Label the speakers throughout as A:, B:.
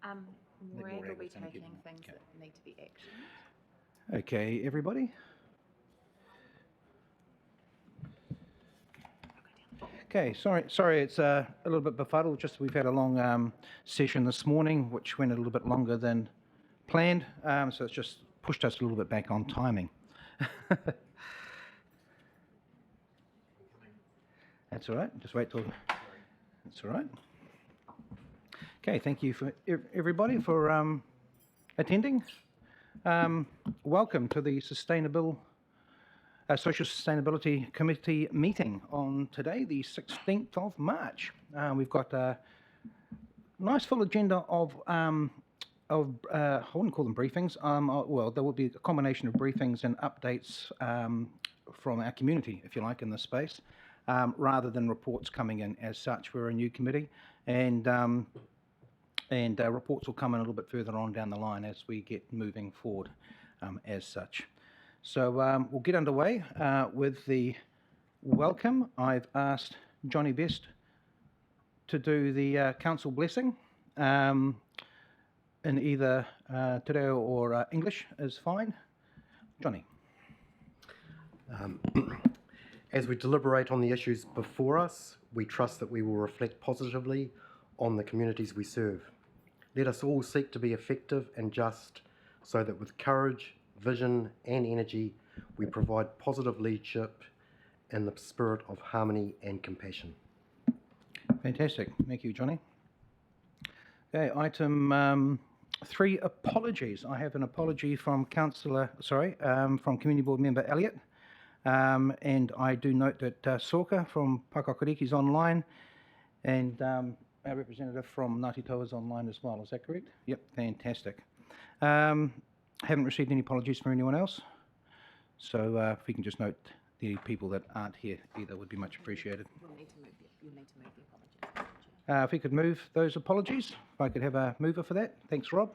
A: Morag will be taking things that need to be actioned.
B: Okay, everybody. Okay, sorry, it's a little bit befuddled. Just we've had a long session this morning, which went a little bit longer than planned, so it's just pushed us a little bit back on timing. That's all right. Just wait till. That's all right. Okay, thank you for everybody for attending. Welcome to the Social Sustainability Committee meeting on today, the 16th of March. We've got a nice full agenda of I wouldn't call them briefings. Well, there will be a combination of briefings and updates from our community, if you like, in this space, rather than reports coming in as such. We're a new committee, and reports will come in a little bit further on down the line as we get moving forward as such. So we'll get underway with the welcome. I've asked Johnny Best to do the council blessing in either Te Reo or English is fine. Johnny.
C: As we deliberate on the issues before us, we trust that we will reflect positively on the communities we serve. Let us all seek to be effective and just so that with courage, vision and energy, we provide positive leadership in the spirit of harmony and compassion.
B: Fantastic. Thank you, Johnny. Okay, item 3, apologies. I have an apology from from Community Board Member Elliott. And I do note that Soka from Pakakariki is online, and our representative from Ngāti Toa is online as well. Is that correct? Yep, fantastic. Haven't received any apologies from anyone else, so if we can just note the people that aren't here either would be much appreciated.
A: You'll need to move the apologies.
B: If we could move those apologies, if I could have a mover for that. Thanks, Rob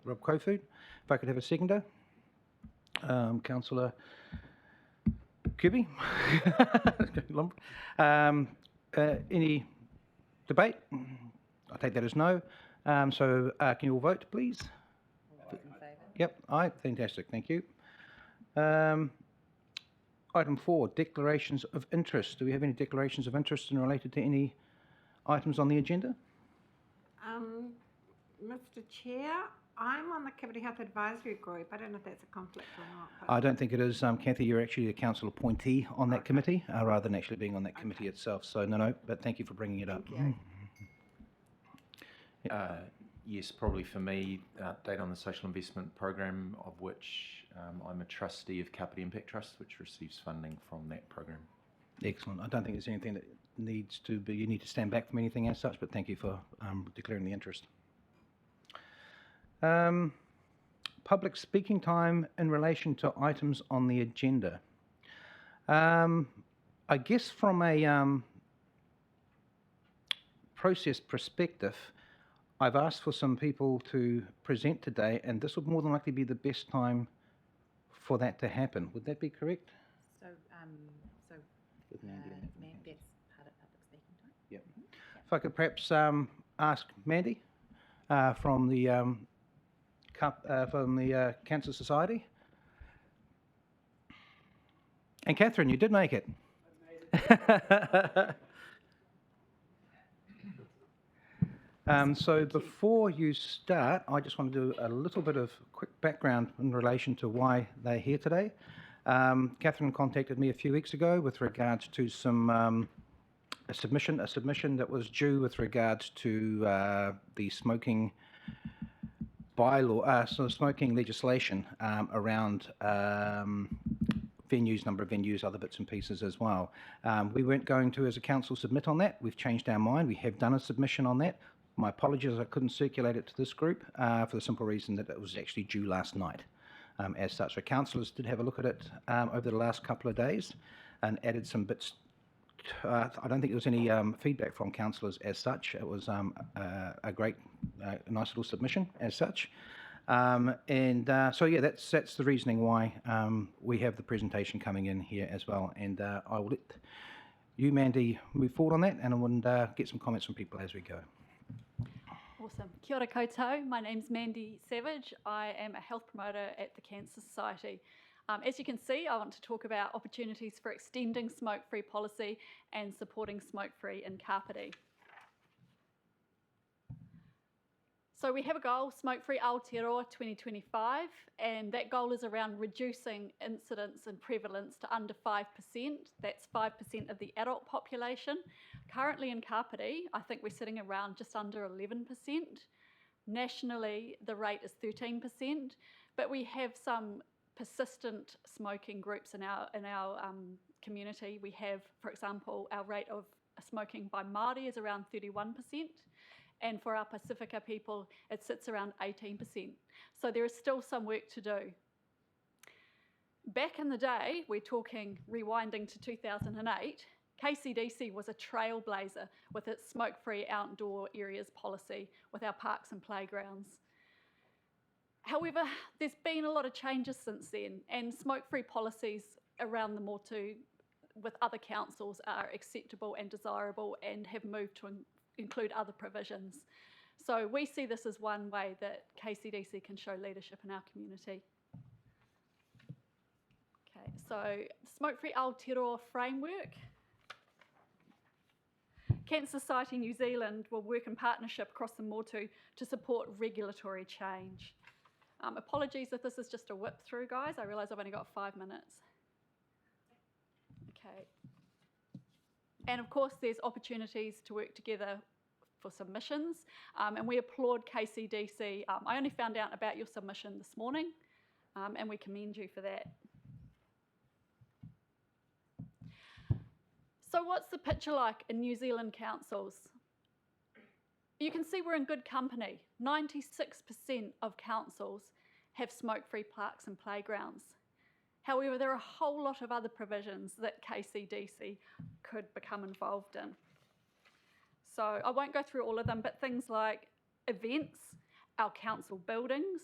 B: Kofood. If I could have a seconder. Councillor Kirby. Any debate? I take that as no. So can you all vote, please?
A: All those in favour?
B: Yep, aye, fantastic, thank you. Item 4, declarations of interest. Do we have any declarations of interest in related to any items on the agenda?
D: Mr. Chair, I'm on the Kāpiti Advisory Group. I don't know if that's a conflict or not.
B: I don't think it is. Kathy, you're actually a council appointee on that committee, rather than actually being on that committee itself. So no, but thank you for bringing it up.
D: Thank you.
E: Yes, probably for me, data on the social investment program, of which I'm a trustee of Kāpiti Impact Trust, which receives funding from that program.
B: Excellent. I don't think there's anything that needs to be, you need to stand back from anything as such, but thank you for declaring the interest. Public speaking time in relation to items on the agenda. I guess from a process perspective, I've asked for some people to present today, and this would more than likely be the best time for that to happen. Would that be correct?
A: So,
B: With Mandy and
A: that's part of public speaking time?
B: Yep. If I could perhaps ask Mandy from the Cancer Society. And Catherine, you did make it. So before you start, I just want to do a little bit of quick background in relation to why they're here today. Catherine contacted me a few weeks ago with regards to some a submission that was due with regards to the smoking bylaw, smoking legislation around venues, number of venues, other bits and pieces as well. We weren't going to, as a council, submit on that. We've changed our mind. We have done a submission on that. My apologies, I couldn't circulate it to this group for the simple reason that it was actually due last night. As such, so councillors did have a look at it over the last couple of days and added some bits. I don't think there was any feedback from councillors as such. It was a great, nice little submission as such. So yeah, that's the reasoning why we have the presentation coming in here as well. And I will let you, Mandy, move forward on that, and I will get some comments from people as we go.
F: Awesome. Kia ora koutou. My name's Mandy Savage. I am a health promoter at the Cancer Society. As you can see, I want to talk about opportunities for extending smoke-free policy and supporting smoke-free in Kāpiti. So we have a goal, Smoke-Free Aotearoa 2025, and that goal is around reducing incidence and prevalence to under 5%. That's 5% of the adult population. Currently in Kāpiti, I think we're sitting around just under 11%. Nationally, the rate is 13%, but we have some persistent smoking groups in our community. We have, for example, our rate of smoking by Māori is around 31%. And for our Pacifica people, it sits around 18%. So there is still some work to do. Back in the day, we're talking rewinding to 2008, KCDC was a trailblazer with its smoke-free outdoor areas policy with our parks and playgrounds. However, there's been a lot of changes since then, and smoke-free policies around the Motu with other councils are acceptable and desirable and have moved to include other provisions. So we see this as one way that KCDC can show leadership in our community. Okay, so Smoke-Free Aotearoa framework. Cancer Society New Zealand will work in partnership across the Motu to support regulatory change. Apologies if this is just a whip through, guys. I realise I've only got 5 minutes. Okay. And of course, there's opportunities to work together for submissions, and we applaud KCDC. I only found out about your submission this morning, and we commend you for that. So what's the picture like in New Zealand councils? You can see we're in good company. 96% of councils have smoke-free parks and playgrounds. However, there are a whole lot of other provisions that KCDC could become involved in. So I won't go through all of them, but things like events, our council buildings,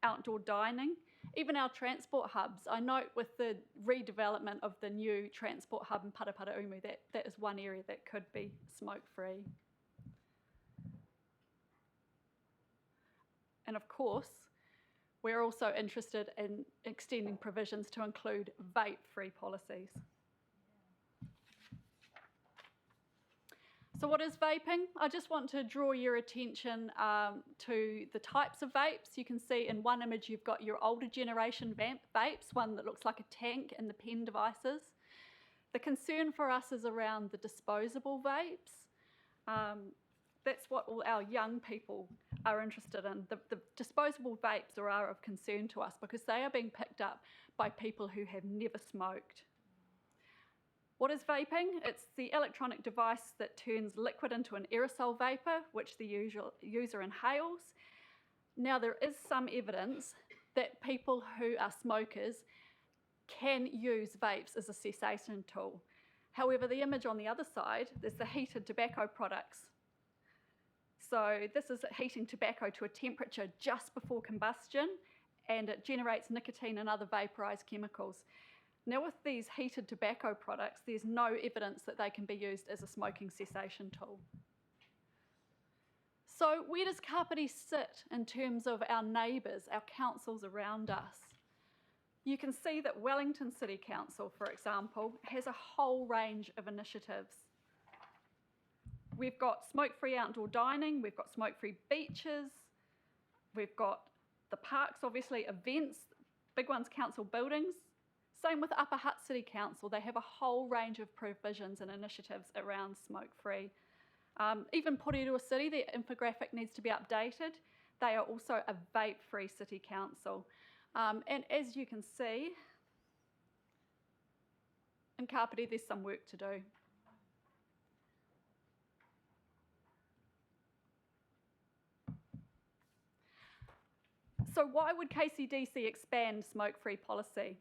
F: outdoor dining, even our transport hubs. I note with the redevelopment of the new transport hub in Paraparaumu, that is one area that could be smoke-free. And of course, we're also interested in extending provisions to include vape-free policies. So what is vaping? I just want to draw your attention to the types of vapes. You can see in one image you've got your older generation vapes, one that looks like a tank and the pen devices. The concern for us is around the disposable vapes. That's what all our young people are interested in. The disposable vapes are of concern to us because they are being picked up by people who have never smoked. What is vaping? It's the electronic device that turns liquid into an aerosol vapour, which the user inhales. Now, there is some evidence that people who are smokers can use vapes as a cessation tool. However, the image on the other side, there's the heated tobacco products. So this is heating tobacco to a temperature just before combustion, and it generates nicotine and other vaporised chemicals. Now, with these heated tobacco products, there's no evidence that they can be used as a smoking cessation tool. So where does Kāpiti sit in terms of our neighbours, our councils around us? You can see that Wellington City Council, for example, has a whole range of initiatives. We've got smoke-free outdoor dining, we've got smoke-free beaches, we've got the parks, obviously, events, big ones, council buildings. Same with Upper Hutt City Council. They have a whole range of provisions and initiatives around smoke-free. Even Porirua City, their infographic needs to be updated. They are also a vape-free city council. And as you can see, in Kāpiti, there's some work to do. So why would KCDC expand smoke-free policy?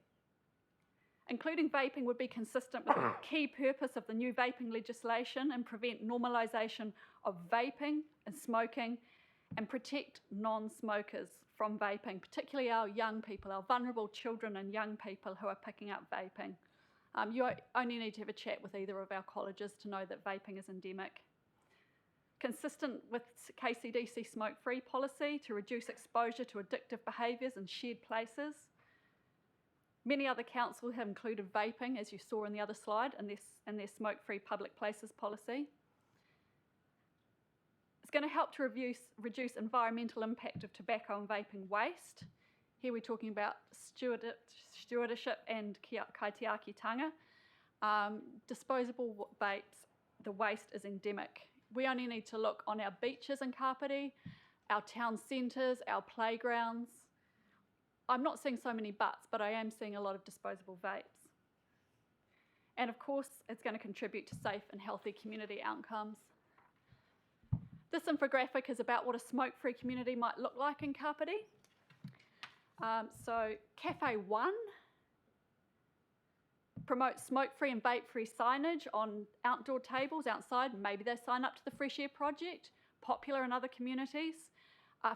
F: Including vaping would be consistent with the key purpose of the new vaping legislation and prevent normalisation of vaping and smoking and protect non-smokers from vaping, particularly our young people, our vulnerable children and young people who are picking up vaping. You only need to have a chat with either of our colleges to know that vaping is endemic. consistent with KCDC smoke-free policy to reduce exposure to addictive behaviours in shared places. Many other councils have included vaping, as you saw in the other slide, in their smoke-free public places policy. It's going to help to reduce environmental impact of tobacco and vaping waste. Here we're talking about stewardship and kaitiakitanga. Disposable vapes, the waste is endemic. We only need to look on our beaches in Kāpiti, our town centres, our playgrounds. I'm not seeing so many buts, but I am seeing a lot of disposable vapes. And of course, it's going to contribute to safe and healthy community outcomes. This infographic is about what a smoke-free community might look like in Kāpiti. So Cafe 1 promotes smoke-free and vape-free signage on outdoor tables outside. Maybe they sign up to the Fresh Air Project, popular in other communities.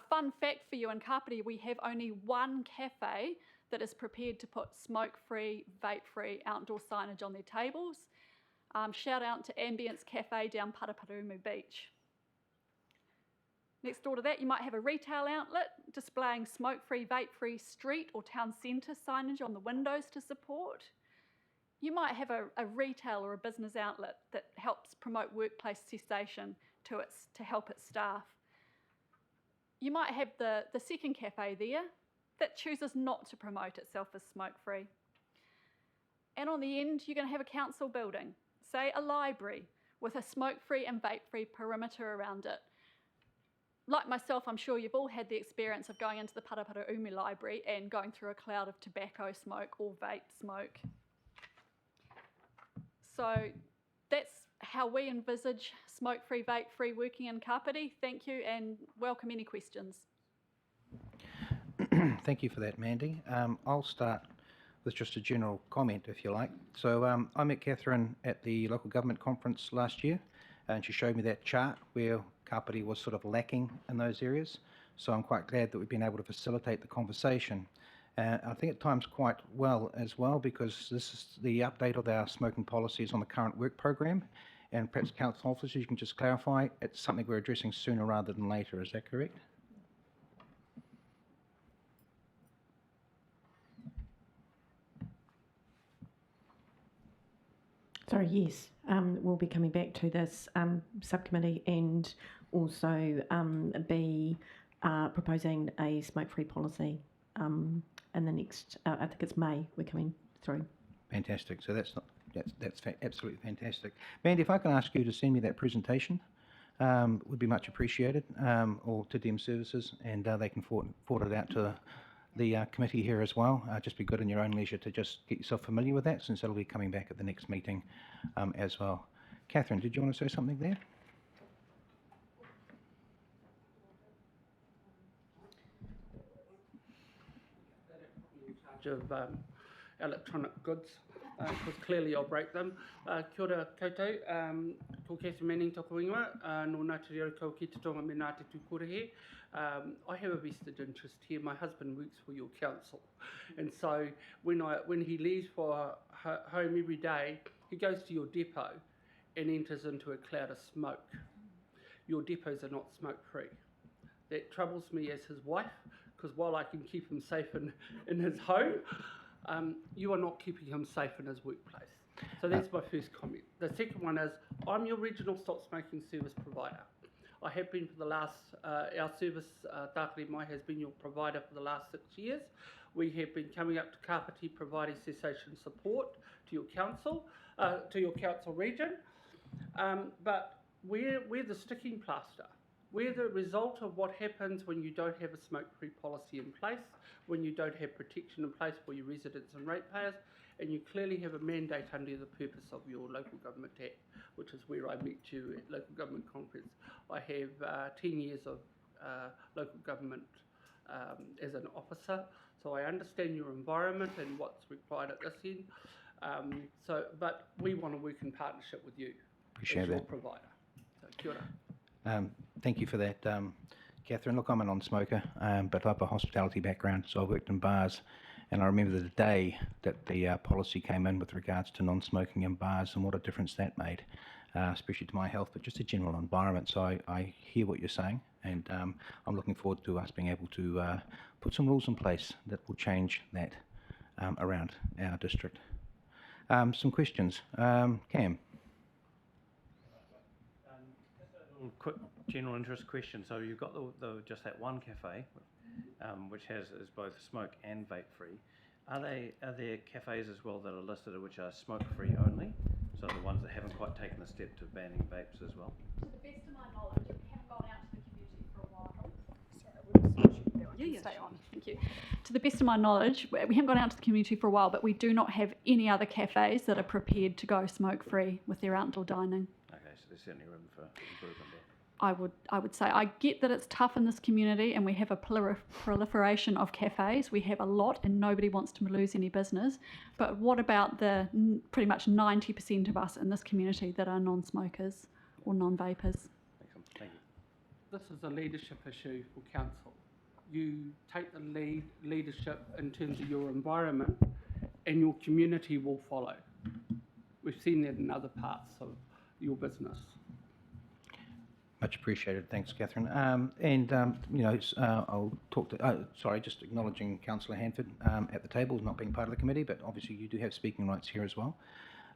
F: Fun fact for you, in Kāpiti we have only one cafe that is prepared to put smoke-free, vape-free outdoor signage on their tables. Shout out to Ambience Cafe down Paraparumu Beach. Next door to that, you might have a retail outlet displaying smoke-free, vape-free street or town centre signage on the windows to support. You might have a retail or a business outlet that helps promote workplace cessation to help its staff. You might have the second cafe there that chooses not to promote itself as smoke-free. And on the end, you're going to have a council building, say a library, with a smoke-free and vape-free perimeter around it. Like myself, I'm sure you've all had the experience of going into the Paraparumu Library and going through a cloud of tobacco smoke or vape smoke. So that's how we envisage smoke-free, vape-free working in Kāpiti. Thank you and welcome any questions.
B: Thank you for that, Mandy. I'll start with just a general comment, if you like. So I met Catherine at the local government conference last year, and she showed me that chart where Kāpiti was sort of lacking in those areas. So I'm quite glad that we've been able to facilitate the conversation. I think it times quite well as well, because this is the update of our smoking policies on the current work program. And perhaps council officers, you can just clarify, it's something we're addressing sooner rather than later, is that correct?
G: Sorry, yes. We'll be coming back to this subcommittee and also be proposing a smoke-free policy in the next, I think it's May, we're coming through.
B: Fantastic. So that's absolutely fantastic. Mandy, if I can ask you to send me that presentation, would be much appreciated, or to DM Services, and they can forward it out to the committee here as well. Just be good in your own leisure to just get yourself familiar with that, since that'll be coming back at the next meeting as well. Catherine, did you want to say something there?
H: Of electronic goods, because clearly I'll break them. Kia ora koutou, ko Catherine Manning toko ingoa, no Ngāti Reo kau ki te tonga me Ngāti Tūkorohe. I have a vested interest here. My husband works for your council, and so when he leaves for home every day, he goes to your depot and enters into a cloud of smoke. Your depots are not smoke-free. That troubles me as his wife, because while I can keep him safe in his home, you are not keeping him safe in his workplace. So that's my first comment. The second one is, I'm your regional stop smoking service provider. I have been for the last, our service, Tākere Mai, has been your provider for the last 6 years. We have been coming up to Kāpiti providing cessation support to your council region. But we're the sticking plaster. We're the result of what happens when you don't have a smoke-free policy in place, when you don't have protection in place for your residents and ratepayers, and you clearly have a mandate under the purpose of your Local Government Act, which is where I met you at Local Government Conference. I have 10 years of local government as an officer, so I understand your environment and what's required at this end. But we want to work in partnership with you as your provider. So, kia ora.
B: Thank you for that, Catherine. Look, I'm a non-smoker, but I have a hospitality background, so I worked in bars, and I remember the day that the policy came in with regards to non-smoking in bars and what a difference that made. especially to my health, but just a general environment. So I hear what you're saying, and I'm looking forward to us being able to put some rules in place that will change that around our district. Some questions. Cam?
I: Quick general interest question. So you've got just that one cafe, which is both smoke and vape free. Are there cafes as well that are listed which are smoke free only? So the ones that haven't quite taken the step to banning vapes as well?
F: To the best of my knowledge, we haven't gone out to the community for a while. Stay on. Thank you. To the best of my knowledge, we haven't gone out to the community for a while, but we do not have any other cafes that are prepared to go smoke free with their outdoor dining.
I: Okay, so there's certainly room for improvement there.
F: I would say I get that it's tough in this community and we have a proliferation of cafes. We have a lot and nobody wants to lose any business. But what about the pretty much 90% of us in this community that are non-smokers or non-vapers?
I: Excellent. Thank you.
H: This is a leadership issue for council. You take the leadership in terms of your environment and your community will follow. We've seen that in other parts of your business.
B: Much appreciated. Thanks, Catherine. I'll talk to, just acknowledging Councillor Hanford at the table, not being part of the committee, but obviously you do have speaking rights here as well.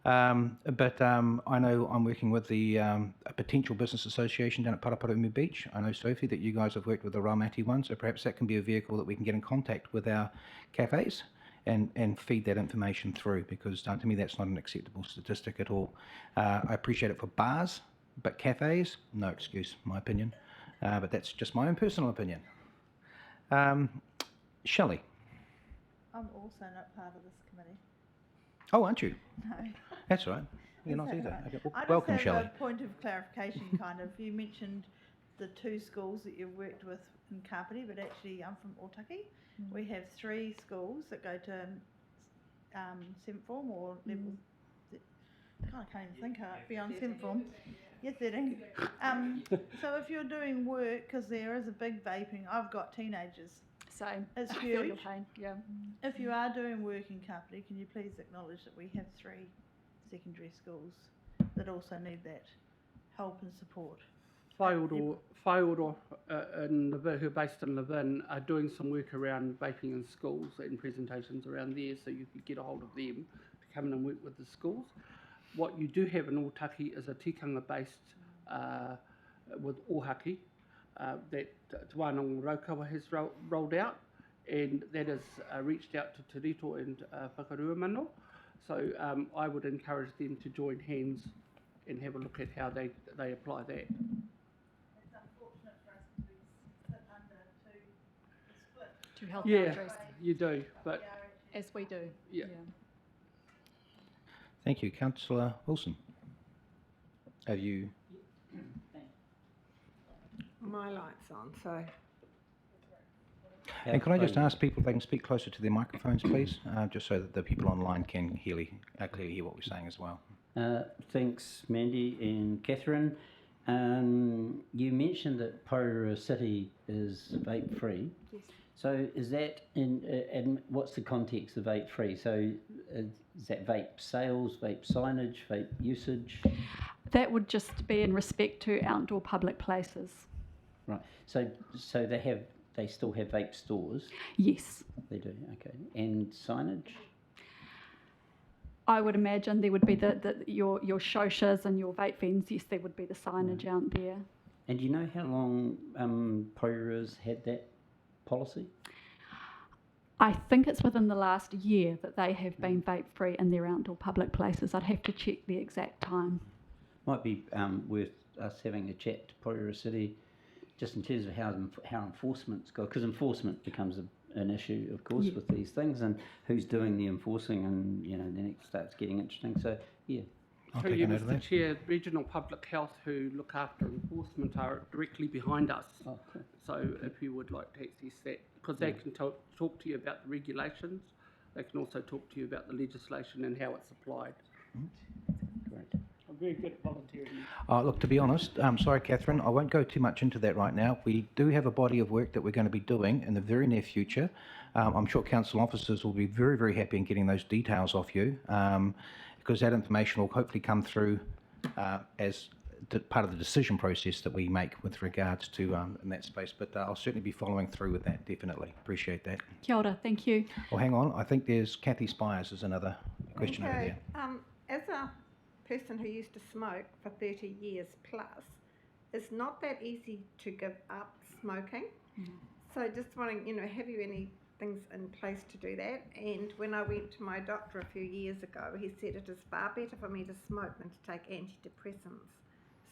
B: I know I'm working with the a potential business association down at Paraparaumu Beach. I know, Sophie, that you guys have worked with the Raumati one, so perhaps that can be a vehicle that we can get in contact with our cafes and feed that information through, because to me that's not an acceptable statistic at all. I appreciate it for bars, but cafes, no excuse, my opinion. But that's just my own personal opinion. Shelley?
A: I'm also not part of this committee.
B: Oh, aren't you?
A: No.
B: That's all right. You're not
A: Is that
B: either.
A: right?
B: Okay, well,
A: I
B: welcome,
A: just
B: Shelley.
A: have a point of clarification, kind of. You mentioned the 2 schools that you've worked with in Kāpiti, but actually I'm from Otaki. We have 3 schools that go to 7th form or level. I can't even think how beyond 7th form. Yeah, 13. So if you're doing work, because there is a big vaping, I've got teenagers.
F: Same.
A: It's
F: I feel your
A: huge.
F: pain. Yeah.
A: If you are doing work in Kāpiti, can you please acknowledge that we have 3 secondary schools that also need that help and support?
H: Whaioro who are based in Levin are doing some work around vaping in schools and presentations around there, so you could get a hold of them to come in and work with the schools. What you do have in Otaki is a tikanga based with Ohaki that Te Wānanga Raukawa has rolled out, and that has reached out to Te Rito and Whakaruamano. So I would encourage them to join hands and have a look at how they apply that.
A: It's unfortunate for us to be split under the split.
F: 2 health
H: Yeah,
F: boundaries,
H: you do, but
F: as we do.
H: Yeah.
B: Thank you. Councillor Wilson. Have you?
D: My light's on, so.
B: And can I just ask people if they can speak closer to their microphones, please, just so that the people online can clearly hear what we're saying as well.
J: Thanks, Mandy and Catherine. You mentioned that Porirua City is vape free.
F: Yes.
J: So is that and what's the context of vape free? So is that vape sales, vape signage, vape usage?
F: That would just be in respect to outdoor public places.
J: Right. So they still have vape stores.
F: Yes.
J: They do. Okay. And signage?
F: I would imagine there would be your shoshas and your vape vents. Yes, there would be the signage out there.
J: And do you know how long Poirua's had that policy?
F: I think it's within the last year that they have been vape free in their outdoor public places. I'd have to check the exact time.
J: Might be worth us having a chat to Porirua City, just in terms of how enforcement's go, because enforcement becomes an issue, of course, with these things, and who's doing the enforcing, and then it starts getting interesting. So yeah.
B: I'll
H: through
B: take
H: you,
B: a note of
H: Mr.
B: that.
H: Chair, Regional Public Health, who look after enforcement, are directly behind us.
J: Oh, cool.
H: So if you would like to access that, because they can talk to you about the regulations, they can also talk to you about the legislation and how it's applied.
J: Great.
H: I'm very good at volunteering.
B: Look, to be honest, sorry, Catherine, I won't go too much into that right now. We do have a body of work that we're going to be doing in the very near future. I'm sure council officers will be very, very happy in getting those details off you, because that information will hopefully come through as part of the decision process that we make with regards to in that space. But I'll certainly be following through with that, definitely. Appreciate that.
F: Kia ora, thank you.
B: Well, hang on. I think there's Kathy Spires is another question over there.
D: As a person who used to smoke for 30 years plus, it's not that easy to give up smoking. So just wondering, have you any things in place to do that? And when I went to my doctor a few years ago, he said it is far better for me to smoke than to take antidepressants.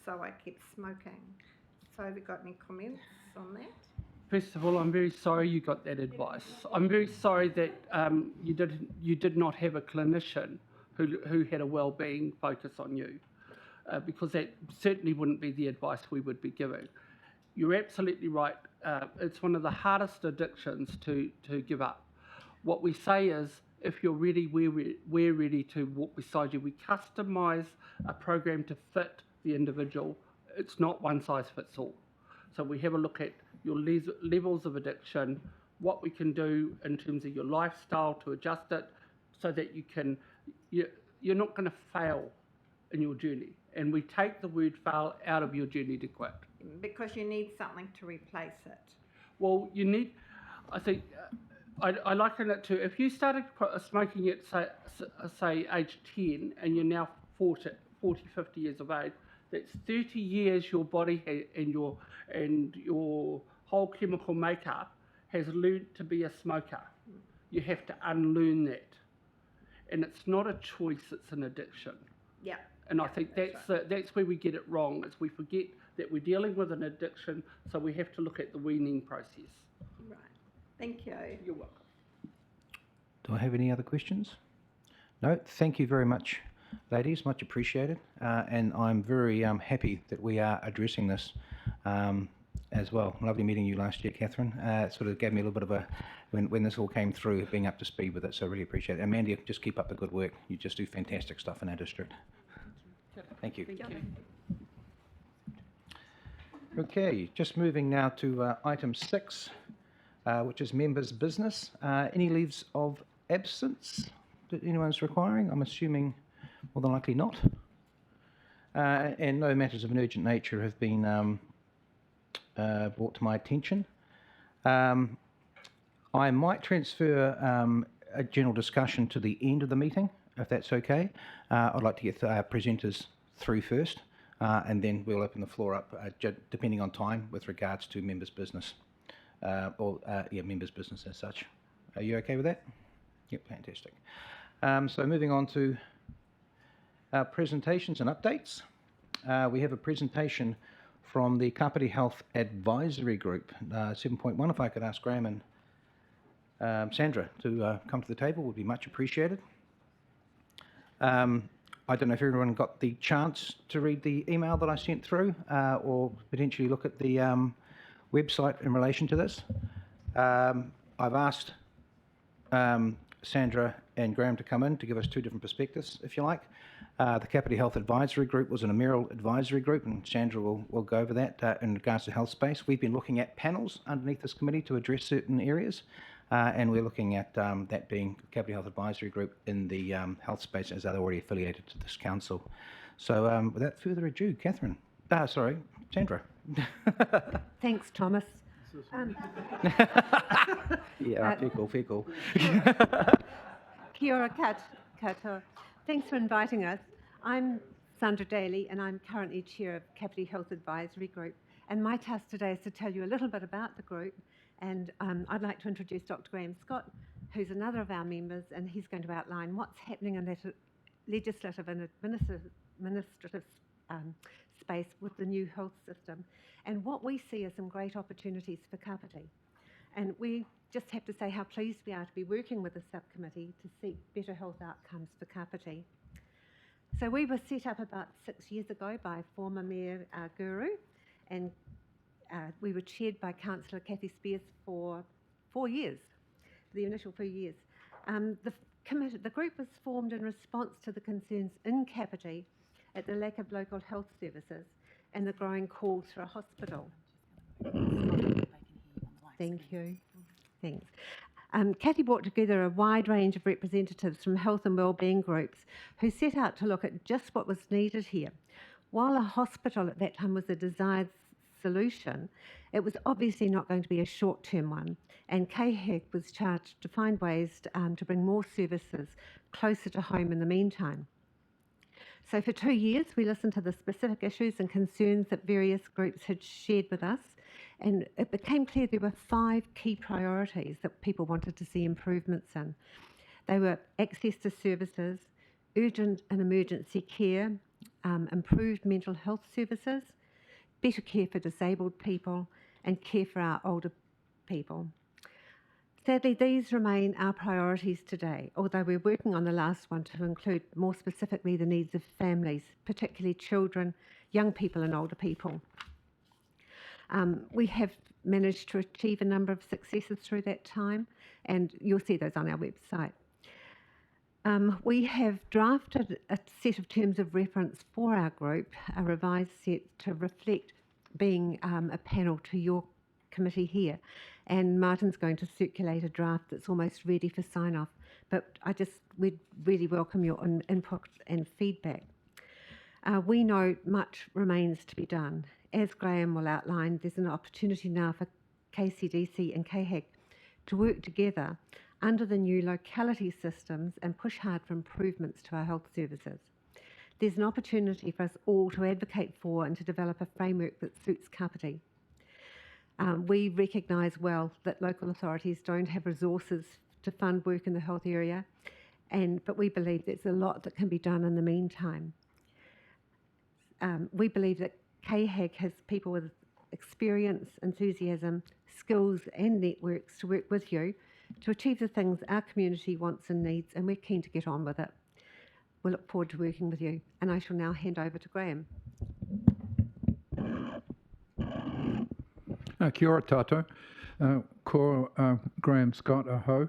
D: So I kept smoking. So have you got any comments on that?
H: First of all, I'm very sorry you got that advice. I'm very sorry that you did not have a clinician who had a well-being focus on you, because that certainly wouldn't be the advice we would be giving. You're absolutely right. It's one of the hardest addictions to give up. What we say is, if you're ready, we're ready to walk beside you. We customise a program to fit the individual. It's not one size fits all. So we have a look at your levels of addiction, what we can do in terms of your lifestyle to adjust it so that you're not going to fail in your journey. And we take the word fail out of your journey to quit.
D: Because you need something to replace it.
H: Well, you need, I think, I liken it to, if you started smoking at, say age 10 and you're now 40, 50 years of age, that's 30 years your body and your whole chemical makeup has learned to be a smoker. You have to unlearn that. And it's not a choice, it's an addiction.
D: Yeah.
H: And I think that's where we get it wrong, is we forget that we're dealing with an addiction, so we have to look at the weaning process.
D: Right. Thank you.
H: You're welcome.
B: Do I have any other questions? No, thank you very much, ladies, much appreciated. And I'm very happy that we are addressing this as well. Lovely meeting you last year, Catherine. It sort of gave me a little bit of a, when this all came through, being up to speed with it, so I really appreciate it. Amanda, just keep up the good work. You just do fantastic stuff in our district. Thank you.
H: Thank you.
B: Okay, just moving now to item 6, which is members' business. Any leaves of absence that anyone's requiring? I'm assuming more than likely not. And no matters of an urgent nature have been brought to my attention. I might transfer a general discussion to the end of the meeting, if that's okay. I'd like to get our presenters through first, and then we'll open the floor up, depending on time, with regards to members' business, members' business as such. Are you okay with that? Yep, fantastic. So moving on to our presentations and updates. We have a presentation from the Kāpiti Health Advisory Group, 7.1. If I could ask Graham and Sandra to come to the table, would be much appreciated. I don't know if everyone got the chance to read the email that I sent through, or potentially look at the website in relation to this. I've asked Sandra and Graham to come in to give us two different perspectives, if you like. The Kāpiti Health Advisory Group was an Amiral advisory group, and Sandra will go over that in regards to health space. We've been looking at panels underneath this committee to address certain areas, and we're looking at that being Kāpiti Health Advisory Group in the health space, as they're already affiliated to this council. So without further ado, Sandra.
K: Thanks, Thomas.
B: Yeah, fair call.
K: Kia ora katoa. Thanks for inviting us. I'm Sandra Daly, and I'm currently chair of Kāpiti Health Advisory Group. And my task today is to tell you a little bit about the group. And I'd like to introduce Dr. Graham Scott, who's another of our members, and he's going to outline what's happening in that legislative and administrative space with the new health system, and what we see as some great opportunities for Kāpiti. And we just have to say how pleased we are to be working with the subcommittee to seek better health outcomes for Kāpiti. So we were set up about 6 years ago by former Mayor Guru, and we were chaired by Councillor Kathy Spears for 4 years, the initial 4 years. The group was formed in response to the concerns in Kāpiti at the lack of local health services and the growing calls for a hospital. Thank you. Thanks. Kathy brought together a wide range of representatives from health and wellbeing groups who set out to look at just what was needed here. While a hospital at that time was a desired solution, it was obviously not going to be a short-term one, and KHEG was charged to find ways to bring more services closer to home in the meantime. So for 2 years, we listened to the specific issues and concerns that various groups had shared with us, and it became clear there were 5 key priorities that people wanted to see improvements in. They were access to services, urgent and emergency care, improved mental health services, better care for disabled people, and care for our older people. Sadly, these remain our priorities today, although we're working on the last one to include more specifically the needs of families, particularly children, young people and older people. We have managed to achieve a number of successes through that time, and you'll see those on our website. We have drafted a set of terms of reference for our group, a revised set to reflect being a panel to your committee here, and Martin's going to circulate a draft that's almost ready for sign-off, but we'd really welcome your input and feedback. We know much remains to be done. As Graham will outline, there's an opportunity now for KCDC and KHEG to work together under the new locality systems and push hard for improvements to our health services. There's an opportunity for us all to advocate for and to develop a framework that suits Kāpiti. We recognise well that local authorities don't have resources to fund work in the health area, but we believe there's a lot that can be done in the meantime. We believe that KHEG has people with experience, enthusiasm, skills and networks to work with you to achieve the things our community wants and needs, and we're keen to get on with it. We look forward to working with you, and I shall now hand over to Graham.
L: Kia ora tātou. Ko Graham Scott, aho.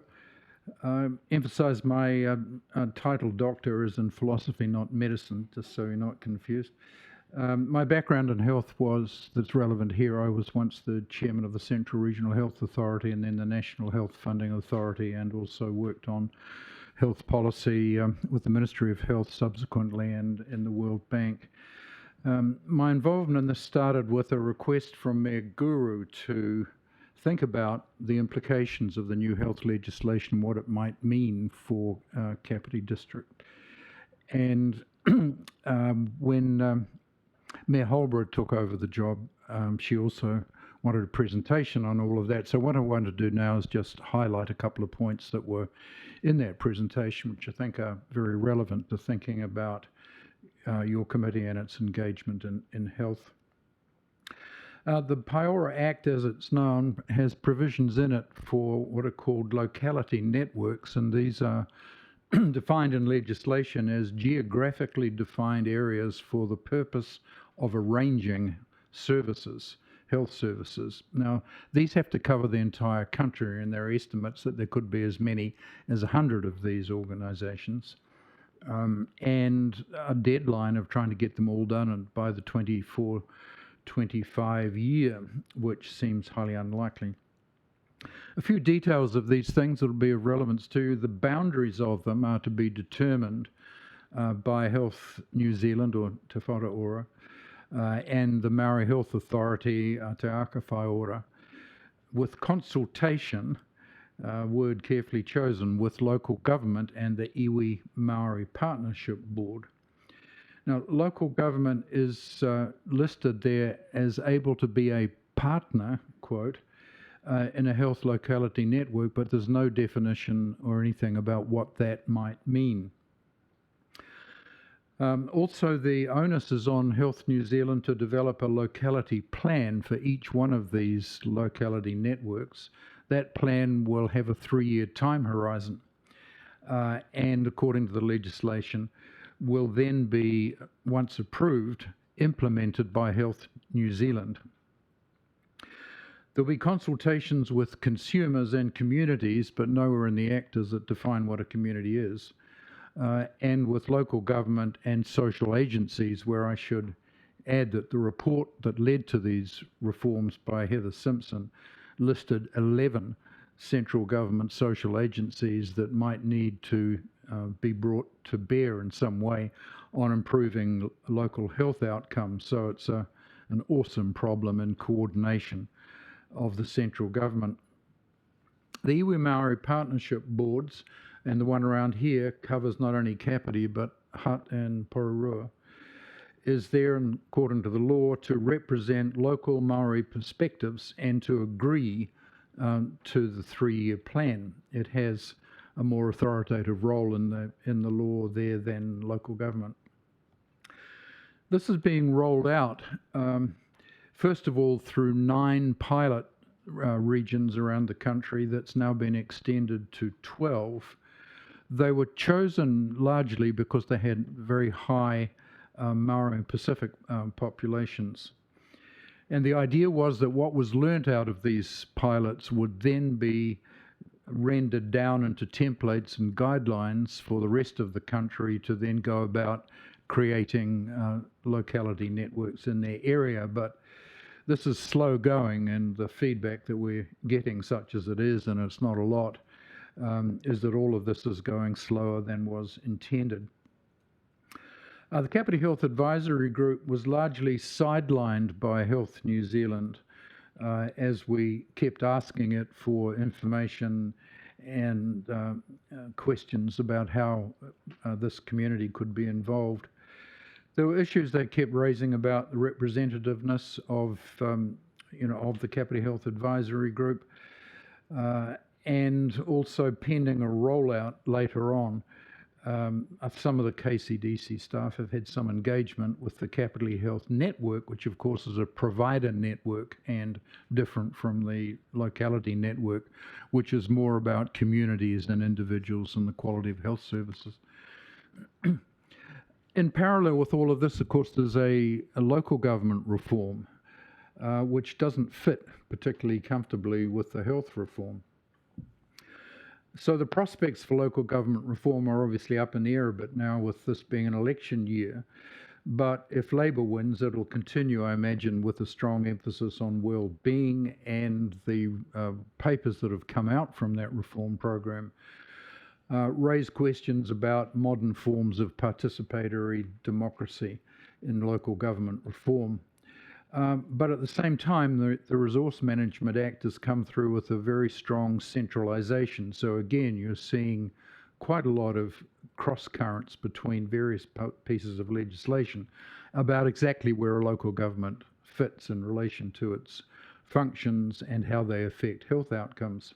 L: Emphasise my title doctor is in philosophy, not medicine, just so you're not confused. My background in health that's relevant here. I was once the chairman of the Central Regional Health Authority and then the National Health Funding Authority, and also worked on health policy with the Ministry of Health subsequently and in the World Bank. My involvement in this started with a request from Mayor Guru to think about the implications of the new health legislation, what it might mean for Kāpiti District. And when Mayor Holbrook took over the job, she also wanted a presentation on all of that. So what I want to do now is just highlight a couple of points that were in that presentation, which I think are very relevant to thinking about your committee and its engagement in health. The Paora Act, as it's known, has provisions in it for what are called locality networks, and these are defined in legislation as geographically defined areas for the purpose of arranging services, health services. Now, these have to cover the entire country, and there are estimates that there could be as many as 100 of these organisations, and a deadline of trying to get them all done by the 24-25 year, which seems highly unlikely. A few details of these things that will be of relevance to you. The boundaries of them are to be determined by Health New Zealand, or Te Whara Ora, and the Maori Health Authority, Te Akawhai Ora, with consultation, word carefully chosen, with local government and the Iwi Maori Partnership Board. Now, local government is listed there as able to be a partner, quote, in a health locality network, but there's no definition or anything about what that might mean. Also, the onus is on Health New Zealand to develop a locality plan for each one of these locality networks. That plan will have a 3-year time horizon, and according to the legislation, will then be, once approved, implemented by Health New Zealand. There'll be consultations with consumers and communities, but nowhere in the Act does it define what a community is, and with local government and social agencies, where I should add that the report that led to these reforms by Heather Simpson listed 11 central government social agencies that might need to be brought to bear in some way on improving local health outcomes. So it's an awesome problem in coordination of the central government. The iwi Maori Partnership Boards, and the one around here covers not only Kāpiti but Hutt and Pororua, is there, according to the law, to represent local Maori perspectives and to agree to the 3-year plan. It has a more authoritative role in the law there than local government. This is being rolled out, first of all, through 9 pilot regions around the country. That's now been extended to 12. They were chosen largely because they had very high Maori and Pacific populations. And the idea was that what was learnt out of these pilots would then be rendered down into templates and guidelines for the rest of the country to then go about creating locality networks in their area. But this is slow going, and the feedback that we're getting, such as it is, and it's not a lot, is that all of this is going slower than was intended. The Kāpiti Health Advisory Group was largely sidelined by Health New Zealand as we kept asking it for information and questions about how this community could be involved. There were issues they kept raising about the representativeness of, of the Kāpiti Health Advisory Group, and also pending a rollout later on. Some of the KCDC staff have had some engagement with the Kāpiti Health Network, which of course is a provider network and different from the locality network, which is more about communities and individuals and the quality of health services. In parallel with all of this, of course, there's a local government reform, which doesn't fit particularly comfortably with the health reform. So the prospects for local government reform are obviously up in the air a bit now, with this being an election year. But if Labour wins, it'll continue, I imagine, with a strong emphasis on well-being, and the papers that have come out from that reform program raise questions about modern forms of participatory democracy in local government reform. But at the same time, the Resource Management Act has come through with a very strong centralisation. So again, you're seeing quite a lot of cross currents between various pieces of legislation about exactly where a local government fits in relation to its functions and how they affect health outcomes.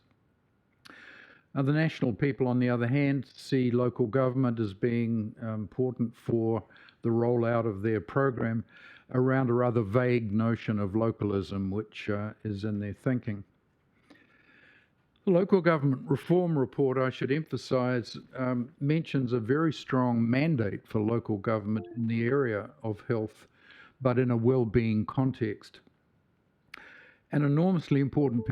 L: The national people, on the other hand, see local government as being important for the rollout of their program around a rather vague notion of localism, which is in their thinking. The Local Government Reform Report, I should emphasise, mentions a very strong mandate for local government in the area of health, but in a well-being context. An enormously important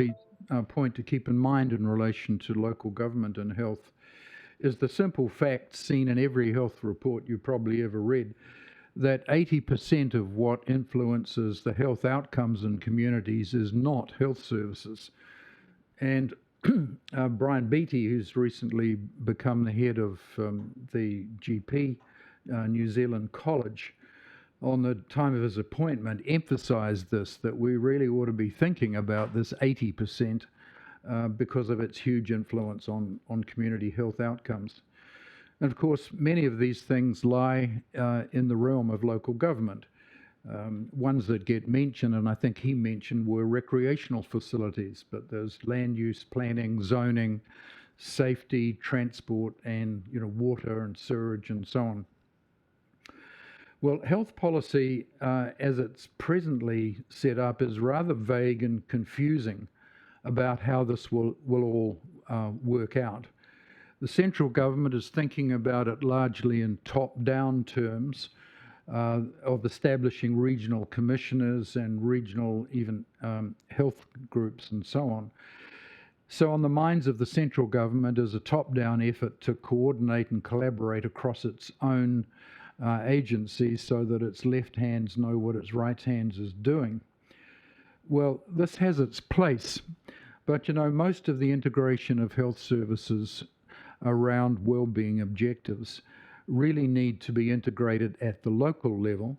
L: point to keep in mind in relation to local government and health is the simple fact, seen in every health report you probably ever read, that 80% of what influences the health outcomes in communities is not health services. And Brian Beattie, who's recently become the head of the GP New Zealand College, on the time of his appointment emphasised this, that we really ought to be thinking about this 80% because of its huge influence on community health outcomes. And of course, many of these things lie in the realm of local government. Ones that get mentioned, and I think he mentioned, were recreational facilities, but there's land use planning, zoning, safety, transport, and water and sewage and so on. Well, health policy, as it's presently set up, is rather vague and confusing about how this will all work out. The central government is thinking about it largely in top-down terms of establishing regional commissioners and regional even health groups and so on. So on the minds of the central government is a top-down effort to coordinate and collaborate across its own agencies so that its left hands know what its right hands is doing. Well, this has its place, But, you know, most of the integration of health services around wellbeing objectives really need to be integrated at the local level.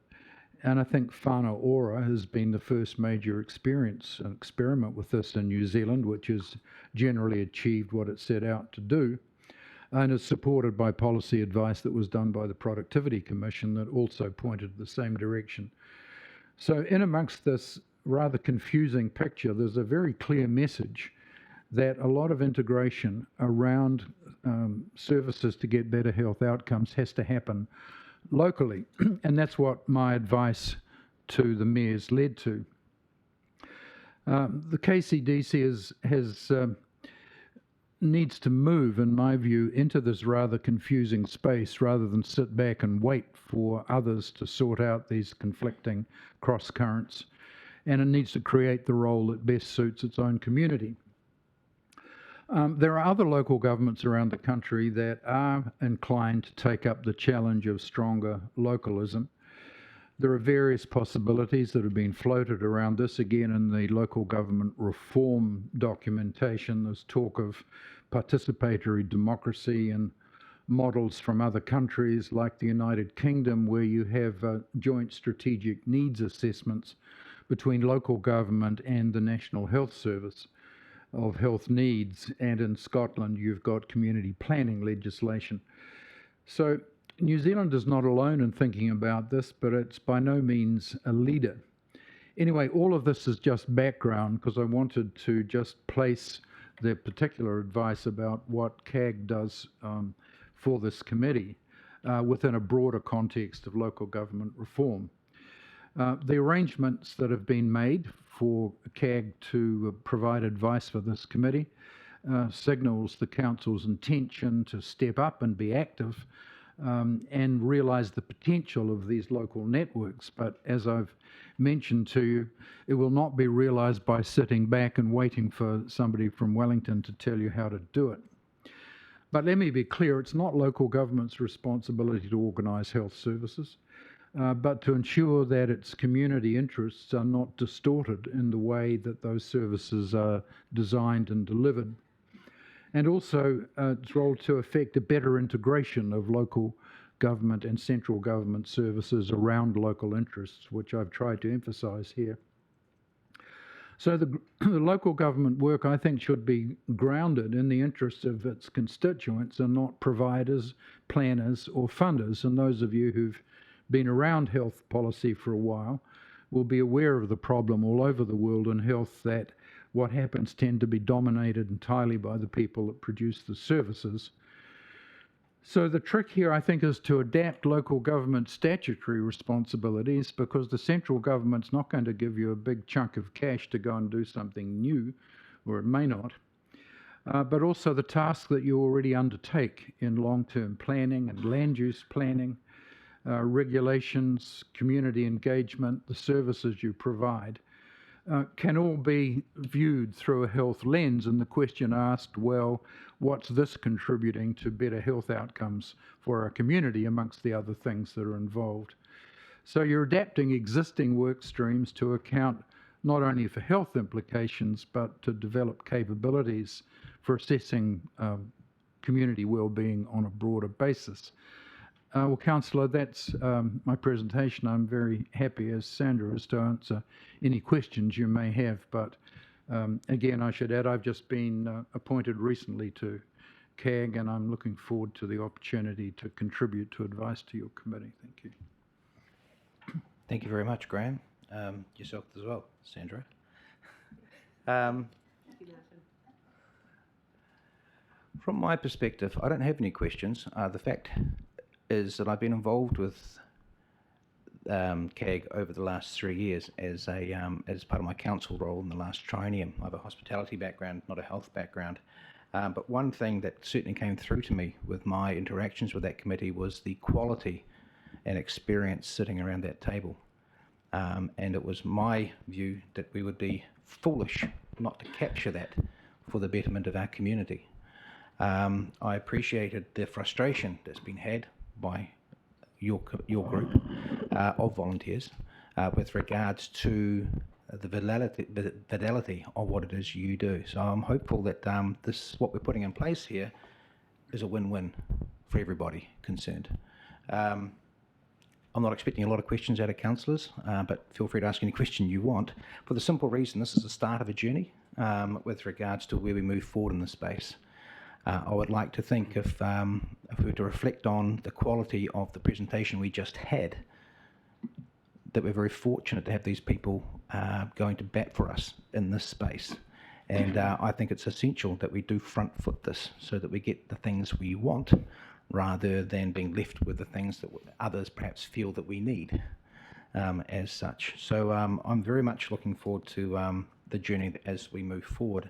L: And I think Whānau Ora has been the first major experiment with this in New Zealand, which has generally achieved what it set out to do, and is supported by policy advice that was done by the Productivity Commission that also pointed the same direction. So in amongst this rather confusing picture, there's a very clear message that a lot of integration around services to get better health outcomes has to happen locally, and that's what my advice to the mayors led to. The KCDC needs to move, in my view, into this rather confusing space rather than sit back and wait for others to sort out these conflicting cross currents, and it needs to create the role that best suits its own community. There are other local governments around the country that are inclined to take up the challenge of stronger localism. There are various possibilities that have been floated around this. Again, in the local government reform documentation, there's talk of participatory democracy and models from other countries like the United Kingdom, where you have joint strategic needs assessments between local government and the National Health Service of health needs, and in Scotland you've got community planning legislation. So New Zealand is not alone in thinking about this, but it's by no means a leader. Anyway, all of this is just background because I wanted to just place the particular advice about what CAG does for this committee within a broader context of local government reform. The arrangements that have been made for CAG to provide advice for this committee signals the Council's intention to step up and be active and realise the potential of these local networks. But as I've mentioned to you, it will not be realised by sitting back and waiting for somebody from Wellington to tell you how to do it. But let me be clear, it's not local government's responsibility to organise health services. But to ensure that its community interests are not distorted in the way that those services are designed and delivered. And also its role to effect a better integration of local government and central government services around local interests, which I've tried to emphasise here. So the local government work, I think, should be grounded in the interests of its constituents and not providers, planners or funders. And those of you who've been around health policy for a while will be aware of the problem all over the world in health, that what happens tend to be dominated entirely by the people that produce the services. So the trick here, I think, is to adapt local government statutory responsibilities, because the central government's not going to give you a big chunk of cash to go and do something new, or it may not. But also the task that you already undertake in long-term planning and land use planning, regulations, community engagement, the services you provide, can all be viewed through a health lens, and the question asked, well, what's this contributing to better health outcomes for our community amongst the other things that are involved? So you're adapting existing work streams to account not only for health implications, but to develop capabilities for assessing community well-being on a broader basis. Well, Councillor, that's my presentation. I'm very happy, as Sandra is, to answer any questions you may have. But again, I should add, I've just been appointed recently to CAG, and I'm looking forward to the opportunity to contribute to advice to your committee. Thank you.
B: Thank you very much, Graham. Yourself as well, Sandra. From my perspective, I don't have any questions. The fact is that I've been involved with CAG over the last 3 years as part of my council role in the last triennium. I have a hospitality background, not a health background. But one thing that certainly came through to me with my interactions with that committee was the quality and experience sitting around that table. And it was my view that we would be foolish not to capture that for the betterment of our community. I appreciated the frustration that's been had by your group of volunteers with regards to the fidelity of what it is you do. So I'm hopeful that what we're putting in place here is a win-win for everybody concerned. I'm not expecting a lot of questions out of councillors, but feel free to ask any question you want, for the simple reason this is the start of a journey with regards to where we move forward in the space. I would like to think if we were to reflect on the quality of the presentation we just had, that we're very fortunate to have these people going to bat for us in this space. And I think it's essential that we do front foot this so that we get the things we want rather than being left with the things that others perhaps feel that we need as such. So I'm very much looking forward to the journey as we move forward.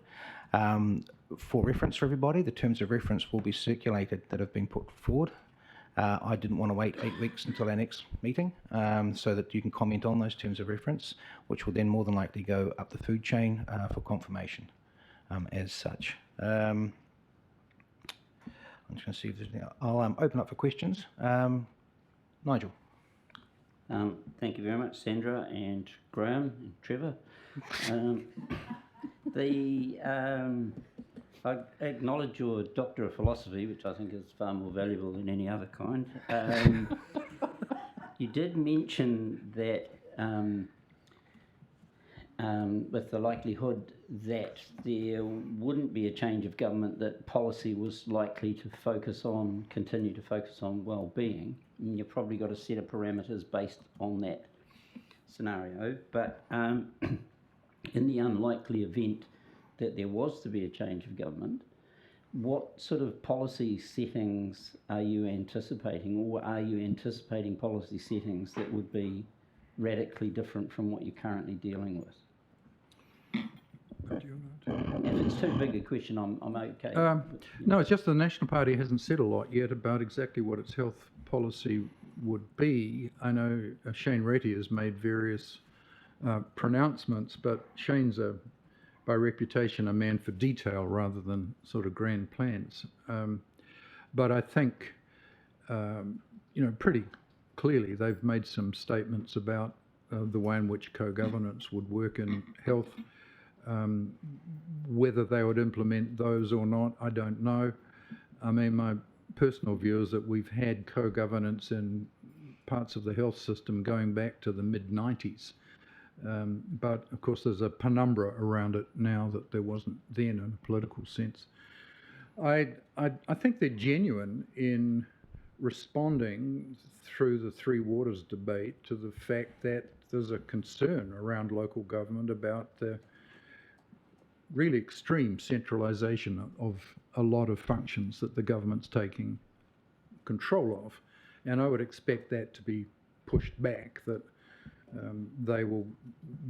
B: For reference for everybody, the terms of reference will be circulated that have been put forward. I didn't want to wait 8 weeks until our next meeting so that you can comment on those terms of reference, which will then more than likely go up the food chain for confirmation as such. I'm just going to see if there's anything. I'll open up for questions. Nigel.
J: Thank you very much, Sandra and Graham and Trevor. I acknowledge your Doctor of Philosophy, which I think is far more valuable than any other kind. You did mention that with the likelihood that there wouldn't be a change of government, that policy was likely to continue to focus on well-being. And you've probably got a set of parameters based on that scenario. But in the unlikely event that there was to be a change of government, what sort of policy settings are you anticipating, or are you anticipating policy settings that would be radically different from what you're currently dealing with? If it's too big a question, I'm okay.
L: No, it's just the National Party hasn't said a lot yet about exactly what its health policy would be. I know Shane Retty has made various pronouncements, but Shane's by reputation a man for detail rather than sort of grand plans. But I think, pretty clearly they've made some statements about the way in which co-governance would work in health. Whether they would implement those or not, I don't know. I mean, my personal view is that we've had co-governance in parts of the health system going back to the mid-90s. But of course there's a penumbra around it now that there wasn't then in a political sense. I think they're genuine in responding through the Three Waters debate to the fact that there's a concern around local government about the really extreme centralisation of a lot of functions that the government's taking control of. And I would expect that to be pushed back, that they will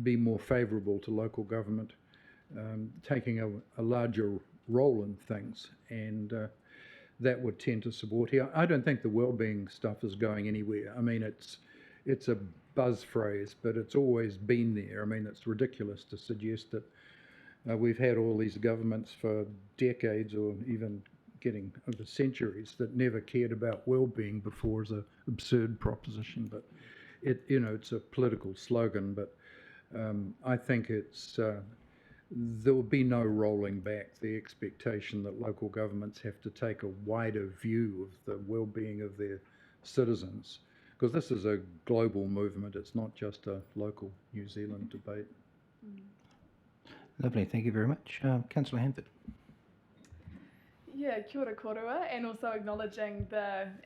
L: be more favourable to local government taking a larger role in things, and that would tend to support here. I don't think the wellbeing stuff is going anywhere. I mean, it's a buzz phrase, but it's always been there. I mean, it's ridiculous to suggest that we've had all these governments for decades or even getting over centuries that never cared about well-being before is an absurd proposition. But it's a political slogan, but I think there will be no rolling back the expectation that local governments have to take a wider view of the well-being of their citizens, because this is a global movement. It's not just a local New Zealand debate.
B: Lovely, thank you very much. Councillor Hanford.
M: Yeah, kia ora korua, and also acknowledging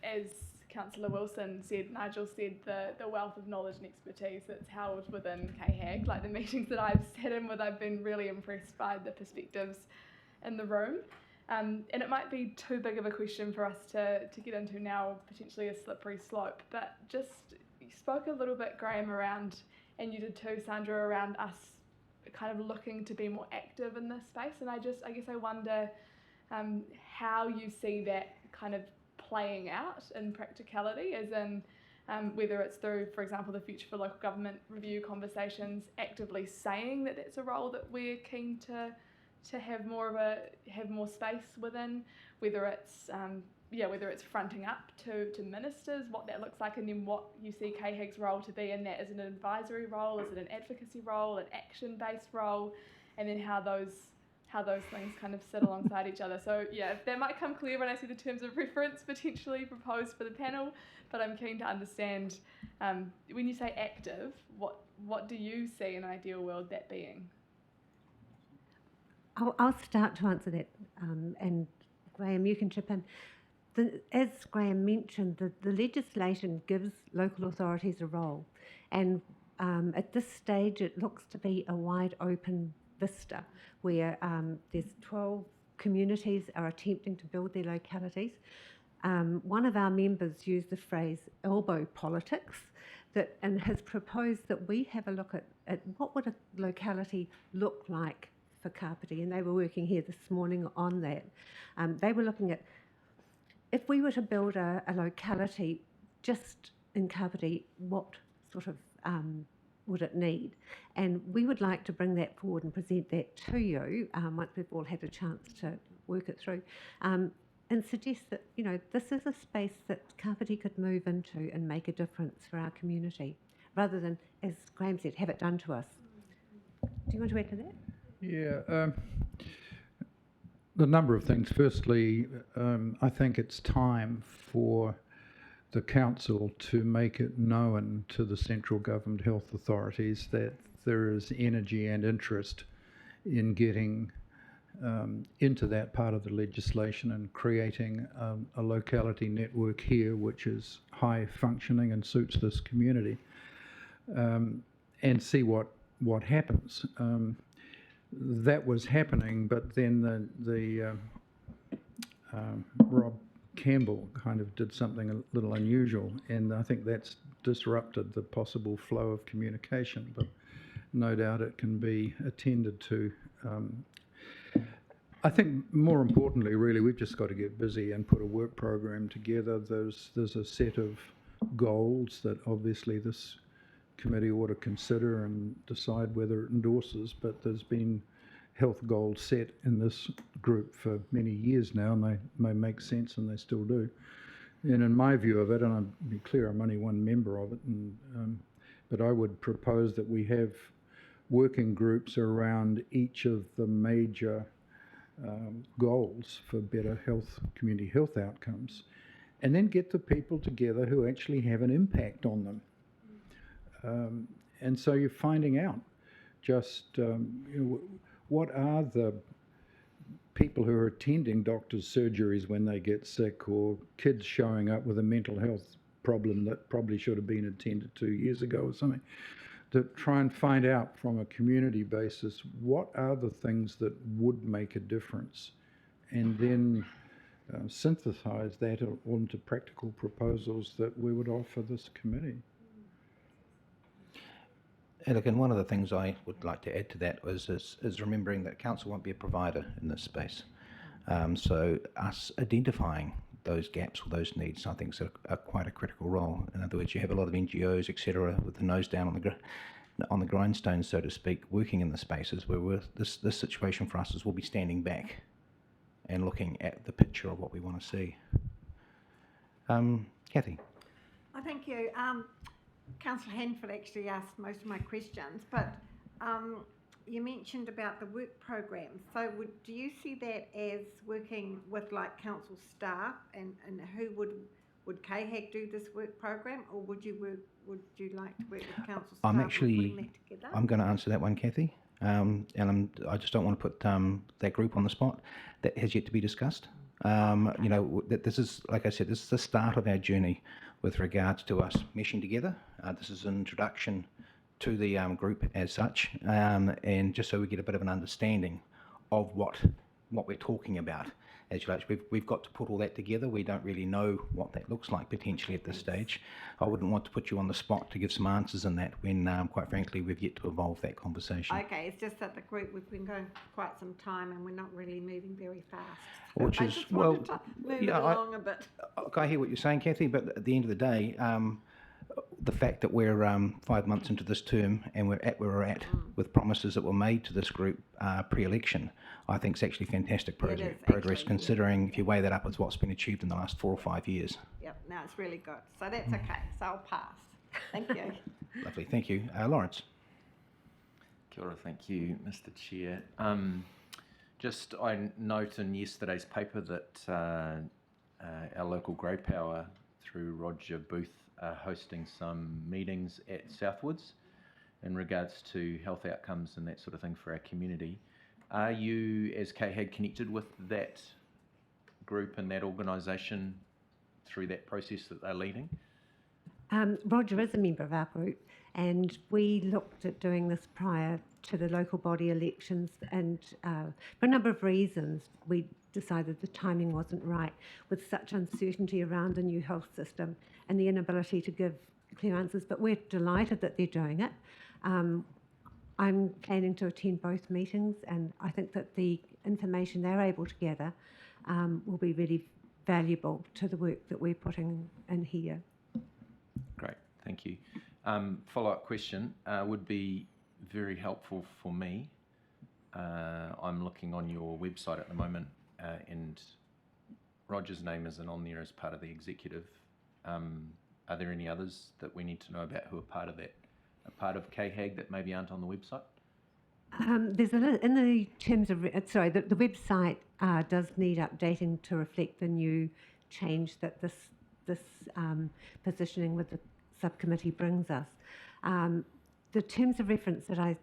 M: as Councillor Wilson said, Nigel said, the wealth of knowledge and expertise that's held within KHAG. Like the meetings that I've sat in with, I've been really impressed by the perspectives in the room. And it might be too big of a question for us to get into now, potentially a slippery slope, but just you spoke a little bit, Graham, around, and you did too, Sandra, around us kind of looking to be more active in this space. And I guess I wonder how you see that kind of playing out in practicality, as in whether it's through, for example, the Future for Local Government review conversations, actively saying that that's a role that we're keen to have more space within, whether it's whether it's fronting up to ministers, what that looks like, and then what you see KHAG's role to be in that. Is it an advisory role? Is it an advocacy role? An action-based role? And then how those things kind of sit alongside each other. So yeah, that might come clear when I see the terms of reference potentially proposed for the panel, but I'm keen to understand, when you say active, what do you see in an ideal world that being?
K: I'll start to answer that, and Graham, you can chip in. As Graham mentioned, the legislation gives local authorities a role, and at this stage it looks to be a wide open vista where there's 12 communities are attempting to build their localities. One of our members used the phrase elbow politics and has proposed that we have a look at what would a locality look like for Kāpiti, and they were working here this morning on that. They were looking at, if we were to build a locality just in Kāpiti, what sort of would it need? And we would like to bring that forward and present that to you once we've all had a chance to work it through, and suggest that, this is a space that Kāpiti could move into and make a difference for our community, rather than, as Graham said, have it done to us. Do you want to add to that?
L: Yeah, the number of things. Firstly, I think it's time for the council to make it known to the central government health authorities that there is energy and interest in getting into that part of the legislation and creating a locality network here which is high functioning and suits this community, and see what happens. That was happening, but then the Rob Campbell kind of did something a little unusual, and I think that's disrupted the possible flow of communication, but no doubt it can be attended to. I think more importantly, really, we've just got to get busy and put a work program together. There's a set of goals that obviously this committee ought to consider and decide whether it endorses, but there's been health goals set in this group for many years now, and they may make sense, and they still do. And in my view of it, and I'll be clear, I'm only one member of it, but I would propose that we have working groups around each of the major goals for better community health outcomes, and then get the people together who actually have an impact on them. And so you're finding out just what are the people who are attending doctors' surgeries when they get sick, or kids showing up with a mental health problem that probably should have been attended 2 years ago or something, to try and find out from a community basis what are the things that would make a difference, and then synthesize that onto practical proposals that we would offer this committee.
B: And again, one of the things I would like to add to that is remembering that council won't be a provider in this space. So us identifying those gaps or those needs, I think, is quite a critical role. In other words, you have a lot of NGOs, etc., with the nose down on the grindstone, so to speak, working in the spaces where this situation for us is we'll be standing back and looking at the picture of what we want to see. Kathy.
D: Oh, thank you. Councillor Hanford actually asked most of my questions, but you mentioned about the work program. So do you see that as working with like council staff, and who would KHAG do this work program, or would you like to work with council staff?
B: I'm going to answer that one, Kathy, and I just don't want to put that group on the spot. That has yet to be discussed. That this is, like I said, this is the start of our journey with regards to us meshing together. This is an introduction to the group as such, and just so we get a bit of an understanding of what we're talking about. As you like, we've got to put all that together. We don't really know what that looks like potentially at this stage. I wouldn't want to put you on the spot to give some answers in that when, quite frankly, we've yet to evolve that conversation.
D: Okay, it's just that the group, we've been going for quite some time and we're not really moving very fast.
B: Which is, well,
D: move it along a bit.
B: I hear what you're saying, Kathy, but at the end of the day, the fact that we're 5 months into this term and we're at where we're at with promises that were made to this group pre-election, I think it's actually fantastic progress, considering if you weigh that up with what's been achieved in the last 4 or 5 years.
D: Yep, no, it's really good. So that's okay. So I'll pass. Thank you.
B: Lovely, thank you. Lawrence.
E: Kia ora, thank you, Mr. Chair. Just I note in yesterday's paper that our local Grey Power through Roger Booth are hosting some meetings at Southwoods in regards to health outcomes and that sort of thing for our community. Are you, as KHAG, connected with that group and that organisation through that process that they're leading?
K: Roger is a member of our group, and we looked at doing this prior to the local body elections, and for a number of reasons we decided the timing wasn't right with such uncertainty around the new health system and the inability to give clear answers, but we're delighted that they're doing it. I'm planning to attend both meetings, and I think that the information they're able to gather will be really valuable to the work that we're putting in here.
E: Great, thank you. Follow-up question would be very helpful for me. I'm looking on your website at the moment, and Roger's name isn't on there as part of the executive. Are there any others that we need to know about who are part of that, a part of KHAG that maybe aren't on the website?
K: There's in the terms of the website does need updating to reflect the new change that this positioning with the subcommittee brings us. The terms of reference that I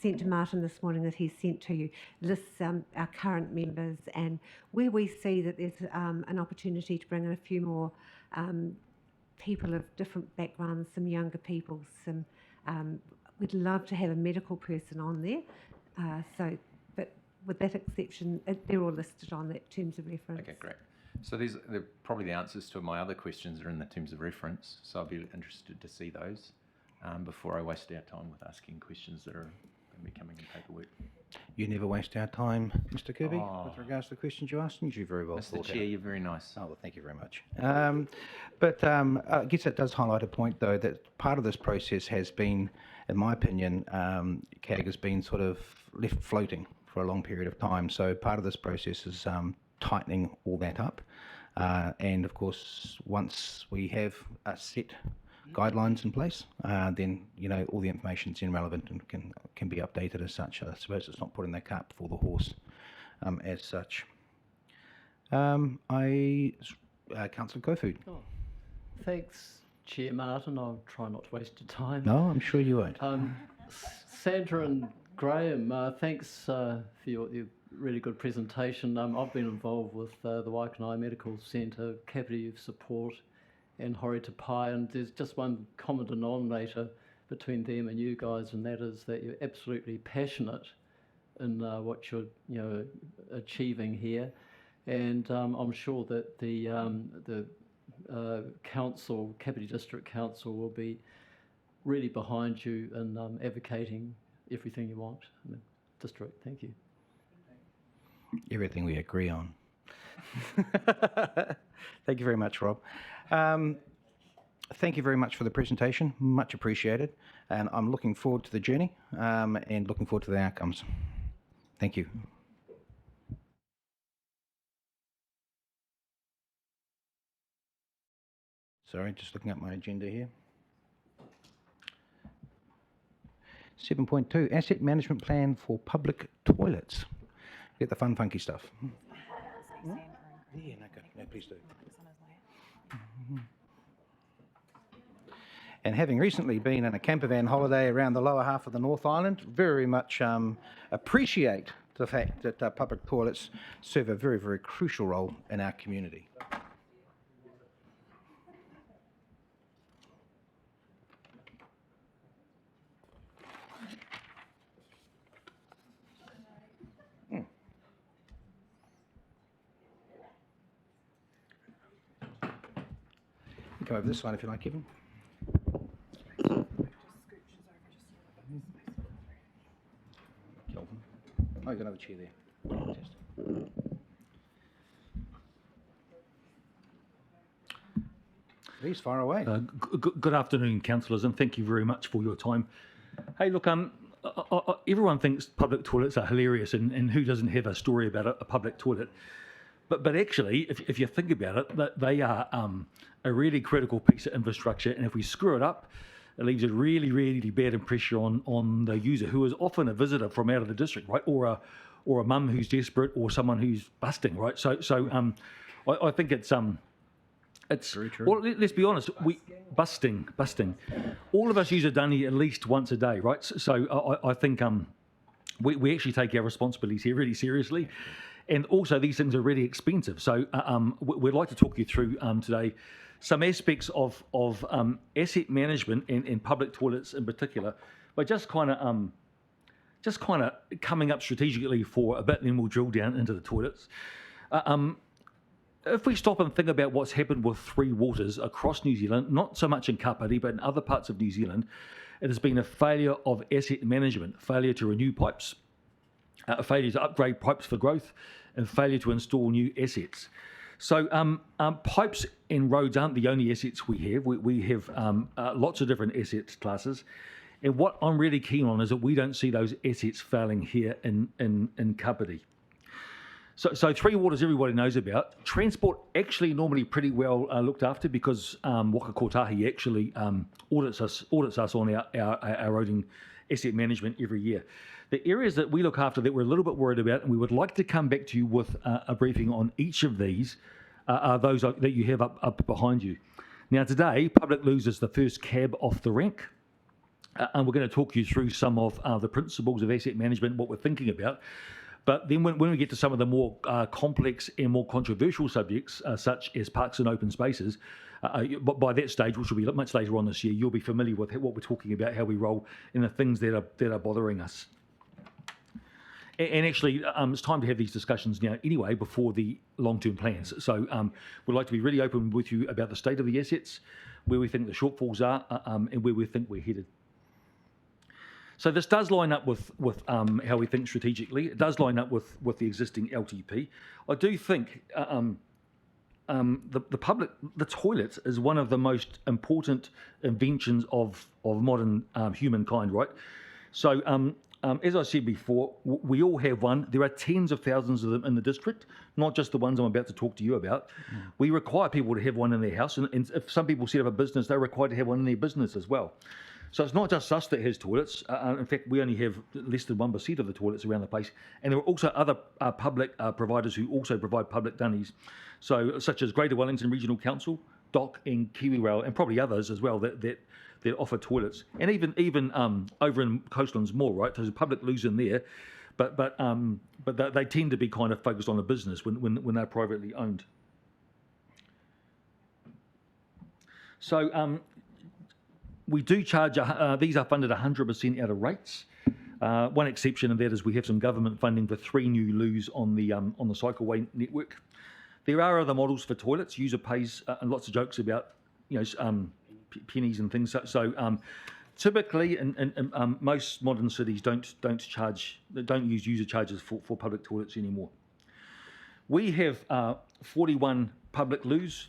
K: sent to Martin this morning, that he sent to you, lists our current members, and where we see that there's an opportunity to bring in a few more people of different backgrounds, some younger people, some we'd love to have a medical person on there. But with that exception, they're all listed on that terms of reference.
E: Okay, great. So they're probably the answers to my other questions are in the terms of reference, so I'll be interested to see those before I waste our time with asking questions that are going to be coming in paperwork.
B: You never waste our time, Mr. Kirby, with regards to the questions you asked, and you're very well thought out.
E: Mr. Chair, you're very nice.
B: Oh, well, thank you very much. I guess it does highlight a point, though, that part of this process has been, in my opinion, CAG has been sort of left floating for a long period of time. So part of this process is tightening all that up. And, of course, once we have set guidelines in place, then, you know, all the information's relevant and can be updated as such. I suppose it's not putting the cart before the horse as such. Councillor Kofood.
N: Oh, thanks, Chair Martin. I'll try not to waste your time.
B: No, I'm sure you won't.
N: Sandra and Graham, thanks for your really good presentation. I've been involved with the Waikanae Medical Centre, Kāpiti of Support, and Hori Te Pai, and there's just one common denominator between them and you guys, and that is that you're absolutely passionate in what you're achieving here. And I'm sure that the council, Kāpiti District Council, will be really behind you in advocating everything you want in the district. Thank you.
B: Everything we agree on. Thank you very much, Rob. Thank you very much for the presentation. Much appreciated. And I'm looking forward to the journey and looking forward to the outcomes. Thank you. Sorry, just looking at my agenda here. 7.2, Asset Management Plan for Public Toilets. Get the fun, funky stuff. Yeah, no, please do. And having recently been in a camper van holiday around the lower half of the North Island, very much appreciate the fact that public toilets serve a very, very crucial role in our community. Go over this side if you like, Kevin. Kelvin. Oh, you've got another chair there. Fantastic. Please, far away.
O: Good afternoon, councillors, and thank you very much for your time. Hey, look, everyone thinks public toilets are hilarious, and who doesn't have a story about a public toilet? But actually, if you think about it, they are a really critical piece of infrastructure, and if we screw it up, it leaves a really, really bad impression on the user, who is often a visitor from out of the district, right? Or a mum who's desperate, or someone who's busting, right? So I think it's very true. Well, let's be honest. Busting. All of us use a dunny at least once a day, right? So I think we actually take our responsibilities here really seriously, and also these things are really expensive. So we'd like to talk you through today some aspects of asset management and public toilets in particular, but just kind of coming up strategically for a bit, and then we'll drill down into the toilets. If we stop and think about what's happened with Three Waters across New Zealand, not so much in Kāpiti, but in other parts of New Zealand, it has been a failure of asset management, failure to renew pipes, failure to upgrade pipes for growth, and failure to install new assets. So pipes and roads aren't the only assets we have. We have lots of different asset classes. And what I'm really keen on is that we don't see those assets failing here in Kāpiti. So Three Waters everybody knows about. Transport actually normally pretty well looked after, because Waka Kotahi actually audits us on our road and asset management every year. The areas that we look after that we're a little bit worried about, and we would like to come back to you with a briefing on each of these, are those that you have up behind you. Now today, public loo is the first cab off the rank. And we're going to talk you through some of the principles of asset management, what we're thinking about. But then when we get to some of the more complex and more controversial subjects, such as parks and open spaces, but by that stage, which will be much later on this year, you'll be familiar with what we're talking about, how we roll, and the things that are bothering us. And actually, it's time to have these discussions now anyway, before the long-term plans. So we'd like to be really open with you about the state of the assets, where we think the shortfalls are, and where we think we're headed. So this does line up with how we think strategically. It does line up with the existing LTP. I do think the toilet is one of the most important inventions of modern humankind, right? So as I said before, we all have one. There are tens of thousands of them in the district, not just the ones I'm about to talk to you about. We require people to have one in their house, and if some people set up a business, they're required to have one in their business as well. So it's not just us that has toilets. In fact, we only have less than 1% of the toilets around the place. And there are also other public providers who also provide public dunnies, so such as Greater Wellington Regional Council, DOC and KiwiRail, and probably others as well that offer toilets. And even over in Coastlands more, right? There's a public loos in there, but they tend to be kind of focused on a business when they're privately owned. So we do charge, these are funded 100% out of rates. One exception of that is we have some government funding for 3 new loos on the cycleway network. There are other models for toilets. User pays, and lots of jokes about, pennies and things. So typically, in most modern cities don't use user charges for public toilets anymore. We have 41 public loos.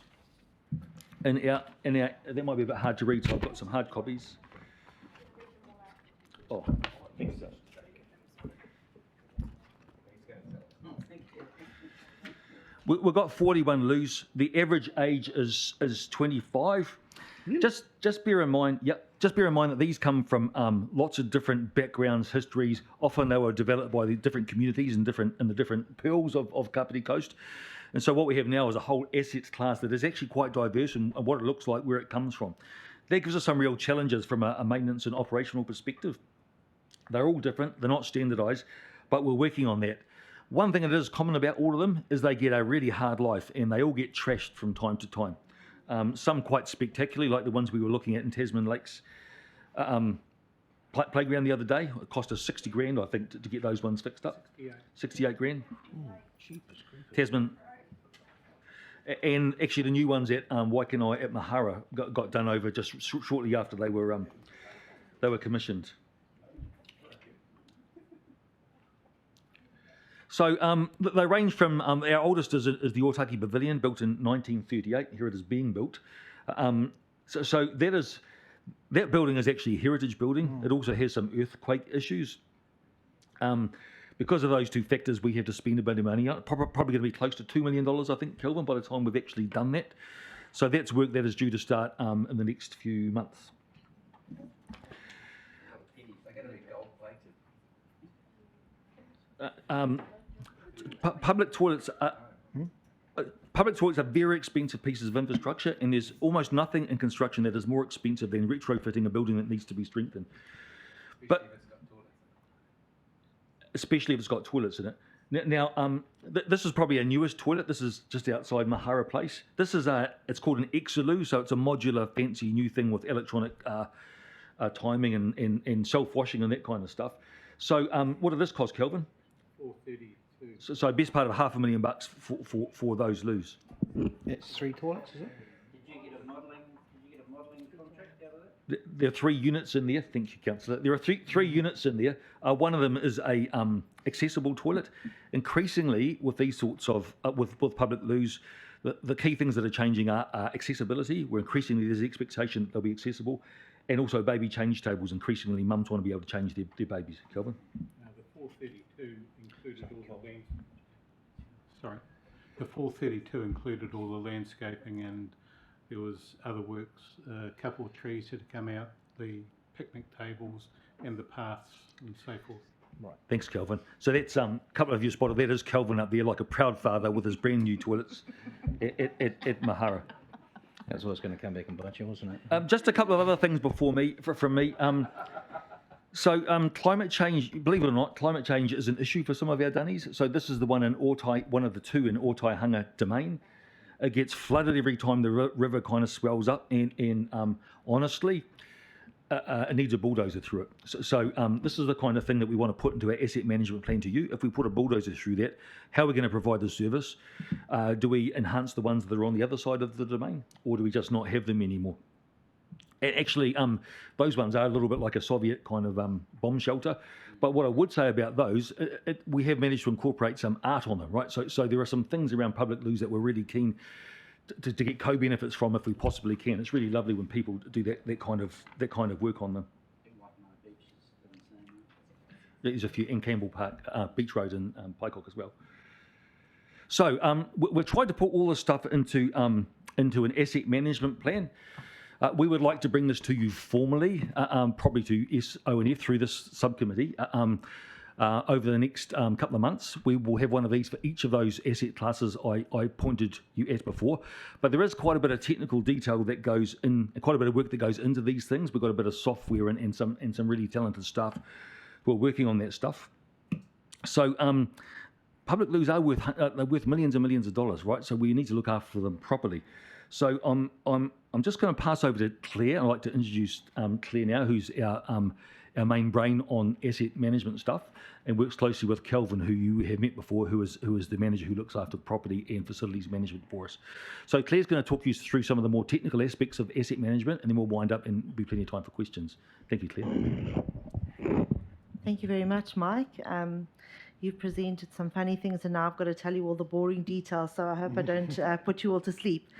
O: In our, that might be a bit hard to read, so I've got some hard copies. Oh, thanks. We've got 41 loos. The average age is 25. Just bear in mind, that these come from lots of different backgrounds, histories. Often they were developed by the different communities in the different pearls of Kāpiti Coast. And so what we have now is a whole assets class that is actually quite diverse in what it looks like, where it comes from. That gives us some real challenges from a maintenance and operational perspective. They're all different, they're not standardised, but we're working on that. One thing that is common about all of them is they get a really hard life, and they all get trashed from time to time. Some quite spectacularly, like the ones we were looking at in Tasman Lakes playground the other day. It cost us 60 grand, I think, to get those ones fixed up. 68 grand. Tasman. And actually, the new ones at Waikanai at Mahara got done over just shortly after they were commissioned. So they range from our oldest is the Otaki Pavilion, built in 1938. Here it is being built. So that building is actually a heritage building. It also has some earthquake issues. Because of those two factors, we have to spend a bit of money. Probably going to be close to $2 million, I think, Kelvin, by the time we've actually done that. So that's work that is due to start in the next few months. Public toilets are very expensive pieces of infrastructure, and there's almost nothing in construction that is more expensive than retrofitting a building that needs to be strengthened. But especially if it's got toilets in it. Now, this is probably a newest toilet. This is just outside Mahara Place. This is it's called an Exiloo, so it's a modular, fancy new thing with electronic timing and self-washing and that kind of stuff. So, what did this cost, Kelvin? $432. So best part of $500,000 for those loos.
B: It's 3 toilets, is it?
J: Did you get a modelling contract out of that?
O: There are 3 units in there. Thank you, Councillor. There are three units in there. One of them is a accessible toilet. Increasingly, with these sorts of with public loos, the key things that are changing are accessibility. Where increasingly there's the expectation that they'll be accessible, and also baby change tables. Increasingly, mums want to be able to change their babies. Kelvin.
P: The 432 included all the land. Sorry, the 432 included all the landscaping, and there was other works. A couple of trees had to come out, the picnic tables, and the paths, and so forth.
O: Right. Thanks, Kelvin. So that's a couple of you spotted. That is Kelvin up there, like a proud father with his brand new toilets at Mahara.
B: That's what's going to come back and bite you, wasn't it?
O: Just a couple of other things from me. So climate change, believe it or not, climate change is an issue for some of our dunnies. So this is the one in Ortai, one of the 2 in Ortai-Hunga Domain. It gets flooded every time the river kind of swells up, and honestly, it needs a bulldozer through it. So this is the kind of thing that we want to put into our asset management plan to you. If we put a bulldozer through that, how are we going to provide the service? Do we enhance the ones that are on the other side of the domain, or do we just not have them anymore? Actually, those ones are a little bit like a Soviet kind of bomb shelter. But what I would say about those, we have managed to incorporate some art on them, right? So there are some things around public loos that we're really keen to get co-benefits from if we possibly can. It's really lovely when people do that kind of work on them. There's a few in Campbell Park, Beach Road and Pyecock as well. So we've tried to put all this stuff into an asset management plan. We would like to bring this to you formally, probably to SONF through this subcommittee. Over the next couple of months, we will have one of these for each of those asset classes I pointed you at before. But there is quite a bit of technical detail that goes in, quite a bit of work that goes into these things. We've got a bit of software and some really talented staff who are working on that stuff. So public loos are worth millions and millions of dollars, right? So we need to look after them properly. So I'm just going to pass over to Claire. I'd like to introduce Claire now, who's our main brain on asset management stuff, and works closely with Kelvin, who you have met before, who is the manager who looks after property and facilities management for us. So Claire's going to talk you through some of the more technical aspects of asset management, and then we'll wind up and be plenty of time for questions. Thank you, Claire.
Q: Thank you very much, Mike. You've presented some funny things, and now I've got to tell you all the boring details, so I hope I don't put you all to sleep.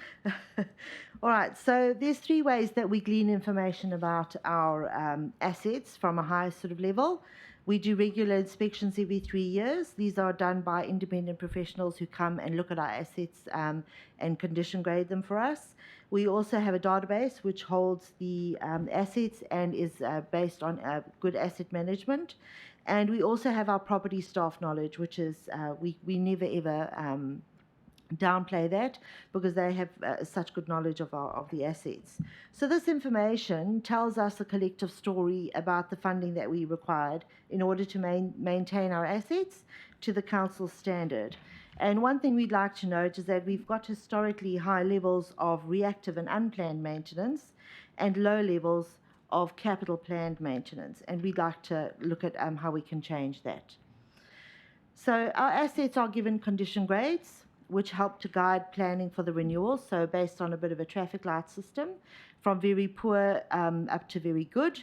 Q: All right, so there's 3 ways that we glean information about our assets from a higher sort of level. We do regular inspections every 3 years. These are done by independent professionals who come and look at our assets and condition grade them for us. We also have a database which holds the assets and is based on good asset management. And we also have our property staff knowledge, which is, we never ever downplay that, because they have such good knowledge of the assets. So this information tells us a collective story about the funding that we required in order to maintain our assets to the council standard. And one thing we'd like to note is that we've got historically high levels of reactive and unplanned maintenance and low levels of capital planned maintenance, and we'd like to look at how we can change that. So our assets are given condition grades, which help to guide planning for the renewal, so based on a bit of a traffic light system, from very poor up to very good.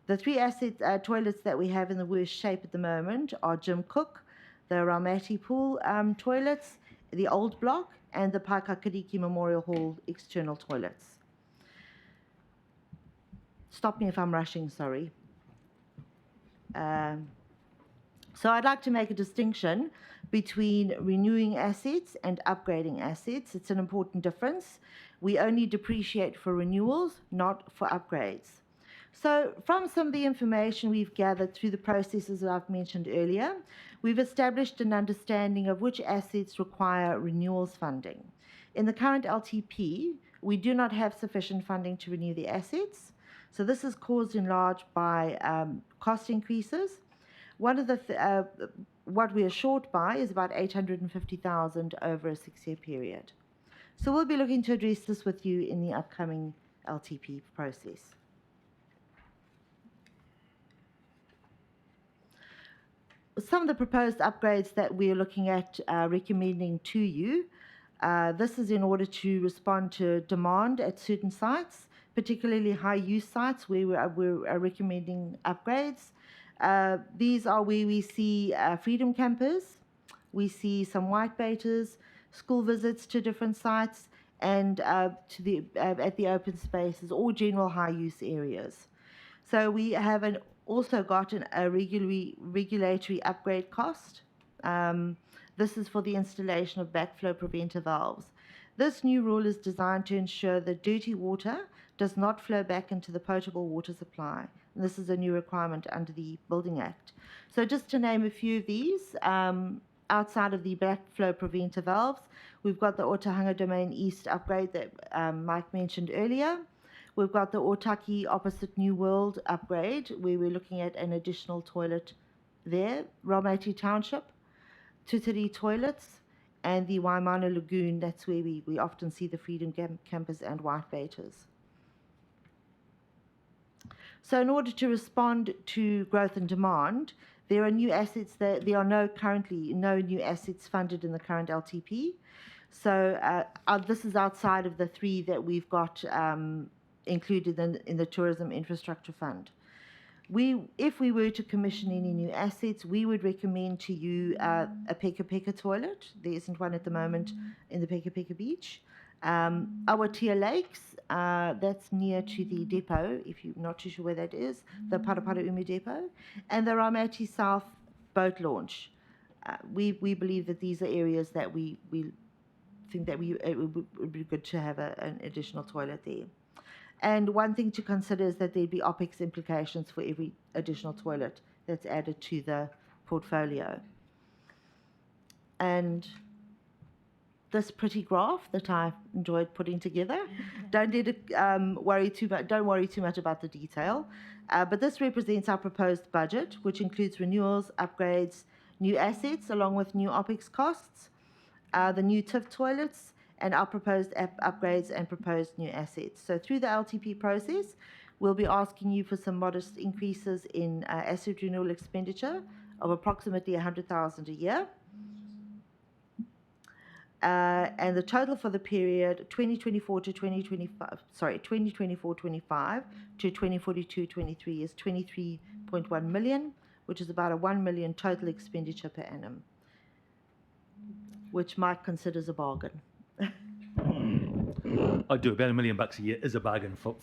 Q: The 3 asset toilets that we have in the worst shape at the moment are Jim Cook, the Raumati Pool toilets, the Old Block, and the Paikakiriki Memorial Hall external toilets. Stop me if I'm rushing, sorry. So I'd like to make a distinction between renewing assets and upgrading assets. It's an important difference. We only depreciate for renewals, not for upgrades. So from some of the information we've gathered through the processes that I've mentioned earlier, we've established an understanding of which assets require renewals funding. In the current LTP, we do not have sufficient funding to renew the assets. So this is caused in large by cost increases. One of the what we are short by is about 850,000 over a 6-year period. So we'll be looking to address this with you in the upcoming LTP process. Some of the proposed upgrades that we're looking at recommending to you, this is in order to respond to demand at certain sites, particularly high-use sites where we're recommending upgrades. These are where we see freedom campers, we see some white baiters, school visits to different sites, and at the open spaces or general high-use areas. So we have also got a regulatory upgrade cost. This is for the installation of backflow preventer valves. This new rule is designed to ensure that dirty water does not flow back into the potable water supply. And this is a new requirement under the Building Act. So just to name a few of these, outside of the backflow preventer valves, we've got the Otahanga Domain East upgrade that Mike mentioned earlier. We've got the Otaki opposite New World upgrade, where we're looking at an additional toilet there. Raumati Township, Tutiri toilets, and the Waimano Lagoon, that's where we often see the freedom campers and white baiters. So in order to respond to growth and demand, there are new assets that there are currently no new assets funded in the current LTP. So this is outside of the 3 that we've got included in the Tourism Infrastructure Fund. If we were to commission any new assets, we would recommend to you a Peka Peka toilet. There isn't one at the moment in the Peka Peka beach. Awatea Lakes, that's near to the depot, if you're not too sure where that is, the Parapara Umu depot, and the Raumati South boat launch. We believe that these are areas that we think that it would be good to have an additional toilet there. And one thing to consider is that there'd be OPEX implications for every additional toilet that's added to the portfolio. And this pretty graph that I enjoyed putting together, don't worry too much about the detail, but this represents our proposed budget, which includes renewals, upgrades, new assets, along with new OPEX costs, the new TIF toilets, and our proposed upgrades and proposed new assets. So through the LTP process, we'll be asking you for some modest increases in asset renewal expenditure of approximately 100,000 a year. And the total for the period 2024 to 2025 to 2042-23 is 23.1 million, which is about a 1 million total expenditure per annum, which Mike considers a bargain.
O: I do. About $1 million a year is a bargain for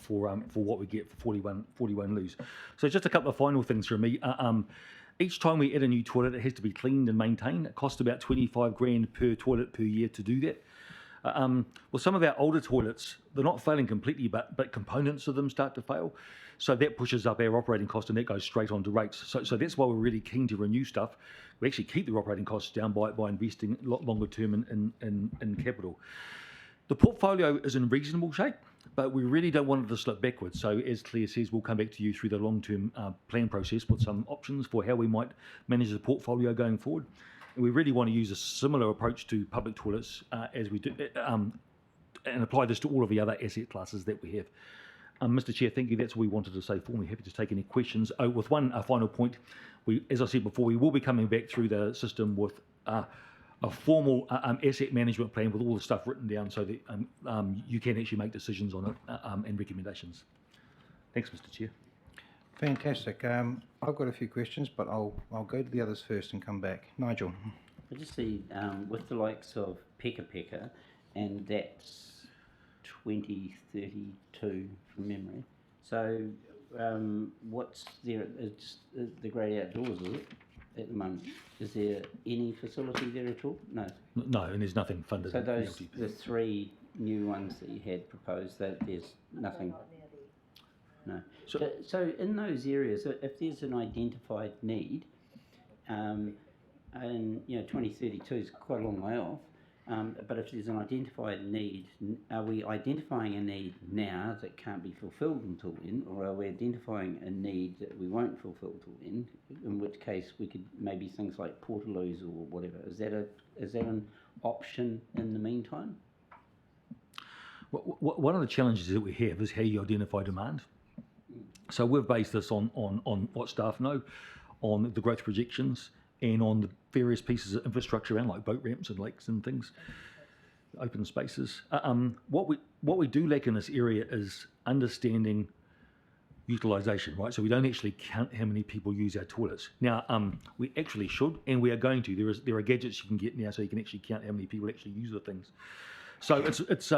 O: what we get for 41 loos. So just a couple of final things from me. Each time we add a new toilet, it has to be cleaned and maintained. It costs about 25 grand per toilet per year to do that. Well, some of our older toilets, they're not failing completely, but components of them start to fail. So that pushes up our operating cost, and that goes straight onto rates. So that's why we're really keen to renew stuff. We actually keep the operating costs down by investing a lot longer term in capital. The portfolio is in reasonable shape, but we really don't want it to slip backwards. So as Claire says, we'll come back to you through the long-term plan process with some options for how we might manage the portfolio going forward. And we really want to use a similar approach to public toilets as we do, and apply this to all of the other asset classes that we have. Mr. Chair, thank you. That's all we wanted to say for me. Happy to take any questions. With one final point, as I said before, we will be coming back through the system with a formal asset management plan with all the stuff written down so that you can actually make decisions on it and recommendations. Thanks, Mr. Chair.
B: Fantastic. I've got a few questions, but I'll go to the others first and come back. Nigel.
J: I just see with the likes of Peka Peka, and that's 2032 from memory. So what's there? It's the great outdoors, is it? At the moment, is there any facility there at all? No.
O: No, and there's nothing funded.
J: So
O: in
J: those
O: LTP.
J: the three new ones that you had proposed, that there's nothing. No. So in those areas, if there's an identified need, and 2032 is quite a long way off. But if there's an identified need, are we identifying a need now that can't be fulfilled until then, or are we identifying a need that we won't fulfil till then? In which case, we could maybe things like portaloos or whatever. Is that an option in the meantime?
O: One of the challenges that we have is how you identify demand. So we've based this on what staff know, on the growth projections, and on the various pieces of infrastructure around, like boat ramps and lakes and things, open spaces. What we do lack in this area is understanding utilisation, right? So we don't actually count how many people use our toilets. Now, we actually should, and we are going to. There are gadgets you can get now, so you can actually count how many people actually use the things. So it's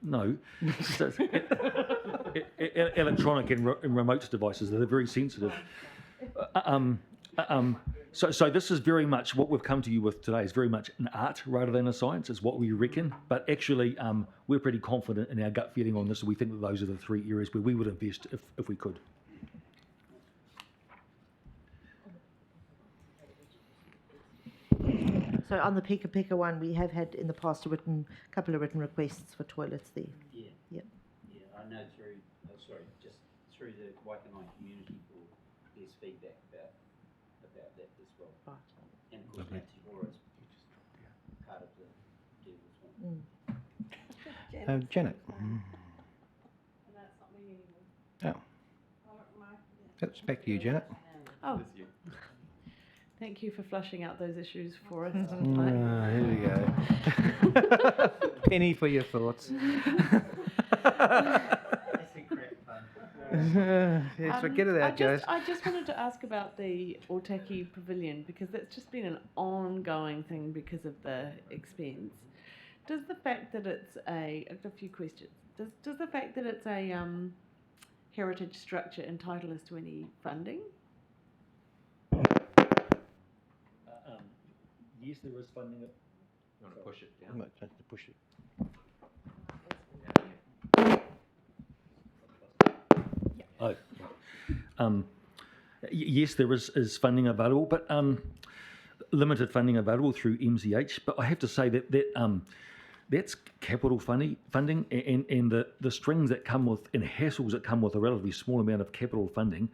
O: no, electronic and remote devices. They're very sensitive. So this is very much what we've come to you with today. Is very much an art rather than a science, is what we reckon. But actually, we're pretty confident in our gut feeling on this. And we think that those are the three areas where we would invest if we could.
Q: So on the Peka Peka one, we have had in the past a couple of written requests for toilets there.
J: Yeah.
Q: Yep.
J: Yeah, I know just through the Waikanae community for there's feedback about that as well.
Q: Right.
J: And of course, Aotearoa is part of the deal as well.
B: Janet.
D: And that's not me anymore.
B: Oh. That's back to you, Janet.
R: Oh. Thank you for flushing out those issues for us.
B: Here we go. Penny for your thoughts. Yes, get it out, guys.
R: I just wanted to ask about the Otaki Pavilion, because that's just been an ongoing thing because of the expense. Does the fact that it's I've got a few questions. Does the fact that it's a heritage structure entitle us to any funding?
O: Yes, there is funding. You
E: want to push it down?
B: I might have to push it.
O: Yes, there is funding available, but limited funding available through MCH. But I have to say that's capital funding, and the strings that come with and hassles that come with a relatively small amount of capital funding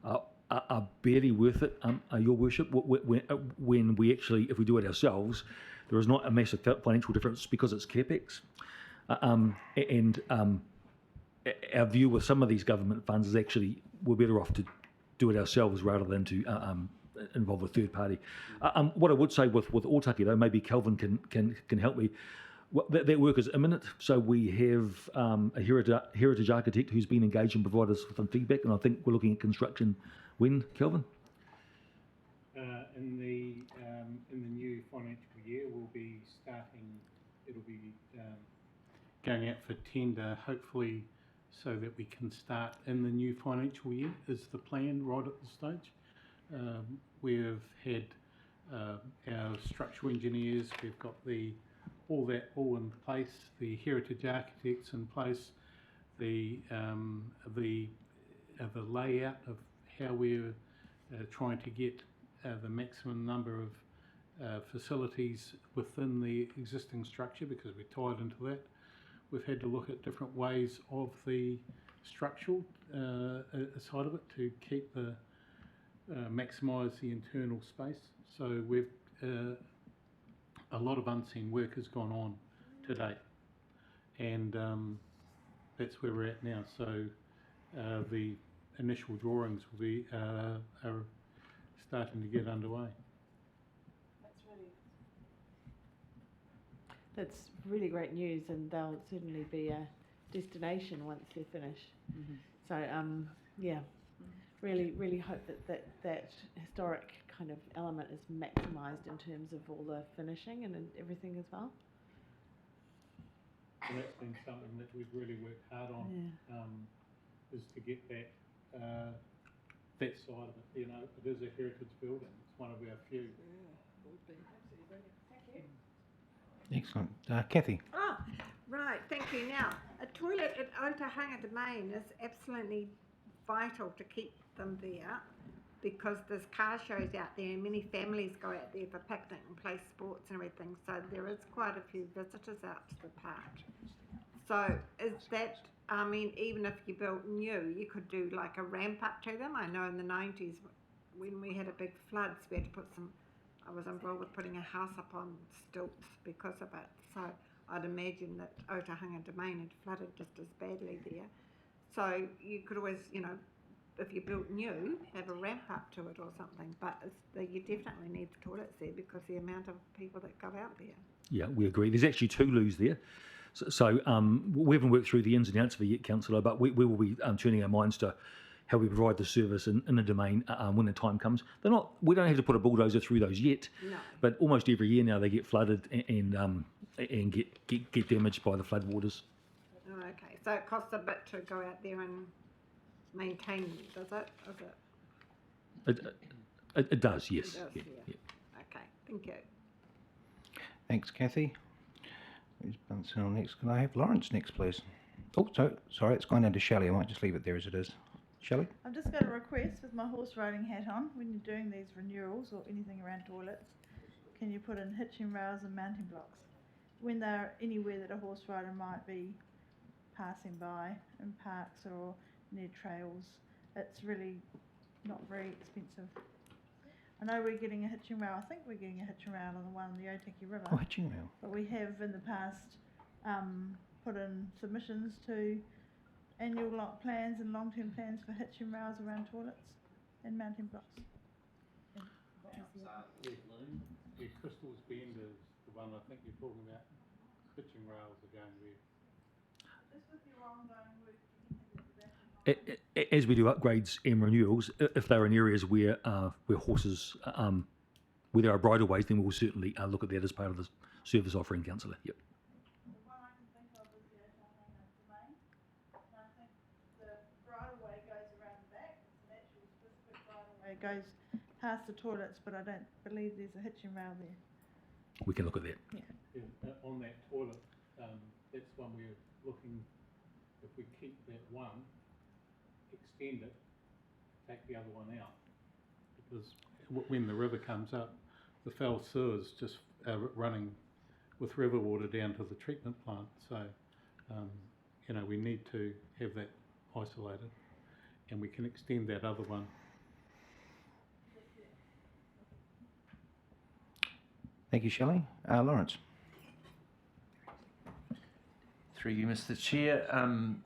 O: are barely worth it, Your Worship. When we actually, if we do it ourselves, there is not a massive financial difference because it's CapEx. Our view with some of these government funds is actually we're better off to do it ourselves rather than to involve a third party. What I would say with Otaki though, maybe Kelvin can help me. That work is imminent, so we have a heritage architect who's been engaged and provided us with some feedback, and I think we're looking at construction. When, Kelvin?
P: In the new financial year, we'll be starting. It'll be going out for tender, hopefully, so that we can start in the new financial year. Is the plan right at this stage? We've had our structural engineers. We've got all in place. The heritage architects in place. The layout of how we're trying to get the maximum number of facilities within the existing structure, because we're tied into that. We've had to look at different ways of the structural side of it to keep the maximise the internal space. So we've a lot of unseen work has gone on to date, and that's where we're at now. So the initial drawings will be are starting to get underway.
R: That's really great news, and they'll certainly be a destination once they're finished.
Q: Mm-hmm.
R: So yeah, really hope that historic kind of element is maximised in terms of all the finishing and everything as well.
P: So that's been something that we've really worked hard on, is to get that that side of it. You know, it is a heritage building. It's one of our few.
B: Excellent. Kathy?
D: Oh, right, thank you. Now, a toilet at Otahanga Domain is absolutely vital to keep them there because there's car shows out there and many families go out there for picnic and play sports and everything. So there is quite a few visitors out to the park. So is that, I mean, even if you built new, you could do like a ramp up to them. I know in the 90s when we had a big floods, we had to put some, I was involved with putting a house up on stilts because of it. So I'd imagine that Otahanga Domain had flooded just as badly there. So you could always, you know, if you built new, have a ramp up to it or something. But you definitely need toilets there because the amount of people that go out there.
O: Yeah, we agree. There's actually 2 loos there. So we haven't worked through the ins and outs of it yet, Councillor, but we will be turning our minds to how we provide the service in the domain when the time comes. We don't have to put a bulldozer through those yet,
D: no.
O: But almost every year now they get flooded and get damaged by the floodwaters.
D: Oh, okay, so it costs a bit to go out there and maintain them, does it?
O: It does, yes.
D: It does,
O: yeah.
D: Okay, thank you.
B: Thanks, Kathy. Who's bouncing on next? Can I have Lawrence next, please? Oh, sorry, it's gone down to Shelley. I might just leave it there as it is. Shelley?
A: I've just got a request with my horse riding hat on. When you're doing these renewals or anything around toilets, can you put in hitching rails and mounting blocks? When they're anywhere that a horse rider might be passing by in parks or near trails, it's really not very expensive. I know we're getting a hitching rail. I think we're getting a hitching rail on the one on the Otaki River.
B: Oh, hitching rail.
A: But we have in the past put in submissions to annual plans and long-term plans for hitching rails around toilets and mounting blocks.
P: The Crystal's Bend is the one I think you're talking about. Hitching rails are going there.
A: This would be ongoing work.
O: As we do upgrades and renewals, if they're in areas where horses, where there are bridleways, then we'll certainly look at that as part of the service offering, Councillor. Yep.
A: The one I can think of is the Otahanga Domain. And I think the bridleway goes around the back. It's an actual specific bridleway. It goes past the toilets, but I don't believe there's a hitching rail there.
O: We can look at that.
A: Yeah.
P: On that toilet, that's one we're looking, if we keep that one, extend it, take the other one out, because when the river comes up, the foul sewers just running with river water down to the treatment plant. So, you know, we need to have that isolated, and we can extend that other one.
B: Thank you, Shelley. Lawrence.
E: Through you, Mr. Chair.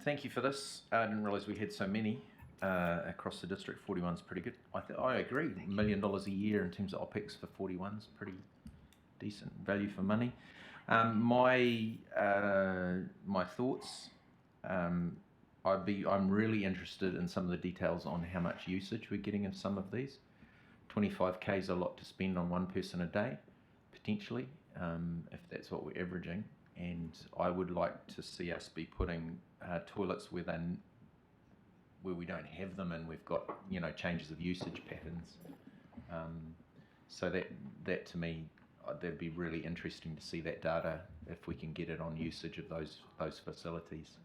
E: Thank you for this. I didn't realise we had so many across the district. 41's pretty good. I agree. $1 million a year in terms of OPEX for 41's pretty decent value for money. My thoughts. I'm really interested in some of the details on how much usage we're getting of some of these. 25k is a lot to spend on one person a day, potentially, if that's what we're averaging. And I would like to see us be putting toilets where we don't have them, and we've got, you know, changes of usage patterns. So that to me, that'd be really interesting to see that data if we can get it on usage of those facilities.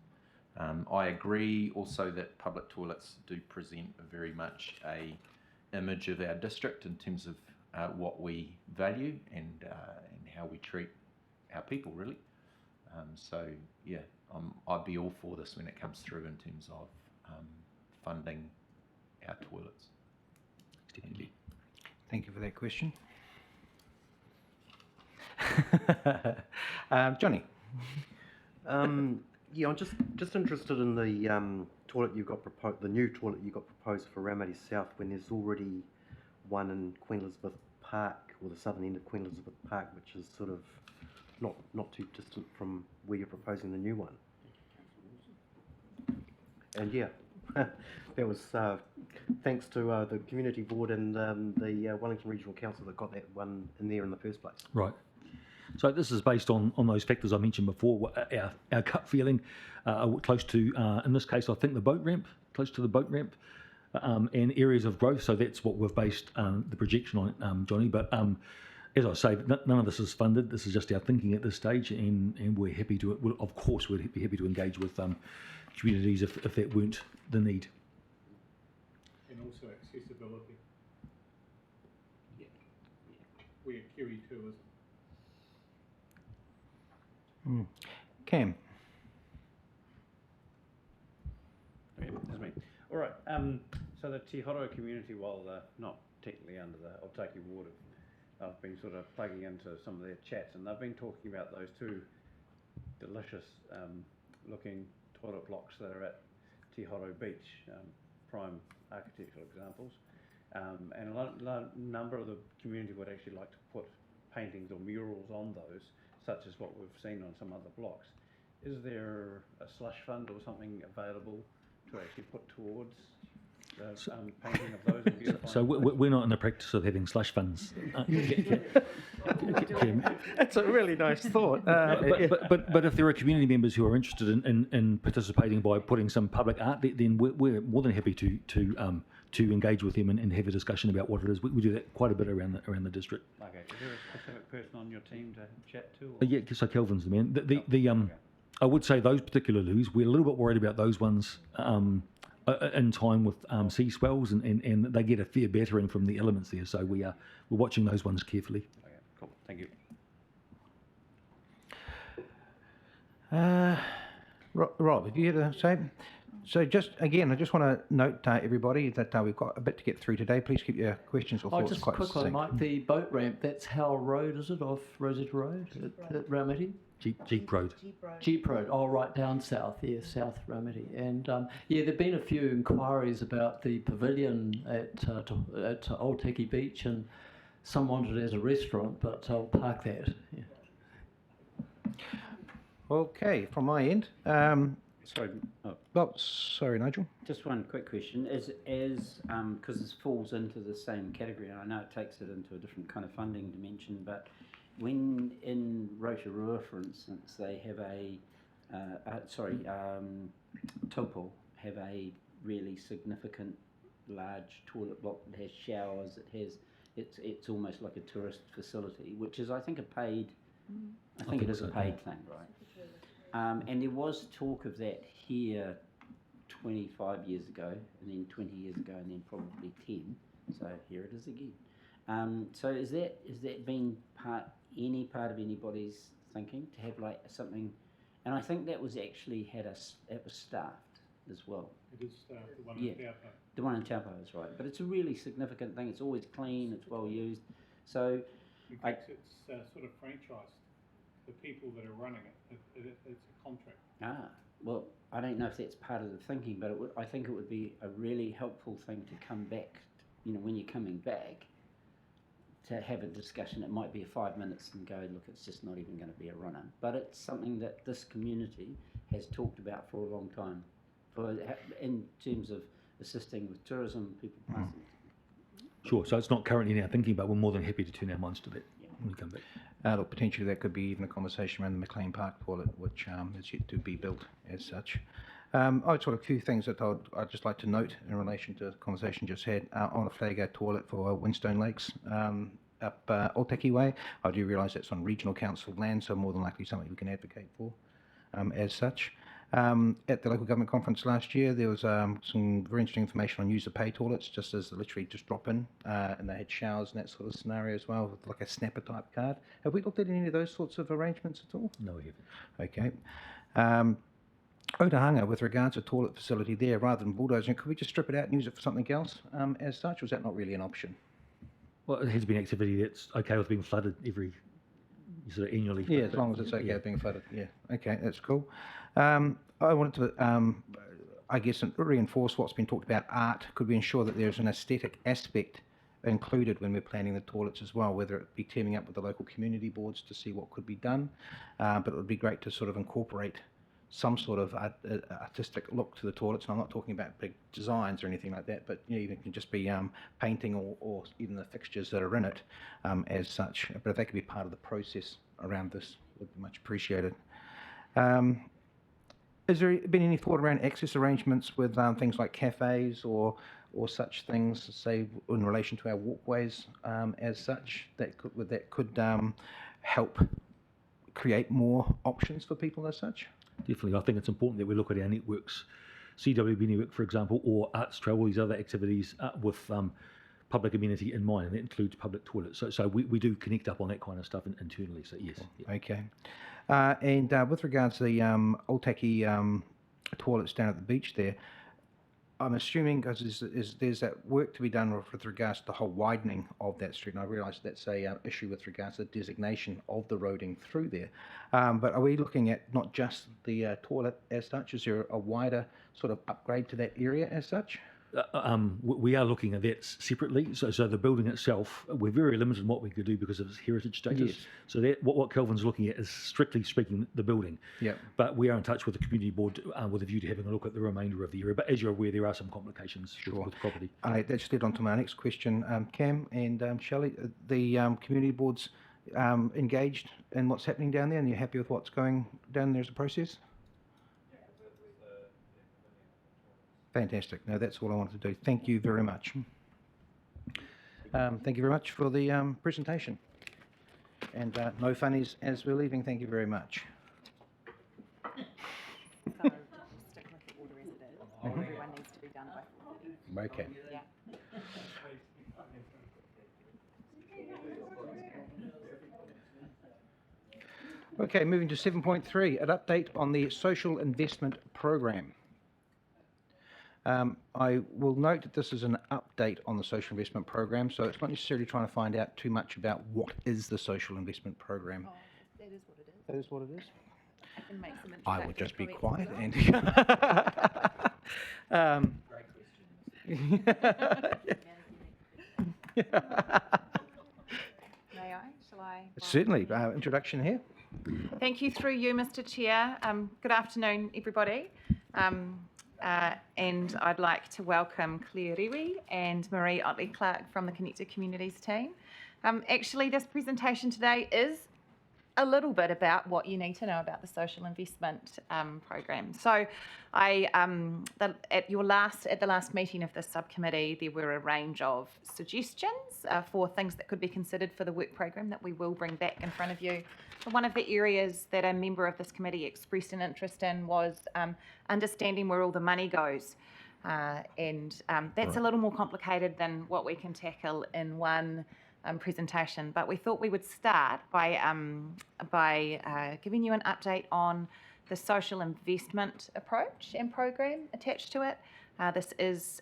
E: I agree also that public toilets do present very much a image of our district in terms of what we value and how we treat our people, really. So yeah, I'd be all for this when it comes through in terms of funding our toilets.
B: Definitely. Thank you for that question. Johnny.
C: Yeah, I'm just interested in the toilet you got proposed, the new toilet you got proposed for Ramadi South, when there's already one in Queen Elizabeth Park, or the southern end of Queen Elizabeth Park, which is sort of not too distant from where you're proposing the new one. And yeah, that was thanks to the community board and the Wellington Regional Council that got that one in there in the first place.
O: Right. So this is based on those factors I mentioned before, our gut feeling, close to, in this case, I think the boat ramp, close to the boat ramp, and areas of growth. So that's what we've based the projection on, Johnny. But as I say, none of this is funded. This is just our thinking at this stage, and we're happy to. Well, of course, we'd be happy to engage with communities if that weren't the need.
P: And also accessibility. We're Kiwi tourism.
B: Cam.
I: Okay, that's me. All right. So the Tihoro community, while they're not technically under the Otaki ward, I've been sort of plugging into some of their chats, and they've been talking about those two delicious looking toilet blocks that are at Tihoro Beach, prime architectural examples. And a number of the community would actually like to put paintings or murals on those, such as what we've seen on some other blocks. Is there a slush fund or something available to actually put towards the painting of those? And beautifying
O: So we're not in the practice of having slush funds.
B: That's a really nice thought.
O: But if there are community members who are interested in participating by putting some public art, then we're more than happy to engage with them and have a discussion about what it is. We do that quite a bit around the district.
I: Okay. Is there a specific person on your team to chat to?
O: Yeah, so Kelvin's the man. I would say those particular loos, we're a little bit worried about those ones in time with sea swells, and they get a fair battering from the elements there. So we're watching those ones carefully.
I: Okay, cool. Thank you.
B: Rob, have you had the same? So just again, I just want to note everybody that we've got a bit to get through today. Please keep your questions or thoughts
N: just
B: quite
N: quick one,
B: succinct.
N: Mike. The boat ramp, that's Howell Road, is it, off Rosetta Road at Raumati?
O: Jeep Road.
N: Jeep Road, oh, right down south, South Raumati. And there've been a few inquiries about the pavilion at Old Teki Beach, and some wanted it as a restaurant, but I'll park that. Yeah.
B: Okay, from my end.
J: Sorry.
B: Sorry, Nigel.
J: Just one quick question. Because this falls into the same category, and I know it takes it into a different kind of funding dimension, but when in Rotorua, for instance, they have Taupo have a really significant large toilet block that has showers, it's almost like a tourist facility, which is, I think, a paid, I think it is a paid thing, right? And there was talk of that here 25 years ago, and then 20 years ago, and then probably 10. So here it is again. So is that been any part of anybody's thinking to have like something? And I think that was actually it was staffed as well.
P: It is the one in Taupo.
J: The one in Taupo is right, but it's a really significant thing. It's always clean. It's well used. So
P: in fact, it's sort of franchised. The people that are running it, it's a contract.
J: Well, I don't know if that's part of the thinking, but I think it would be a really helpful thing to come back, when you're coming back, to have a discussion. It might be 5 minutes and go, look, it's just not even going to be a run-in. But it's something that this community has talked about for a long time, in terms of assisting with tourism, people passing.
O: Sure, so it's not currently in our thinking, but we're more than happy to turn our minds to that when we come back.
B: Look, potentially that could be even a conversation around the McLean Park toilet, which is yet to be built as such. I've got a few things that I'd just like to note in relation to the conversation just had on a flag toilet for Windstone Lakes up Otaki Way. I do realise that's on regional council land, so more than likely something we can advocate for as such. At the local government conference last year, there was some very interesting information on user pay toilets, just as literally just drop in, and they had showers and that sort of scenario as well, with like a snapper type card. Have we looked at any of those sorts of arrangements at all?
O: No, we haven't.
B: Okay. Otahanga, with regards to toilet facility there, rather than bulldozing, could we just strip it out and use it for something else as such, or is that not really an option?
O: Well, it has been activity that's okay with being flooded every sort of annually.
B: Yeah, as long as it's okay with being flooded. Yeah, okay, that's cool. I wanted to, I guess, reinforce what's been talked about art. Could we ensure that there's an aesthetic aspect included when we're planning the toilets as well, whether it be teaming up with the local community boards to see what could be done, but it would be great to sort of incorporate some sort of artistic look to the toilets. And I'm not talking about big designs or anything like that, but even it can just be painting or even the fixtures that are in it as such. But if that could be part of the process around this, would be much appreciated. Has there been any thought around access arrangements with things like cafes or or such things, say in relation to our walkways as such, that could help create more options for people as such?
O: Definitely. I think it's important that we look at our networks, CWB network, for example, or Arts Trail, all these other activities with public amenity in mind, and that includes public toilets. So we do connect up on that kind of stuff internally, so yes. Yeah.
B: Okay. And with regards to the Otaki toilets down at the beach there, I'm assuming, because there's that work to be done with regards to the whole widening of that street, and I realise that's a issue with regards to the designation of the roading through there. But are we looking at not just the toilet as such? Is there a wider sort of upgrade to that area as such?
O: We are looking at that separately. So the building itself, we're very limited in what we could do because of its heritage status.
B: Yes.
O: So that what Kelvin's looking at is, strictly speaking, the building.
B: Yeah.
O: But we are in touch with the community board with a view to having a look at the remainder of the area. But as you're aware, there are some complications with property.
B: That just led on to my next question, Cam and Shelley. The community board's engaged in what's happening down there, and you're happy with what's going down there as a process? Fantastic. No, that's all I wanted to do. Thank you very much. Thank you very much for the presentation. And no funnies as we're leaving. Thank you very much.
S: So stick with the order as it is. Everyone needs to be done by 4:30.
B: Okay.
S: Yeah.
B: Okay, moving to 7.3, an update on the social investment program. I will note that this is an update on the social investment program, so it's not necessarily trying to find out too much about what is the social investment program.
S: Oh, that is what it is.
B: That is what it is.
S: I can make some
B: I will just be quiet and.
S: May I? Shall I?
B: Certainly. Introduction here.
S: Thank you through you, Mr. Chair. Good afternoon, everybody. And I'd like to welcome Claire Riwi and Marie Otley-Clark from the Connected Communities team. Actually, this presentation today is a little bit about what you need to know about the social investment program. So, at the last meeting of the subcommittee, there were a range of suggestions for things that could be considered for the work program that we will bring back in front of you. But one of the areas that a member of this committee expressed an interest in was understanding where all the money goes. That's a little more complicated than what we can tackle in one presentation, but we thought we would start by giving you an update on the social investment approach and program attached to it. This is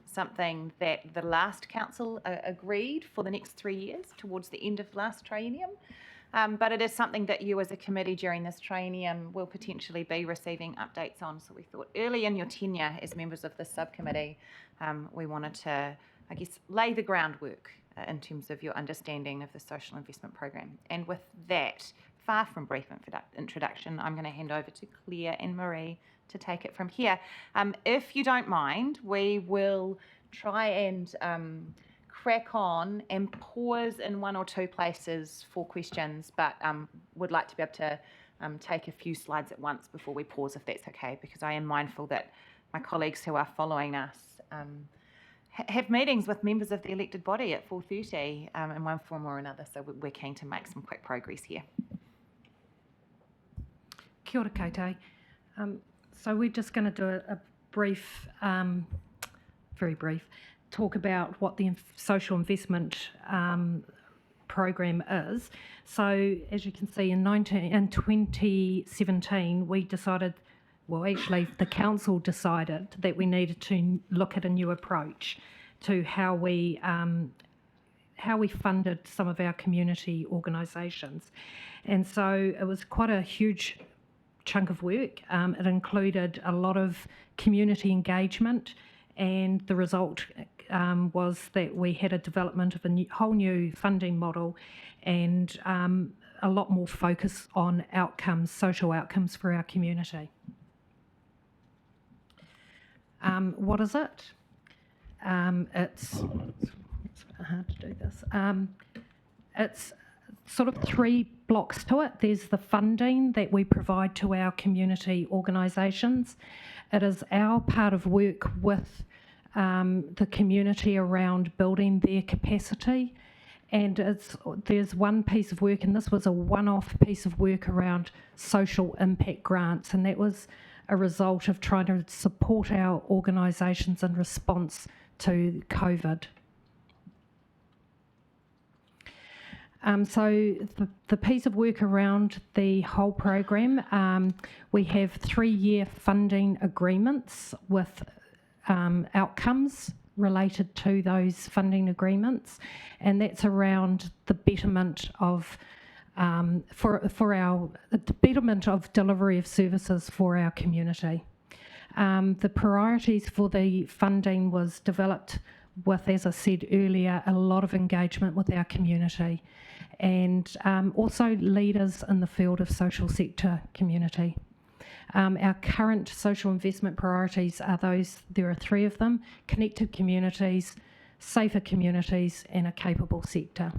S: something that the last council agreed for the next 3 years towards the end of last triennium. But it is something that you as a committee during this triennium will potentially be receiving updates on. So we thought early in your tenure as members of the subcommittee, we wanted to, I guess, lay the groundwork in terms of your understanding of the social investment program. And with that, far from brief introduction, I'm going to hand over to Claire and Marie to take it from here. If you don't mind, we will try and crack on and pause in one or two places for questions, but would like to be able to take a few slides at once before we pause, if that's okay, because I am mindful that my colleagues who are following us have meetings with members of the elected body at 4:30 in one form or another, so we're keen to make some quick progress here.
T: Kia ora koutou. So we're just going to do a brief, very brief, talk about what the social investment program is. So as you can see, in 2017, we decided, well, actually the council decided that we needed to look at a new approach to how we funded some of our community organisations. And so it was quite a huge chunk of work. It included a lot of community engagement, and the result was that we had a development of a whole new funding model and a lot more focus on outcomes, social outcomes for our community. What is it? It's hard to do this. It's sort of three blocks to it. There's the funding that we provide to our community organisations. It is our part of work with the community around building their capacity. And there's one piece of work, and this was a one-off piece of work around social impact grants, and that was a result of trying to support our organisations in response to COVID. So the piece of work around the whole program, we have 3-year funding agreements with outcomes related to those funding agreements, and that's around the betterment of the betterment of delivery of services for our community. The priorities for the funding was developed with, as I said earlier, a lot of engagement with our community, and also leaders in the field of social sector community. Our current social investment priorities are there are 3 of them: connected communities, safer communities, and a capable sector.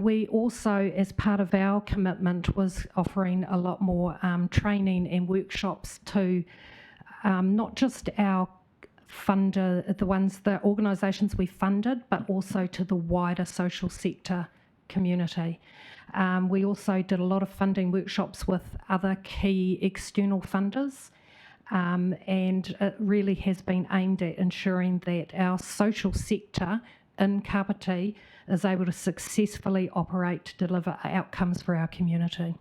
T: We also, as part of our commitment, was offering a lot more training and workshops to not just our funder, the organisations we funded, but also to the wider social sector community. We also did a lot of funding workshops with other key external funders, and it really has been aimed at ensuring that our social sector in Kāpiti is able to successfully operate to deliver outcomes for our community.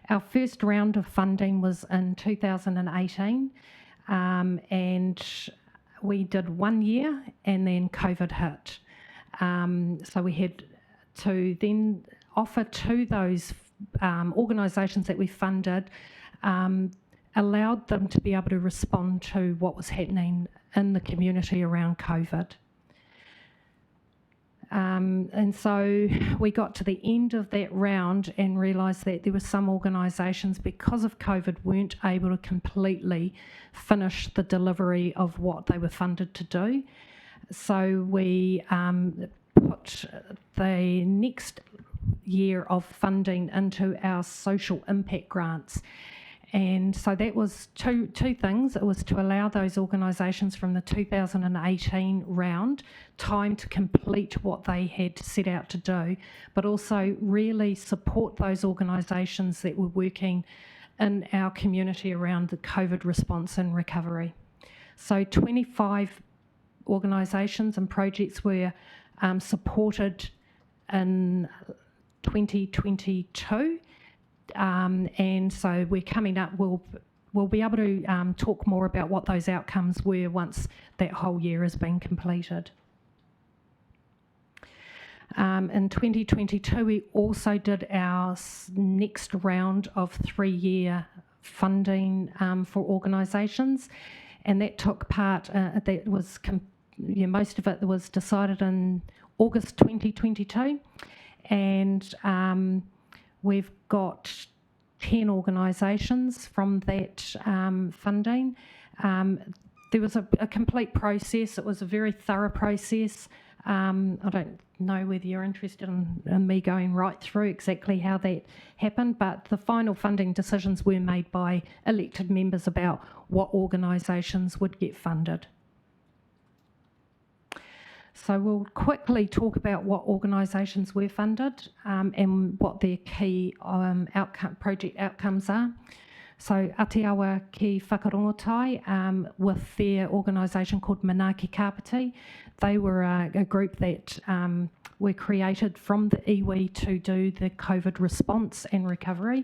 T: Our first round of funding was in 2018, and we did 1 year, and then COVID hit. So we had to then offer to those organisations that we funded, allowed them to be able to respond to what was happening in the community around COVID. And so we got to the end of that round and realised that there were some organisations, because of COVID, weren't able to completely finish the delivery of what they were funded to do. So we put the next year of funding into our social impact grants. And so that was two things. It was to allow those organisations from the 2018 round time to complete what they had set out to do, but also really support those organisations that were working in our community around the COVID response and recovery. So 25 organisations and projects were supported in 2022. And so we're coming up, we'll be able to talk more about what those outcomes were once that whole year has been completed. In 2022, we also did our next round of 3-year funding for organisations, and that took part, most of it was decided in August 2022, and we've got 10 organisations from that funding. There was a complete process. It was a very thorough process. I don't know whether you're interested in me going right through exactly how that happened, but the final funding decisions were made by elected members about what organisations would get funded. So we'll quickly talk about what organisations were funded and what their key project outcomes are. So Atiawa ki Whakarongotai, with their organisation called Manaaki Kāpiti, they were a group that were created from the iwi to do the COVID response and recovery.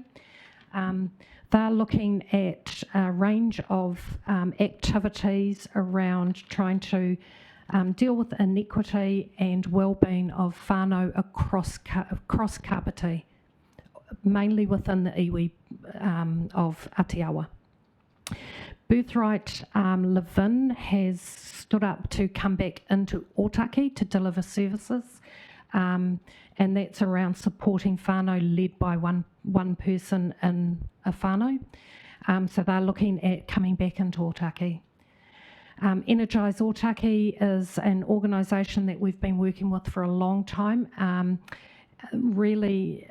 T: They're looking at a range of activities around trying to deal with inequity and well-being of whānau across Kāpiti, mainly within the iwi of Atiawa. Birthright Live-In has stood up to come back into Otaki to deliver services, and that's around supporting whānau led by one person in a whānau. So they're looking at coming back into Otaki. Energise Otaki is an organisation that we've been working with for a long time, really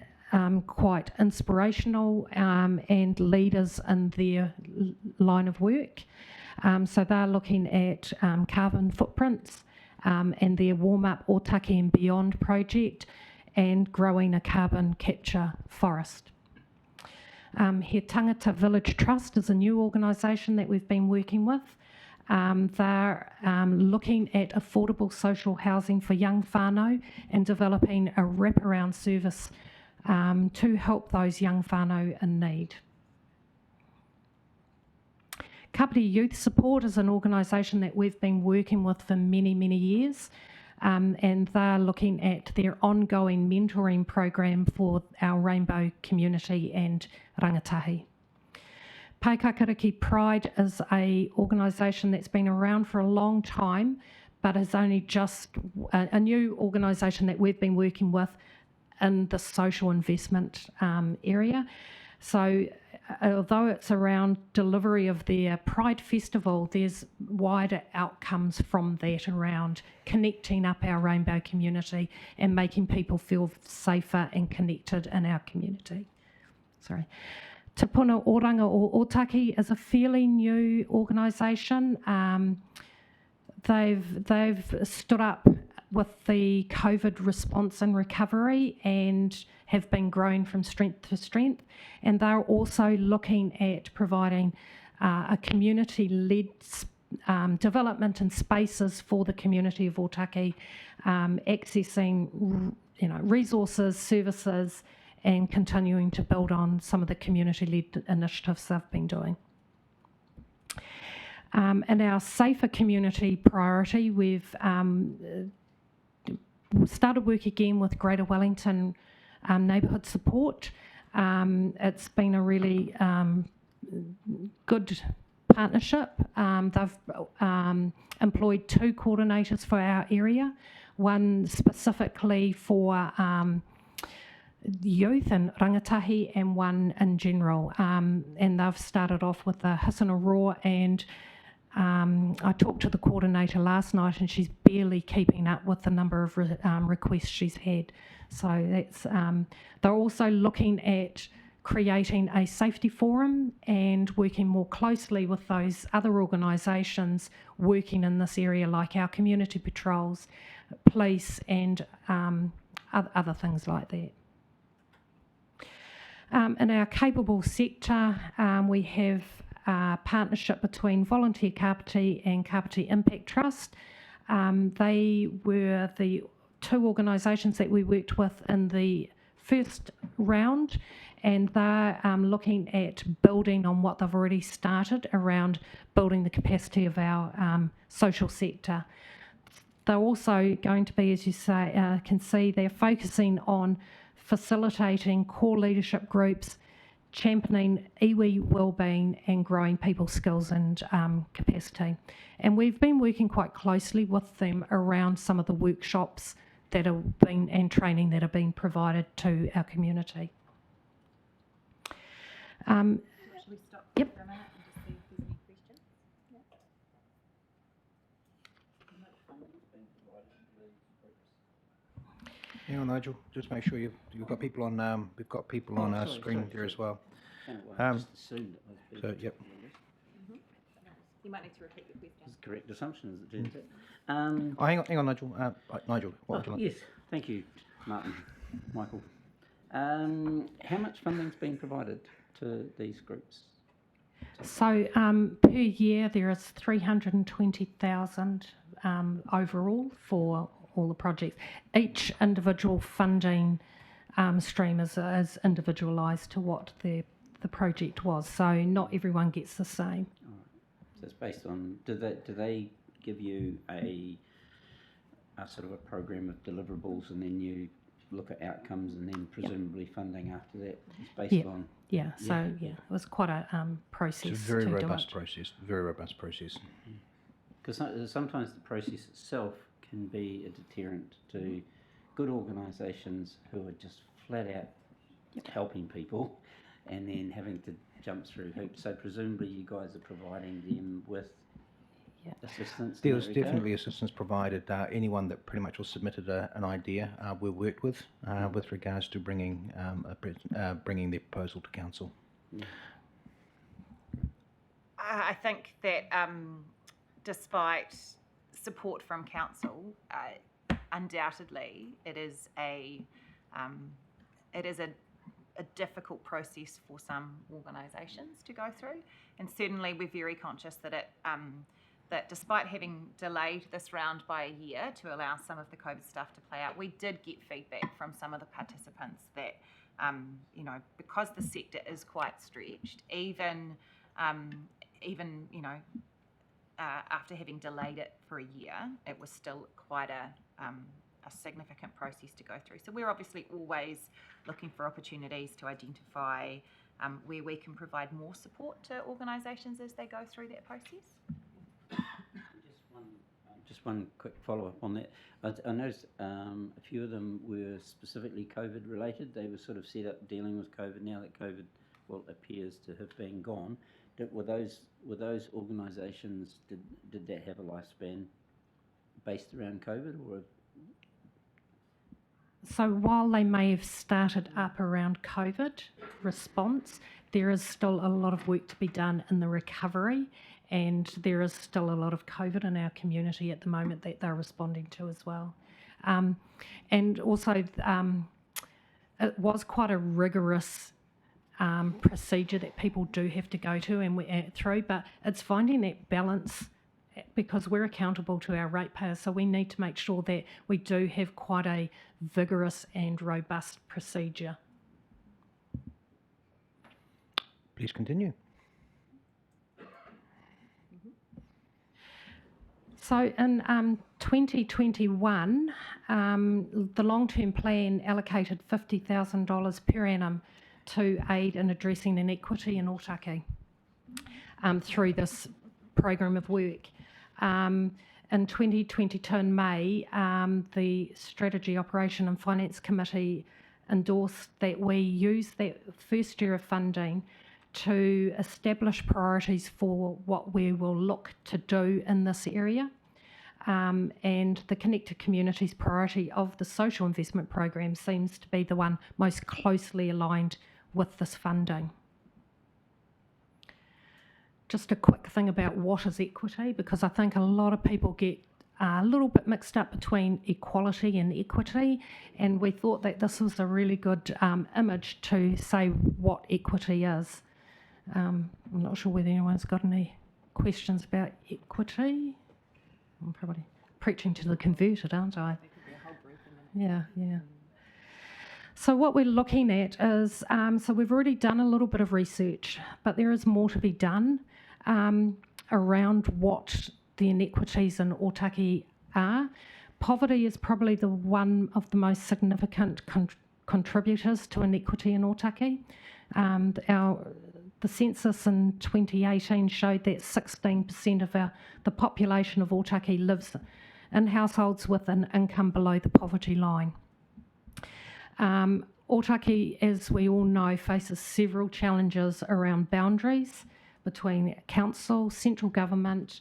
T: quite inspirational and leaders in their line of work. So they're looking at carbon footprints and their warm-up Otaki and Beyond project and growing a carbon capture forest. He Tangata Village Trust is a new organisation that we've been working with. They're looking at affordable social housing for young whānau and developing a wraparound service to help those young whānau in need. Kāpiti Youth Support is an organisation that we've been working with for many, many years, and they're looking at their ongoing mentoring program for our Rainbow community and rangatahi. Paikakariki Pride is a organisation that's been around for a long time, but is only just a new organisation that we've been working with in the social investment area. So although it's around delivery of their Pride Festival, there's wider outcomes from that around connecting up our Rainbow community and making people feel safer and connected in our community. Sorry. Te Puna Oranga o Otaki is a fairly new organisation. They've stood up with the COVID response and recovery and have been growing from strength to strength. And they're also looking at providing a community-led development and spaces for the community of Otaki, accessing resources, services, and continuing to build on some of the community-led initiatives they've been doing. And our safer community priority, we've started work again with Greater Wellington Neighbourhood Support. It's been a really good partnership. They've employed 2 coordinators for our area, one specifically for youth and rangatahi and one in general. And they've started off with the Hisana Raw, and I talked to the coordinator last night and she's barely keeping up with the number of requests she's had. So that's they're also looking at creating a safety forum and working more closely with those other organisations working in this area, like our community patrols, police, and other things like that. In our capable sector, we have a partnership between Volunteer Kāpiti and Kāpiti Impact Trust. They were the 2 organisations that we worked with in the first round, and they're looking at building on what they've already started around building the capacity of our social sector. They're also going to be, as you say, can see, they're focusing on facilitating core leadership groups, championing iwi wellbeing and growing people's skills and capacity. And we've been working quite closely with them around some of the workshops that have been and training that have been provided to our community.
S: Should we stop
T: Yep.
S: for a minute and just see if there's any questions?
B: Yeah, Nigel, just make sure you've got people on. We've got people on our screen here as well.
J: Just assumed it was
B: So yep.
S: You might need to repeat your question.
J: That's the correct assumption, is it?
B: Oh, hang on, Nigel. Nigel, what would you like?
J: Yes, thank you, Martin, Michael. How much funding's been provided to these groups?
T: So per year there is 320,000 overall for all the projects. Each individual funding stream is individualised to what the project was, so not everyone gets the same.
J: So it's based on, do they give you a sort of a program of deliverables and then you look at outcomes and then presumably funding after that? It's based on...
T: Yeah, so it was quite a process.
B: It's a very robust process, very robust process.
J: Because sometimes the process itself can be a deterrent to good organisations who are just flat out helping people and then having to jump through hoops. So presumably you guys are providing them with assistance?
B: There
J: in
B: was
J: that regard?
B: definitely assistance provided. Anyone that pretty much was submitted an idea, we worked with regards to bringing bringing their proposal to council.
J: Yeah.
S: I think that despite support from council, undoubtedly it is a difficult process for some organisations to go through, and certainly we're very conscious that that despite having delayed this round by a year to allow some of the COVID stuff to play out, we did get feedback from some of the participants that because the sector is quite stretched, even after having delayed it for a year, it was still quite a significant process to go through. So we're obviously always looking for opportunities to identify where we can provide more support to organisations as they go through that process.
J: Just one quick follow-up on that. I noticed a few of them were specifically COVID related. They were sort of set up dealing with COVID. Now that COVID, appears to have been gone, were those organisations, did that have a lifespan based around COVID, or?
T: So while they may have started up around COVID response, there is still a lot of work to be done in the recovery, and there is still a lot of COVID in our community at the moment that they're responding to as well. And also it was quite a rigorous procedure that people do have to go to and through, but it's finding that balance, because we're accountable to our ratepayers, so we need to make sure that we do have quite a vigorous and robust procedure.
B: Please continue.
T: So in 2021, the long-term plan allocated $50,000 per annum to aid in addressing inequity in Otaki through this program of work. In 2022 in May, the Strategy, Operation and Finance Committee endorsed that we use that first year of funding to establish priorities for what we will look to do in this area. And the Connected Communities priority of the social investment program seems to be the one most closely aligned with this funding. Just a quick thing about what is equity, because I think a lot of people get a little bit mixed up between equality and equity, and we thought that this was a really good image to say what equity is. I'm not sure whether anyone's got any questions about equity. I'm probably preaching to the converted, aren't I? Yeah. So what we're looking at is, so we've already done a little bit of research, but there is more to be done around what the inequities in Otaki are. Poverty is probably the one of the most significant contributors to inequity in Otaki. The census in 2018 showed that 16% of the population of Otaki lives in households with an income below the poverty line. Otaki, as we all know, faces several challenges around boundaries between council, central government,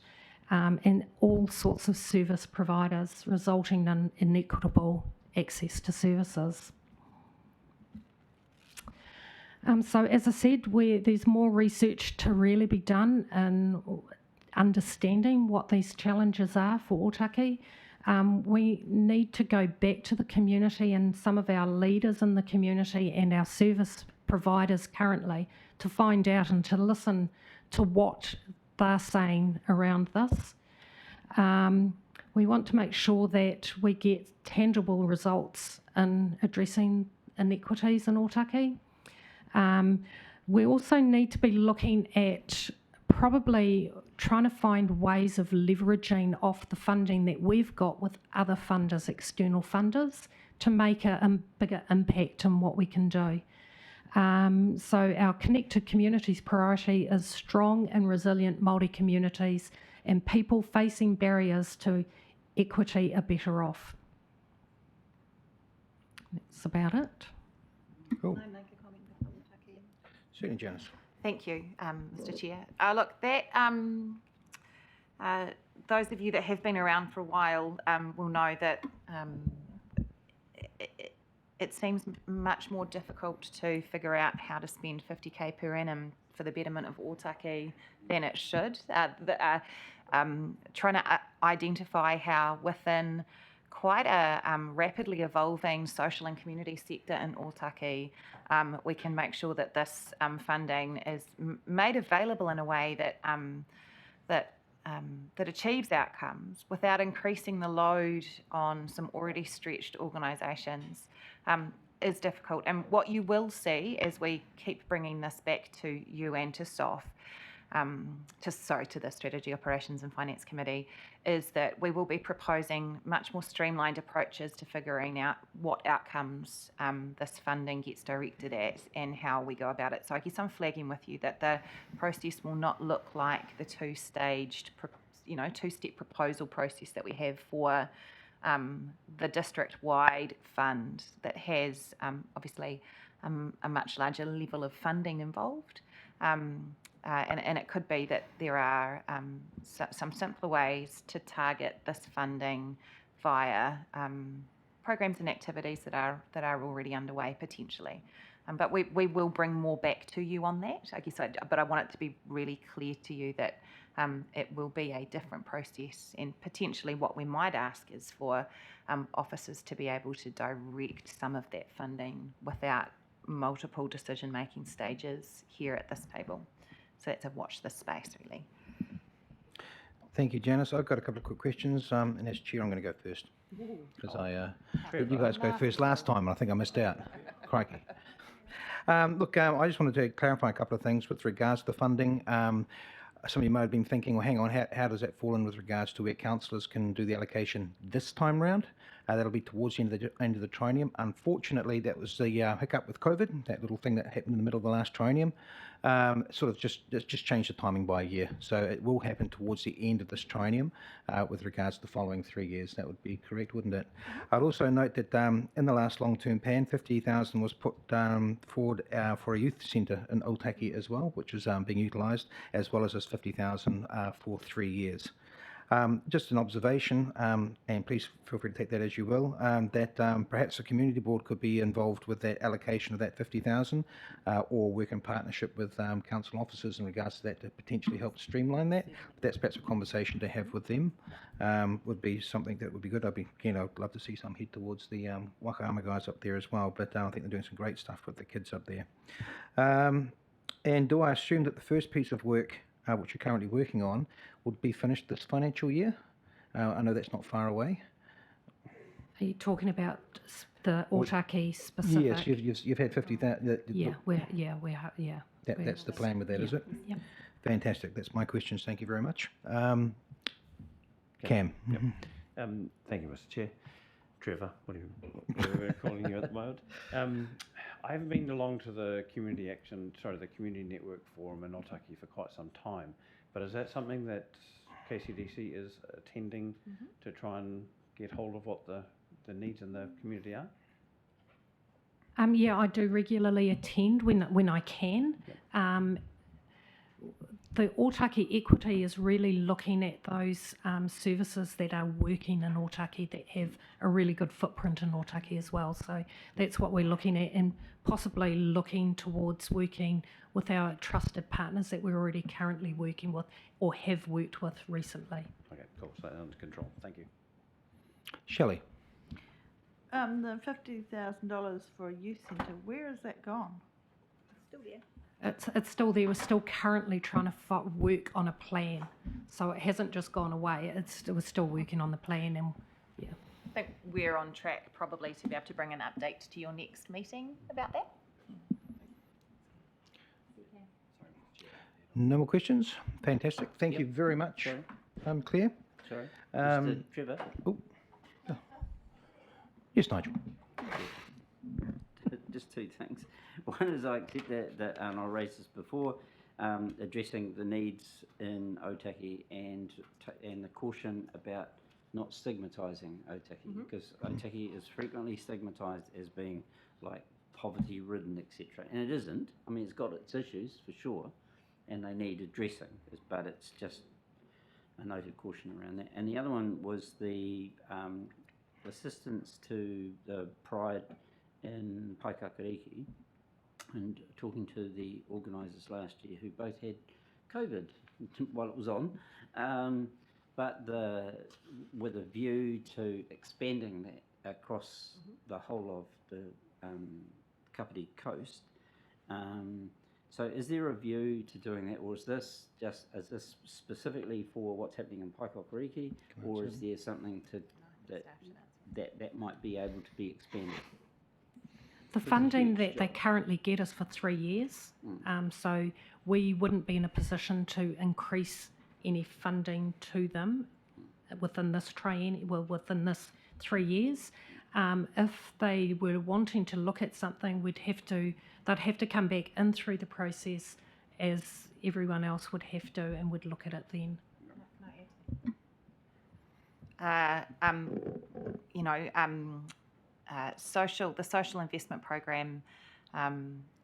T: and all sorts of service providers, resulting in inequitable access to services. So as I said, there's more research to really be done in understanding what these challenges are for Otaki. We need to go back to the community and some of our leaders in the community and our service providers currently to find out and to listen to what they're saying around this. We want to make sure that we get tangible results in addressing inequities in Otaki. We also need to be looking at probably trying to find ways of leveraging off the funding that we've got with other funders, external funders, to make a bigger impact in what we can do. So our Connected Communities priority is strong and resilient Māori communities, and people facing barriers to equity are better off. That's about it.
B: Cool.
S: Can I make a comment before we take in?
B: Certainly, Janice.
S: Thank you, Mr. Chair. Look, those of you that have been around for a while will know that it seems much more difficult to figure out how to spend 50k per annum for the betterment of Ōtaki than it should. Trying to identify how within quite a rapidly evolving social and community sector in Ōtaki, we can make sure that this funding is made available in a way that achieves outcomes without increasing the load on some already stretched organisations is difficult. And what you will see as we keep bringing this back to you and to SOF, to the Strategy, Operations and Finance Committee, is that we will be proposing much more streamlined approaches to figuring out what outcomes this funding gets directed at and how we go about it. So I guess I'm flagging with you that the process will not look like the two-staged, two-step proposal process that we have for the district-wide fund that has obviously a much larger level of funding involved. And it could be that there are some simpler ways to target this funding via programs and activities that are already underway potentially. But we will bring more back to you on that, I guess. But I want it to be really clear to you that it will be a different process, and potentially what we might ask is for officers to be able to direct some of that funding without multiple decision-making stages here at this table. So that's a watch this space, really.
B: Thank you, Janice. I've got a couple of quick questions, and as chair, I'm going to go first because I let you guys go first last time, and I think I missed out. Crikey. Look, I just wanted to clarify a couple of things with regards to the funding. Some of you might have been thinking, well, hang on, how does that fall in with regards to where councillors can do the allocation this time round? That'll be towards the end of the triennium. Unfortunately, that was the hiccup with COVID, that little thing that happened in the middle of the last triennium. Sort of just changed the timing by a year. So it will happen towards the end of this triennium with regards to the following 3 years. That would be correct, wouldn't it? I'd also note that in the last long-term plan, 50,000 was put forward for a youth centre in Ōtaki as well, which is being utilised, as well as this 50,000 for 3 years. Just an observation, and please feel free to take that as you will, that perhaps the community board could be involved with that allocation of that 50,000 or work in partnership with council officers in regards to that to potentially help streamline that. But that's perhaps a conversation to have with them. Would be something that would be good. I'd love to see some head towards the Wakaama guys up there as well, but I think they're doing some great stuff with the kids up there. And do I assume that the first piece of work which you're currently working on, would be finished this financial year? I know that's not far away.
T: Are you talking about the Ōtaki specific?
B: Yes, you've had 50,000. That's the plan with that, is it?
T: Yeah.
B: Fantastic. That's my questions. Thank you very much. Cam.
I: Yep. Thank you, Mr. Chair. Trevor, whatever we're calling you at the moment. I haven't been along to the Community Network Forum in Ōtaki for quite some time, but is that something that KCDC is attending to try and get hold of what the needs in the community are?
T: Yeah, I do regularly attend when I can. Yep. The Ōtaki Equity is really looking at those services that are working in Ōtaki that have a really good footprint in Ōtaki as well. So that's what we're looking at, and possibly looking towards working with our trusted partners that we're already currently working with or have worked with recently.
I: Okay, cool. So under control. Thank you.
B: Shelley.
A: The $50,000 for a youth centre, where has that gone?
S: It's still there.
T: It's still there. We're still currently trying to work on a plan, so it hasn't just gone away. We're still working on the plan, and yeah.
S: I think we're on track probably to be able to bring an update to your next meeting about that.
B: No more questions? Fantastic. Thank you very much. Claire?
J: Sorry. Mr. Trevor?
B: Oh. Yes, Nigel.
J: Just two things. One is I accept that and I raised this before, addressing the needs in Ōtaki and the caution about not stigmatising Ōtaki, because Ōtaki is frequently stigmatised as being like poverty-ridden, etc. And it isn't. I mean, it's got its issues for sure, and they need addressing, but it's just a noted caution around that. And the other one was the assistance to the Pride in Paikakariki, and talking to the organisers last year who both had COVID while it was on, but with a view to expanding that across the whole of the Kāpiti coast. So is there a view to doing that, or is this specifically for what's happening in Paikakariki, or is there something that might be able to be expanded?
T: The funding that they currently get is for 3 years, so we wouldn't be in a position to increase any funding to them within this within this 3 years. If they were wanting to look at something, they'd have to come back in through the process as everyone else would have to, and would look at it then.
S: The social investment program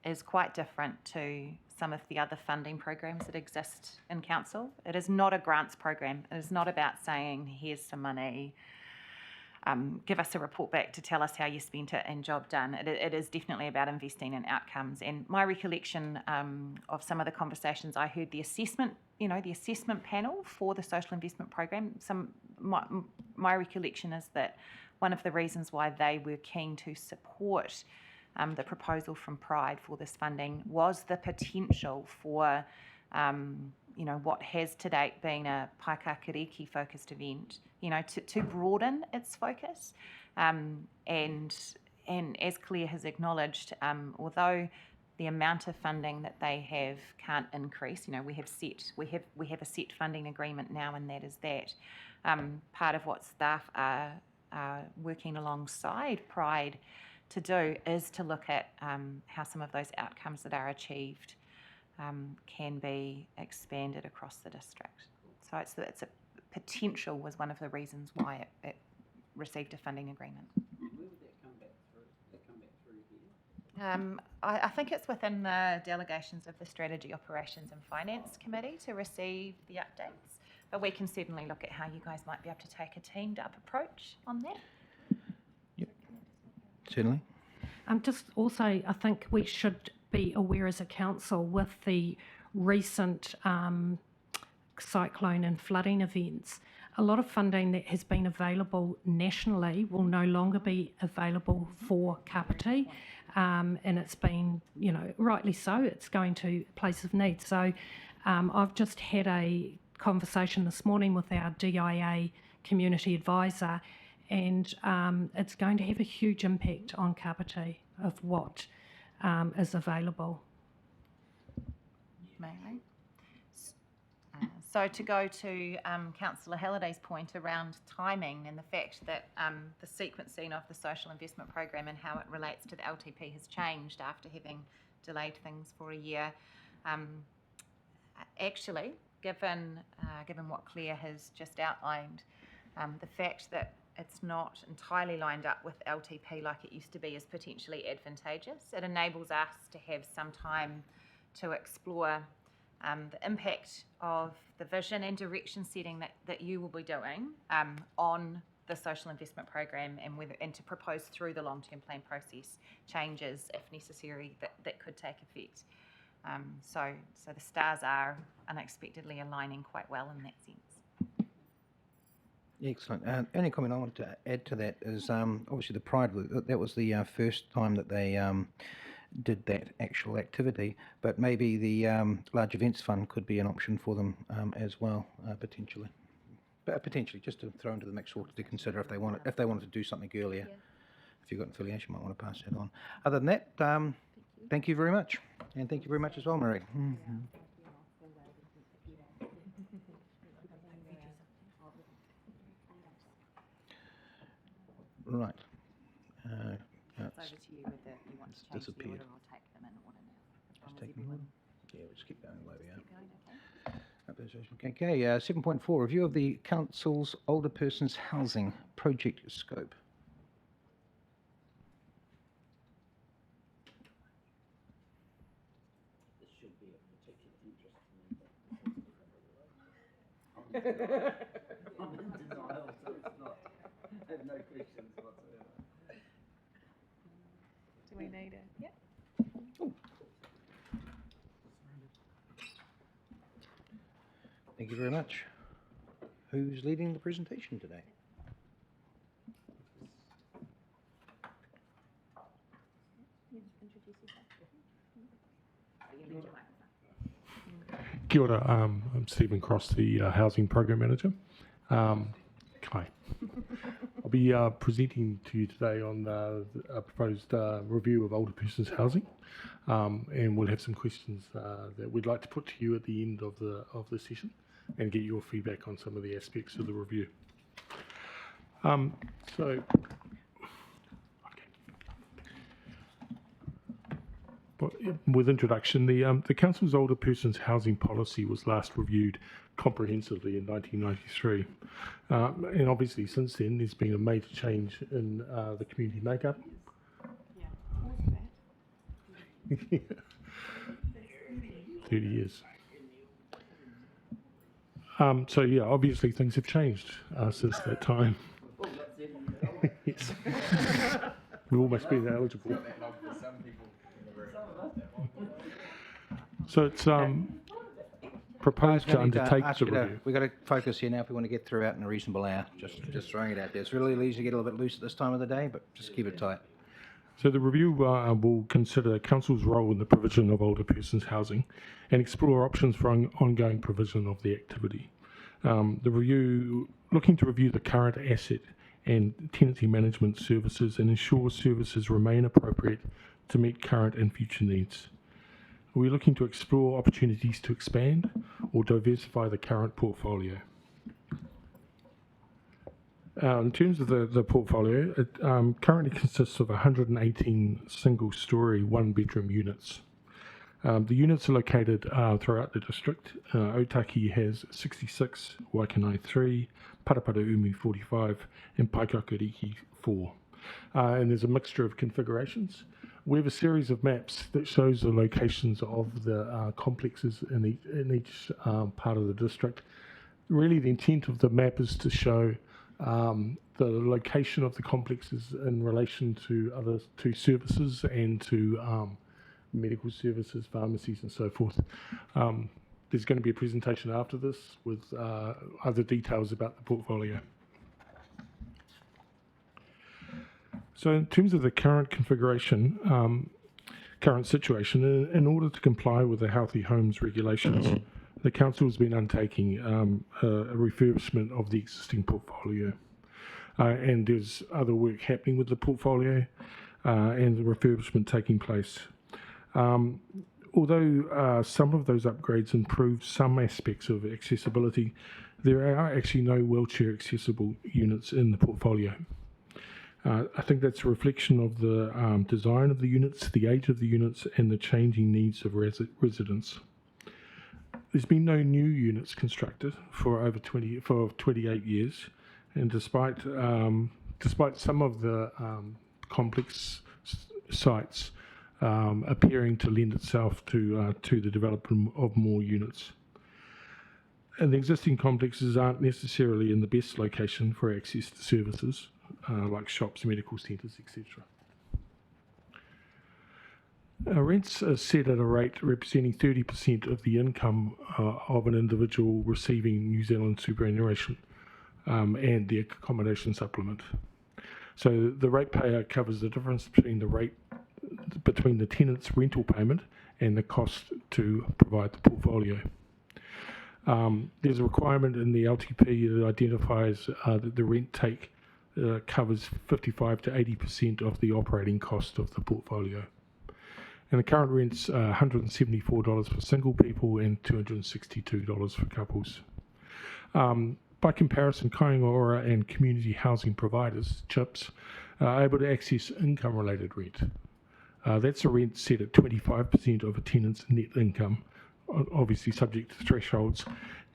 S: is quite different to some of the other funding programs that exist in council. It is not a grants program. It is not about saying, here's some money, give us a report back to tell us how you spent it and job done. It is definitely about investing in outcomes. And my recollection of some of the conversations I heard, the assessment panel for the social investment program, my recollection is that one of the reasons why they were keen to support the proposal from Pride for this funding was the potential for what has to date been a Paikakariki focused event, to broaden its focus. And as Claire has acknowledged, although the amount of funding that they have can't increase, we have a set funding agreement now, and that is that. Part of what staff are working alongside Pride to do is to look at how some of those outcomes that are achieved can be expanded across the district. So it's a potential was one of the reasons why it received a funding agreement.
J: Where would that come back through? Would that come back through here?
S: I think it's within the delegations of the Strategy, Operations and Finance Committee to receive the updates. But we can certainly look at how you guys might be able to take a teamed up approach on that.
B: Yep, certainly.
T: Just also, I think we should be aware as a council with the recent cyclone and flooding events, a lot of funding that has been available nationally will no longer be available for Kāpiti, and it's been, rightly so, it's going to a place of need. So I've just had a conversation this morning with our DIA community advisor, and it's going to have a huge impact on Kāpiti of what is available.
S: Mainly. So to go to Councillor Halliday's point around timing and the fact that the sequencing of the social investment program and how it relates to the LTP has changed after having delayed things for a year. Actually, given what Claire has just outlined, the fact that it's not entirely lined up with LTP like it used to be is potentially advantageous. It enables us to have some time to explore the impact of the vision and direction setting that you will be doing on the social investment program, and to propose through the long-term plan process changes, if necessary, that could take effect. So the stars are unexpectedly aligning quite well in that sense.
B: Excellent. Only comment I wanted to add to that is obviously the Pride, that was the first time that they did that actual activity, but maybe the large events fund could be an option for them as well, potentially. But potentially, just to throw into the mix to consider if they wanted to do something earlier. Yeah. If you've got an affiliation, you might want to pass that on. Other than that, thank you very much, and thank you very much as well, Marie. Mm-hmm. Right.
S: It's over to you whether you want to change the order or take them in order now.
B: Just take them in. Yeah, we'll just keep going the way we are. Okay, 7.4, review of the Council's Older Persons Housing Project Scope.
J: This should be of particular interest to me. I'm in denial, so it's not. I have no questions whatsoever.
S: Do we need it? Yeah.
B: Thank you very much. Who's leading the presentation today?
U: Kia ora, I'm Stephen Cross, the Housing Program Manager. Hi. I'll be presenting to you today on a proposed review of older persons housing, and we'll have some questions that we'd like to put to you at the end of the session and get your feedback on some of the aspects of the review. With introduction, the Council's older persons housing policy was last reviewed comprehensively in 1993. And obviously since then there's been a major change in the community makeup. Yeah. 30 years. So yeah, obviously things have changed since that time. Yes. We've almost been eligible. So it's proposed to undertake the review.
B: We've got to focus here now if we want to get through out in a reasonable hour. Just throwing it out there. It's really easy to get a little bit loose at this time of the day, but just keep it tight.
U: So the review will consider Council's role in the provision of older persons housing and explore options for ongoing provision of the activity. The review looking to review the current asset and tenancy management services and ensure services remain appropriate to meet current and future needs. We're looking to explore opportunities to expand or diversify the current portfolio. In terms of the portfolio, it currently consists of 118 single-storey, one-bedroom units. The units are located throughout the district. Otaki has 66, Waikanae 3, Parapara-Umi 45, and Paikakariki 4. And there's a mixture of configurations. We have a series of maps that shows the locations of the complexes in each part of the district. Really, the intent of the map is to show the location of the complexes in relation to services and to medical services, pharmacies, and so forth. There's going to be a presentation after this with other details about the portfolio. So in terms of the current configuration, current situation, in order to comply with the Healthy Homes regulations, the Council has been undertaking a refurbishment of the existing portfolio. And there's other work happening with the portfolio and the refurbishment taking place. Although some of those upgrades improve some aspects of accessibility, there are actually no wheelchair accessible units in the portfolio. I think that's a reflection of the design of the units, the age of the units, and the changing needs of residents. There's been no new units constructed for 28 years, and despite some of the complex sites appearing to lend itself to the development of more units. And the existing complexes aren't necessarily in the best location for access to services, like shops, medical centres, etc. Rents are set at a rate representing 30% of the income of an individual receiving New Zealand superannuation and the accommodation supplement. So the ratepayer covers the difference between the tenant's rental payment and the cost to provide the portfolio. There's a requirement in the LTP that identifies that the rent take covers 55 to 80% of the operating cost of the portfolio. And the current rent's $174 for single people and $262 for couples. By comparison, Kaingaora and community housing providers, CHIPS, are able to access income-related rent. That's a rent set at 25% of a tenant's net income, obviously subject to thresholds,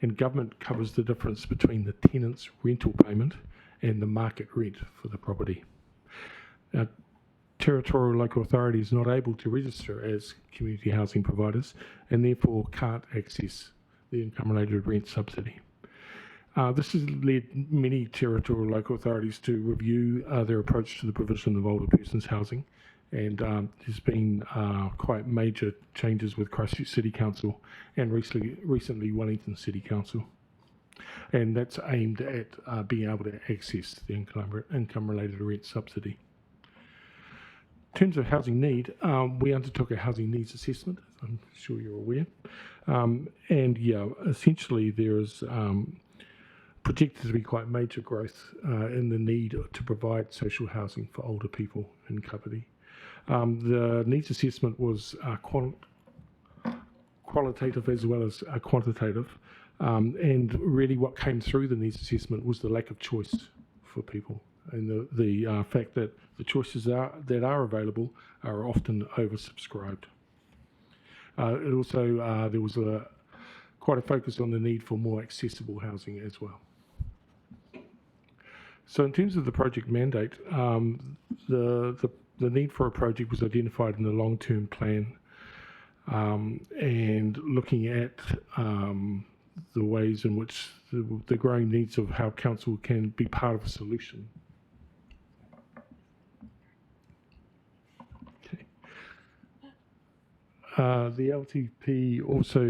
U: and government covers the difference between the tenant's rental payment and the market rent for the property. Now, territorial local authority is not able to register as community housing providers and therefore can't access the income-related rent subsidy. This has led many territorial local authorities to review their approach to the provision of older persons housing, and there's been quite major changes with Christchurch City Council and recently Wellington City Council, and that's aimed at being able to access the income-related rent subsidy. In terms of housing need, we undertook a housing needs assessment, as I'm sure you're aware, and yeah, essentially there is projected to be quite major growth in the need to provide social housing for older people in Kāpiti. The needs assessment was qualitative as well as quantitative, and really what came through the needs assessment was the lack of choice for people, and the fact that the choices that are available are often oversubscribed. It also there was quite a focus on the need for more accessible housing as well. So in terms of the project mandate, the need for a project was identified in the long-term plan, and looking at the ways in which the growing needs of how council can be part of a solution. Okay. The LTP also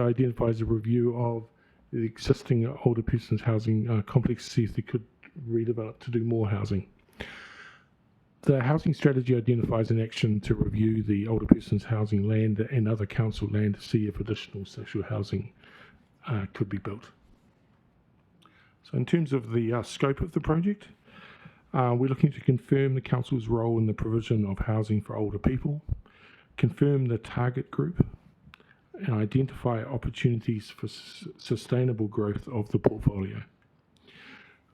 U: identifies a review of the existing older persons housing complex to see if they could redevelop to do more housing. The housing strategy identifies an action to review the older persons housing land and other council land to see if additional social housing could be built. So in terms of the scope of the project, we're looking to confirm the council's role in the provision of housing for older people, confirm the target group, and identify opportunities for sustainable growth of the portfolio.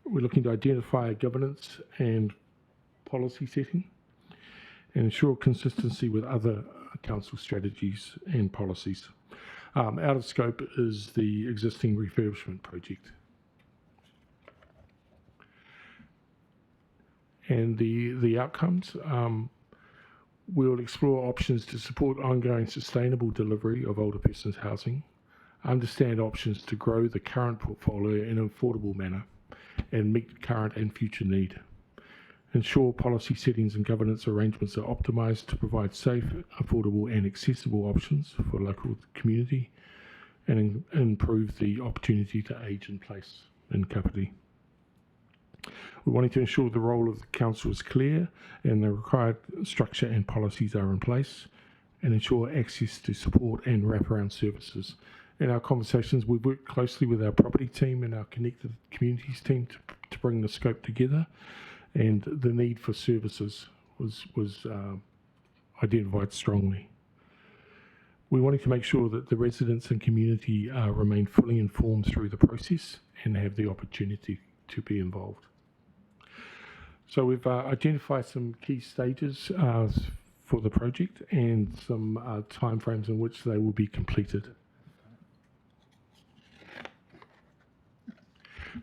U: We're looking to identify governance and policy setting and ensure consistency with other council strategies and policies. Out of scope is the existing refurbishment project. And the outcomes, we'll explore options to support ongoing sustainable delivery of older persons housing, understand options to grow the current portfolio in an affordable manner and meet current and future need, ensure policy settings and governance arrangements are optimised to provide safe, affordable and accessible options for local community, and improve the opportunity to age in place in Kāpiti. We're wanting to ensure the role of the council is clear and the required structure and policies are in place, and ensure access to support and wraparound services. In our conversations, we've worked closely with our property team and our connected communities team to bring the scope together, and the need for services was identified strongly. We wanted to make sure that the residents and community remain fully informed through the process and have the opportunity to be involved. So we've identified some key stages for the project and some timeframes in which they will be completed.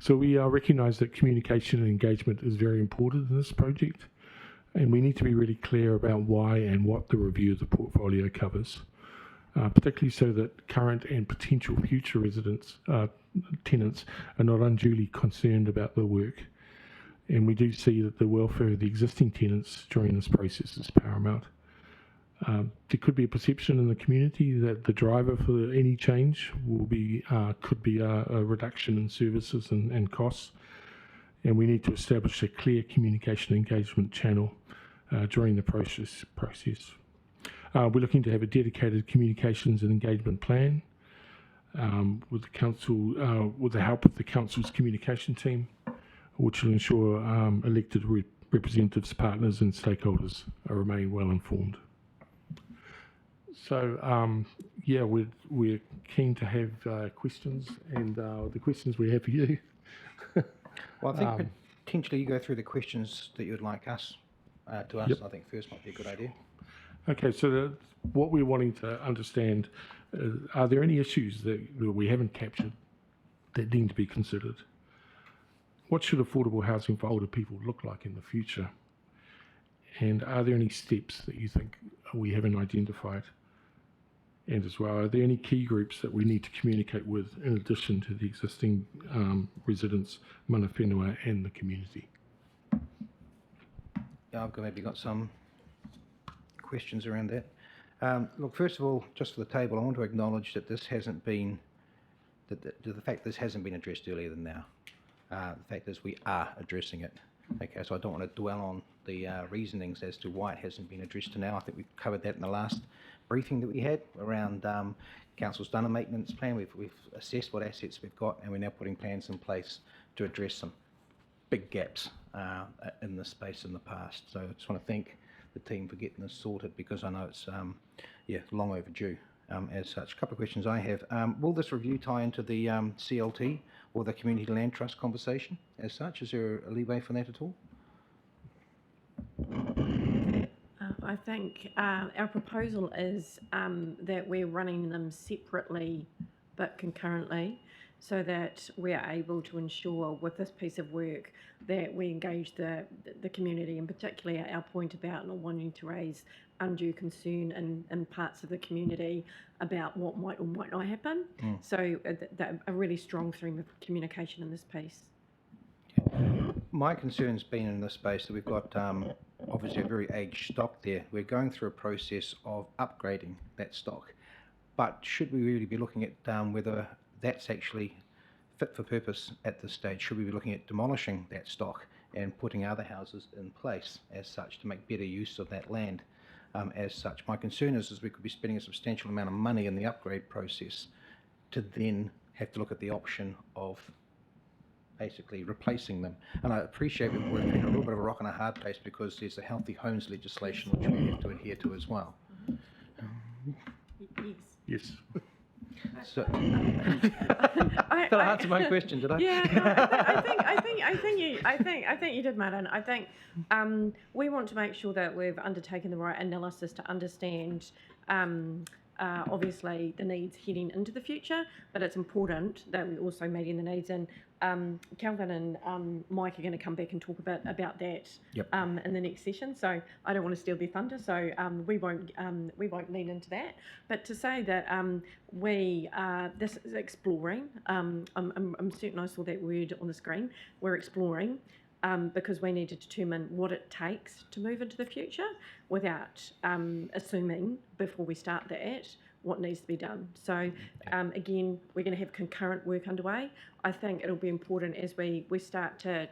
U: So we recognise that communication and engagement is very important in this project, and we need to be really clear about why and what the review of the portfolio covers, particularly so that current and potential future residents, tenants, are not unduly concerned about the work. And we do see that the welfare of the existing tenants during this process is paramount. There could be a perception in the community that the driver for any change will be could be a reduction in services and costs, and we need to establish a clear communication engagement channel during the process. We're looking to have a dedicated communications and engagement plan with the council, with the help of the council's communication team, which will ensure elected representatives, partners and stakeholders remain well informed. So, yeah, we're keen to have questions, and the questions we have for you.
B: Well, I think potentially you go through the questions that you would like us to ask.
U: Yep.
B: I think first might be a good idea.
U: Okay, so what we're wanting to understand, are there any issues that we haven't captured that need to be considered? What should affordable housing for older people look like in the future? And are there any steps that you think we haven't identified? And as well, are there any key groups that we need to communicate with in addition to the existing residents, mana whenua and the community?
B: Yeah, I've maybe got some questions around that. Look, first of all, just for the table, I want to acknowledge that this hasn't been, the fact this hasn't been addressed earlier than now. The fact is we are addressing it. Okay, so I don't want to dwell on the reasonings as to why it hasn't been addressed to now. I think we've covered that in the last briefing that we had around council's done a maintenance plan. We've assessed what assets we've got, and we're now putting plans in place to address some big gaps in this space in the past. So I just want to thank the team for getting this sorted, because I know it's long overdue. As such, a couple of questions I have. Will this review tie into the CLT or the Community Land Trust conversation as such? Is there a leeway for that at all?
G: I think our proposal is that we're running them separately but concurrently, so that we're able to ensure with this piece of work that we engage the community, and particularly our point about not wanting to raise undue concern in parts of the community about what might or might not happen. So a really strong stream of communication in this piece.
B: My concern's been in this space that we've got obviously a very aged stock there. We're going through a process of upgrading that stock, but should we really be looking at whether that's actually fit for purpose at this stage? Should we be looking at demolishing that stock and putting other houses in place as such to make better use of that land as such? My concern is we could be spending a substantial amount of money in the upgrade process to then have to look at the option of basically replacing them. And I appreciate we're in a little bit of a rock and a hard place because there's the healthy homes legislation which we have to adhere to as well.
U: Yes.
B: So, I answered my question, did I?
G: Yeah, I think you did, Martin. I think we want to make sure that we've undertaken the right analysis to understand obviously the needs heading into the future, but it's important that we also meeting the needs. And Calvin and Mike are going to come back and talk about that in the next session. So I don't want to steal their thunder, so we won't lean into that. But to say that this is exploring. I'm certain I saw that word on the screen. We're exploring. Because we need to determine what it takes to move into the future without assuming before we start that what needs to be done. So again, we're going to have concurrent work underway. I think it'll be important as we start to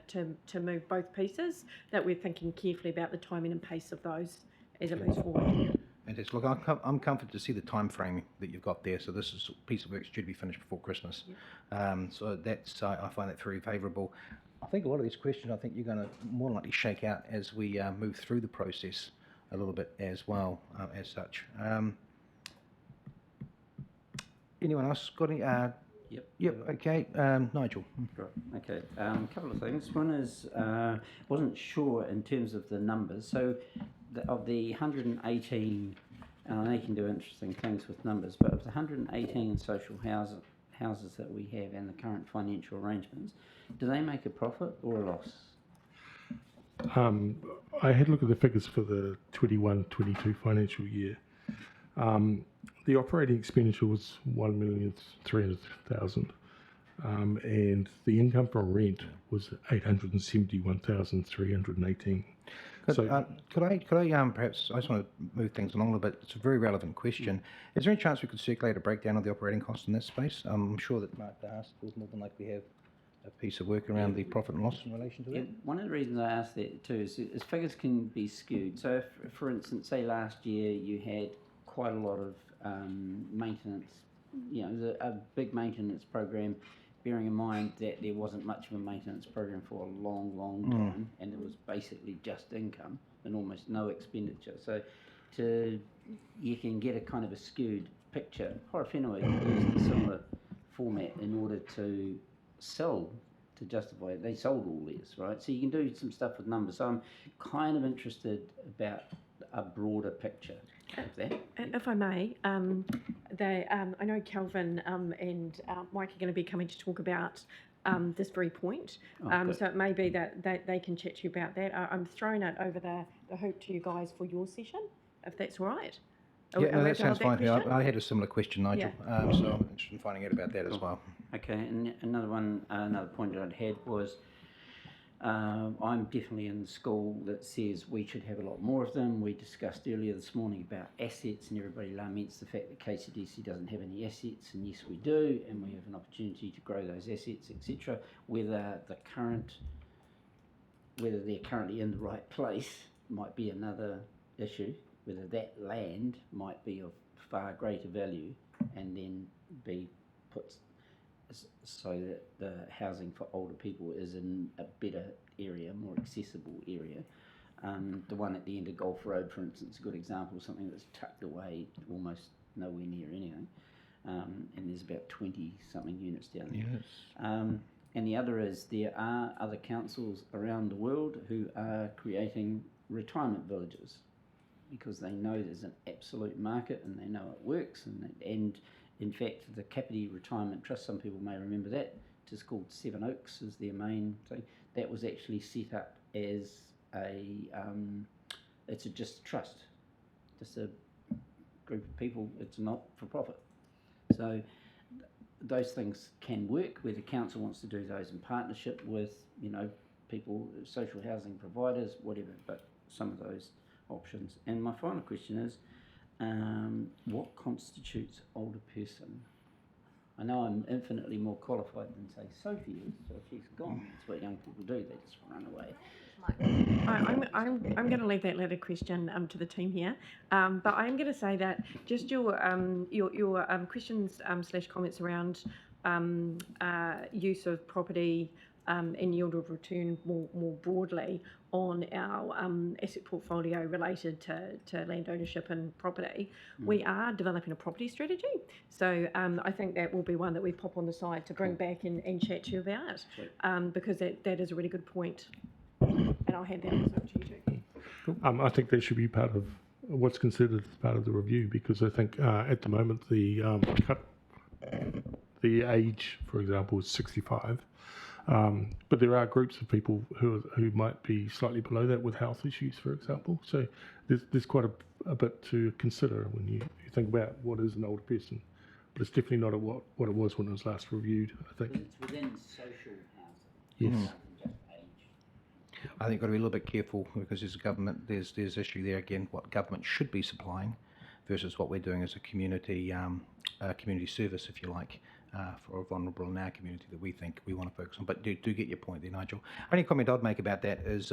G: move both pieces that we're thinking carefully about the timing and pace of those as it moves forward.
B: Fantastic. Look, I'm comforted to see the time frame that you've got there. So this is a piece of work due to be finished before Christmas. So that's I find that very favourable. I think a lot of these questions, I think you're going to more likely shake out as we move through the process a little bit as well, as such. Anyone else got any? Yep. Okay. Nigel.
J: Right. Okay. A couple of things. One is wasn't sure in terms of the numbers. So of the 118, and I know you can do interesting things with numbers, but of the 118 social houses that we have and the current financial arrangements, do they make a profit or a loss?
U: I had a look at the figures for the 21-22 financial year. The operating expenditure was 1,300,000, and the income from rent was 871,318. So,
B: could I perhaps, I just want to move things along a little bit. It's a very relevant question. Is there any chance we could circulate a breakdown of the operating costs in that space? I'm sure that Mark DeHaas would more than likely have a piece of work around the profit and loss in relation to that.
J: One of the reasons I asked that too is figures can be skewed. So if, for instance, say last year you had quite a lot of maintenance, a big maintenance program, bearing in mind that there wasn't much of a maintenance program for a long time, and it was basically just income and almost no expenditure. So you can get a kind of a skewed picture. Horowhenua used a similar format in order to sell, to justify it. They sold all theirs, right? So you can do some stuff with numbers. So I'm kind of interested about a broader picture of that.
G: And if I may, I know Calvin and Mike are going to be coming to talk about this very point. So it may be that they can chat to you about that. I'm throwing it over the hoop to you guys for your session, if that's all right.
B: Yeah, no,
G: we
B: that sounds fine to me.
G: question?
B: I had a similar question, Nigel, so I'm interested in finding out about that as well.
J: Okay, and another point that I'd had was I'm definitely in the school that says we should have a lot more of them. We discussed earlier this morning about assets, and everybody laments the fact that KCDC doesn't have any assets, and yes we do, and we have an opportunity to grow those assets, etc. Whether they're currently in the right place might be another issue. Whether that land might be of far greater value and then be put so that the housing for older people is in a better area, more accessible area. The one at the end of Golf Road, for instance, is a good example of something that's tucked away almost nowhere near anything. And there's about 20-something units down there.
B: Yes.
J: And the other is there are other councils around the world who are creating retirement villages, because they know there's an absolute market and they know it works. And in fact, the Kāpiti Retirement Trust, some people may remember that, it's called Seven Oaks is their main thing. That was actually set up as it's just a trust, just a group of people. It's not for profit. So those things can work where the council wants to do those in partnership with, people, social housing providers, whatever, but some of those options. And my final question is, what constitutes older person? I know I'm infinitely more qualified than, say, Sophie is, so she's gone. That's what young people do, they just run away.
G: I'm going to leave that latter question to the team here, but I'm going to say that just your questions / comments around use of property and yield of return more broadly on our asset portfolio related to land ownership and property. We are developing a property strategy, so I think that will be one that we pop on the side to bring back and chat to you about, because that is a really good point. And I'll hand that over to you too.
U: I think that should be part of what's considered as part of the review, because I think at the moment the age, for example, is 65. But there are groups of people who might be slightly below that with health issues, for example. So there's quite a bit to consider when you think about what is an older person. But it's definitely not what it was when it was last reviewed, I think.
J: But it's within social housing.
U: Yes.
J: Rather than just age.
B: I think you've got to be a little bit careful, because as a government, there's issue there again, what government should be supplying versus what we're doing as a community service, if you like, for a vulnerable in our community that we think we want to focus on. But do get your point there, Nigel. Only comment I'd make about that is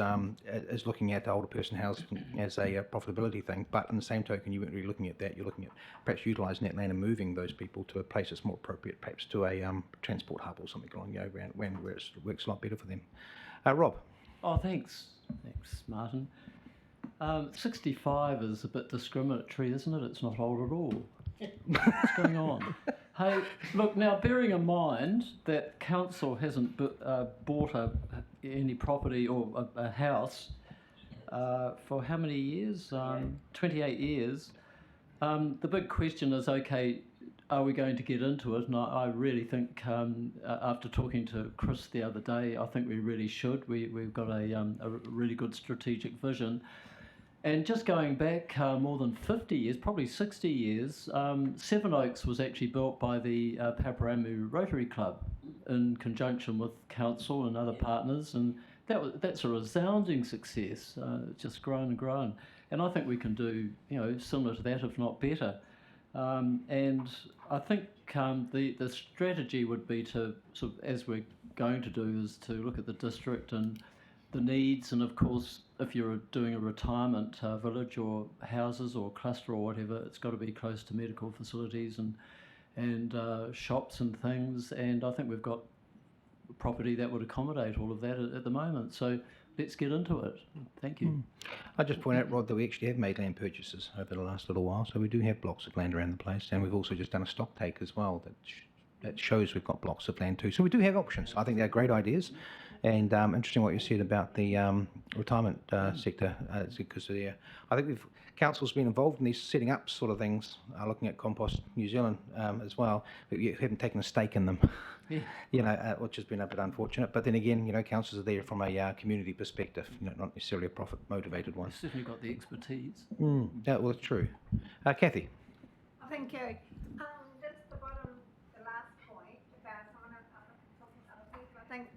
B: looking at the older person housing as a profitability thing, but in the same token, you weren't really looking at that. You're looking at perhaps utilising that land and moving those people to a place that's more appropriate, perhaps to a transport hub or something along the overground where it works a lot better for them. Rob.
N: Oh, thanks, Martin. 65 is a bit discriminatory, isn't it? It's not old at all. What's going on? Hey, look, now bearing in mind that council hasn't bought any property or a house for how many years? 28 years. The big question is, okay, are we going to get into it? And I really think, after talking to Chris the other day, I think we really should. We've got a really good strategic vision. And just going back more than 50 years, probably 60 years, Seven Oaks was actually built by the Paparamu Rotary Club in conjunction with council and other partners, and that's a resounding success. It's just grown and grown, and I think we can do similar to that, if not better. And I think the strategy would be to sort of, as we're going to do, is to look at the district and the needs, and of course, if you're doing a retirement village or houses or cluster or whatever, it's got to be close to medical facilities and shops and things. And I think we've got property that would accommodate all of that at the moment. So let's get into it. Thank you.
B: I'll just point out, Rod, that we actually have made land purchases over the last little while, so we do have blocks of land around the place, and we've also just done a stock take as well that shows we've got blocks of land too. So we do have options. I think they're great ideas. And interesting what you said about the retirement sector, because I think council's been involved in these setting up sort of things, looking at Compost New Zealand as well, but you haven't taken a stake in them, which has been a bit unfortunate. But then again, councils are there from a community perspective, not necessarily a profit motivated one.
N: We've certainly got the expertise.
B: Yeah, well, it's true. Kathy?
D: Thank you. Just the bottom, the last point about someone talking to other people. I think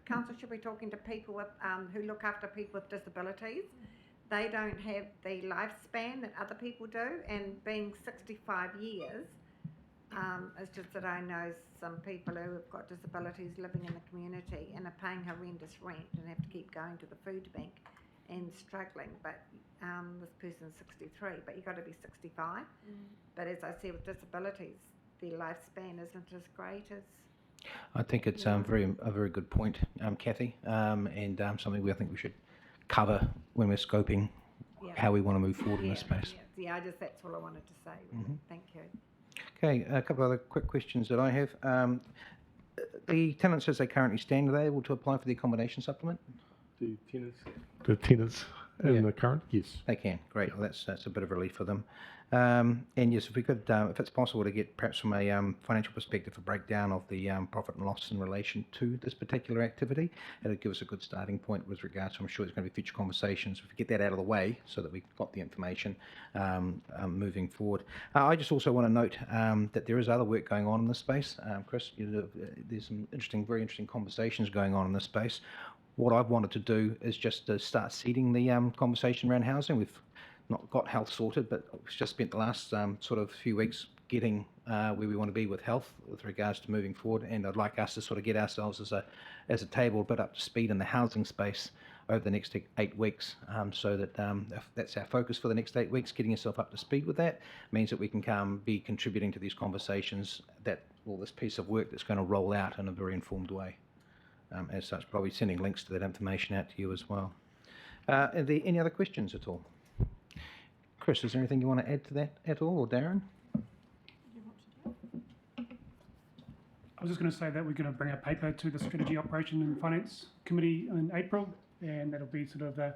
D: council should be talking to people with who look after people with disabilities. They don't have the lifespan that other people do, and being 65 years, it's just that I know some people who have got disabilities living in the community and are paying horrendous rent and have to keep going to the food bank and struggling. But this person's 63, but you've got to be 65. But as I said, with disabilities, their lifespan isn't as great as.
B: I think it's a very good point, Kathy, and something I think we should cover when we're scoping how we want to move forward in this space.
D: Yeah, that's all I wanted to say. Really. Thank you.
B: Okay, a couple of other quick questions that I have. The tenants as they currently stand, are they able to apply for the accommodation supplement?
U: The tenants in the current, yes.
B: They can, great. Well, that's a bit of relief for them. And yes, if we could, if it's possible to get perhaps from a financial perspective a breakdown of the profit and loss in relation to this particular activity, it'll give us a good starting point with regards to, I'm sure there's going to be future conversations. If we get that out of the way so that we've got the information moving forward. I just also want to note that there is other work going on in this space. Chris, there's some very interesting conversations going on in this space. What I've wanted to do is just to start seeding the conversation around housing. We've not got health sorted, but we've just spent the last sort of few weeks getting where we want to be with health with regards to moving forward, and I'd like us to sort of get ourselves as a table a bit up to speed in the housing space over the next 8 weeks, so that if that's our focus for the next 8 weeks, getting yourself up to speed with that means that we can be contributing to these conversations, this piece of work that's going to roll out in a very informed way. As such, probably sending links to that information out to you as well. Are there any other questions at all? Chris, is there anything you want to add to that at all, or Darren?
F: I was just going to say that we're going to bring a paper to the Strategy, Operation and Finance Committee in April, and that'll be sort of the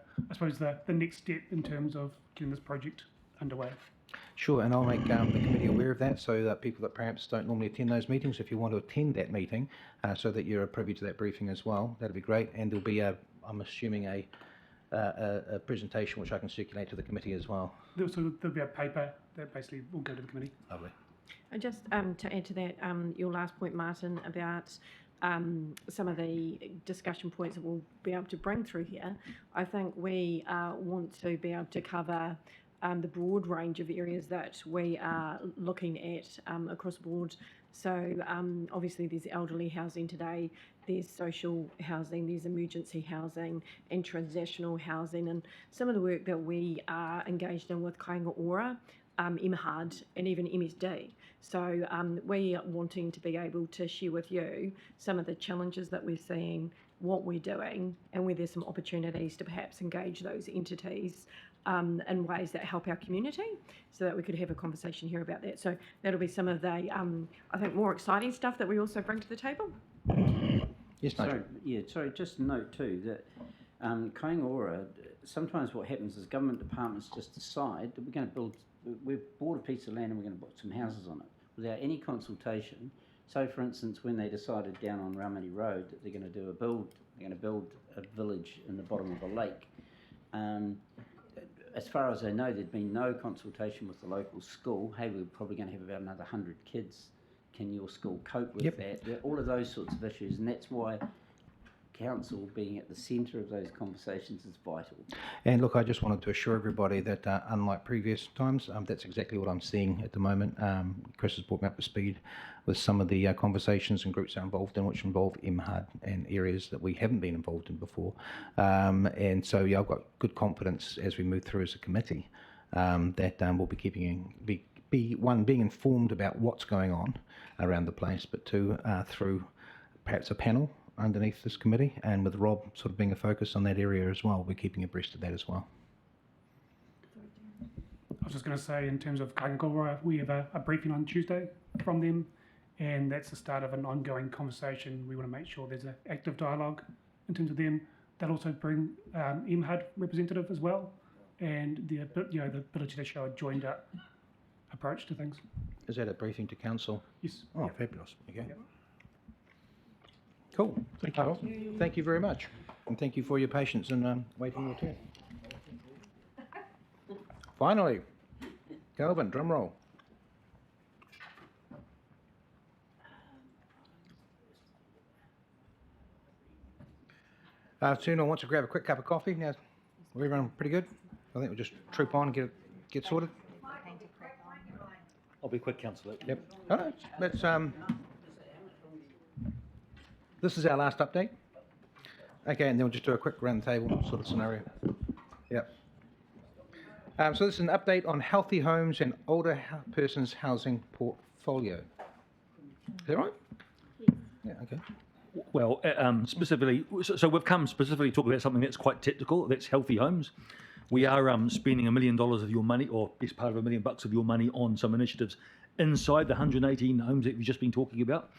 F: next step in terms of getting this project underway.
B: Sure, and I'll make the committee aware of that so that people that perhaps don't normally attend those meetings, if you want to attend that meeting, so that you're privy to that briefing as well, that'd be great. And there'll be I'm assuming a presentation which I can circulate to the committee as well.
F: There'll be a paper that basically will go to the committee.
B: Lovely.
G: And just to add to that, your last point, Martin, about some of the discussion points that we'll be able to bring through here, I think we want to be able to cover the broad range of areas that we are looking at across the board. So obviously there's elderly housing today, there's social housing, there's emergency housing and transitional housing, and some of the work that we are engaged in with Kāinga Ora, MHUD and even MSD. So we are wanting to be able to share with you some of the challenges that we're seeing, what we're doing, and where there's some opportunities to perhaps engage those entities in ways that help our community, so that we could have a conversation here about that. So that'll be some of the, I think, more exciting stuff that we also bring to the table.
B: Yes, Nigel.
J: Sorry, just note too that Kāinga Ora, sometimes what happens is government departments just decide that we've bought a piece of land and we're going to put some houses on it without any consultation. So, for instance, when they decided down on Ramani Road that they're going to build a village in the bottom of a lake, as far as I know, there'd been no consultation with the local school. Hey, we're probably going to have about another 100 kids. Can your school cope with that? All of those sorts of issues, and that's why council being at the centre of those conversations is vital.
B: And look, I just wanted to assure everybody that unlike previous times, that's exactly what I'm seeing at the moment. Chris has brought me up to speed with some of the conversations and groups that are involved in, which involve MHUD and areas that we haven't been involved in before. And so, yeah, I've got good confidence as we move through as a committee that we'll be being informed about what's going on around the place, but two, through perhaps a panel underneath this committee, and with Rob sort of being a focus on that area as well, we're keeping abreast of that as well.
F: I was just going to say, in terms of Kāinga Ora, we have a briefing on Tuesday from them, and that's the start of an ongoing conversation. We want to make sure there's an active dialogue in terms of them. They'll also bring MHUD representative as well, and the ability to show a joined up approach to things.
B: Is that a briefing to council?
F: Yes.
B: Oh, fabulous. Okay. Yep. Cool.
F: Thank you.
B: Thank you very much, and thank you for your patience in waiting your turn. Finally, Kelvin, drum roll. Tuna wants to grab a quick cup of coffee. Now, we're everyone pretty good? I think we'll just troop on and get sorted.
O: I'll be quick, Councillor.
B: Yep. All right, let's, this is our last update. Okay, and then we'll just do a quick round table sort of scenario. Yep. So this is an update on healthy homes and older persons housing portfolio. Is that right? Yeah, okay.
O: Well, specifically, so we've come specifically to talk about something that's quite technical, that's healthy homes. We are spending $1 million of your money, or best part of $1 million of your money, on some initiatives inside the 118 homes that we've just been talking about.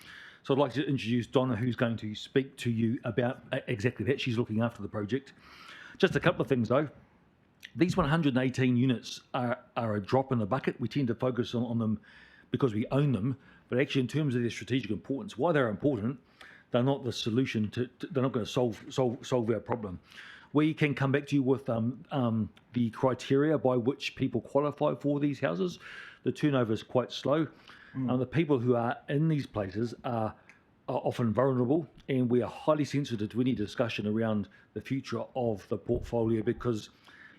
O: So I'd like to introduce Donna, who's going to speak to you about exactly that. She's looking after the project. Just a couple of things though. These 118 units are a drop in the bucket. We tend to focus on them because we own them, but actually in terms of their strategic importance, why they're important, they're not the solution they're not going to solve our problem. We can come back to you with the criteria by which people qualify for these houses. The turnover is quite slow. The people who are in these places are often vulnerable, and we are highly sensitive to any discussion around the future of the portfolio, because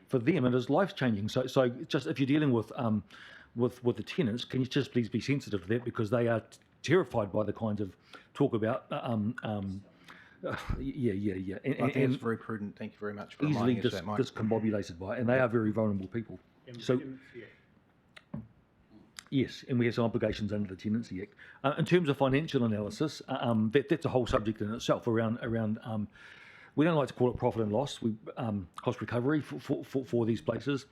O: for them it is life changing. So just if you're dealing with the tenants, can you just please be sensitive to that, because they are terrified by the kinds of talk about yeah.
B: I think it's very prudent. Thank you very much for
O: Easily
B: reminding us of that, Mike.
O: discombobulated by it, and they are very vulnerable people. So, yes, and we have some obligations under the Tenancy Act. In terms of financial analysis, that's a whole subject in itself around we don't like to call it profit and loss, cost recovery for these places.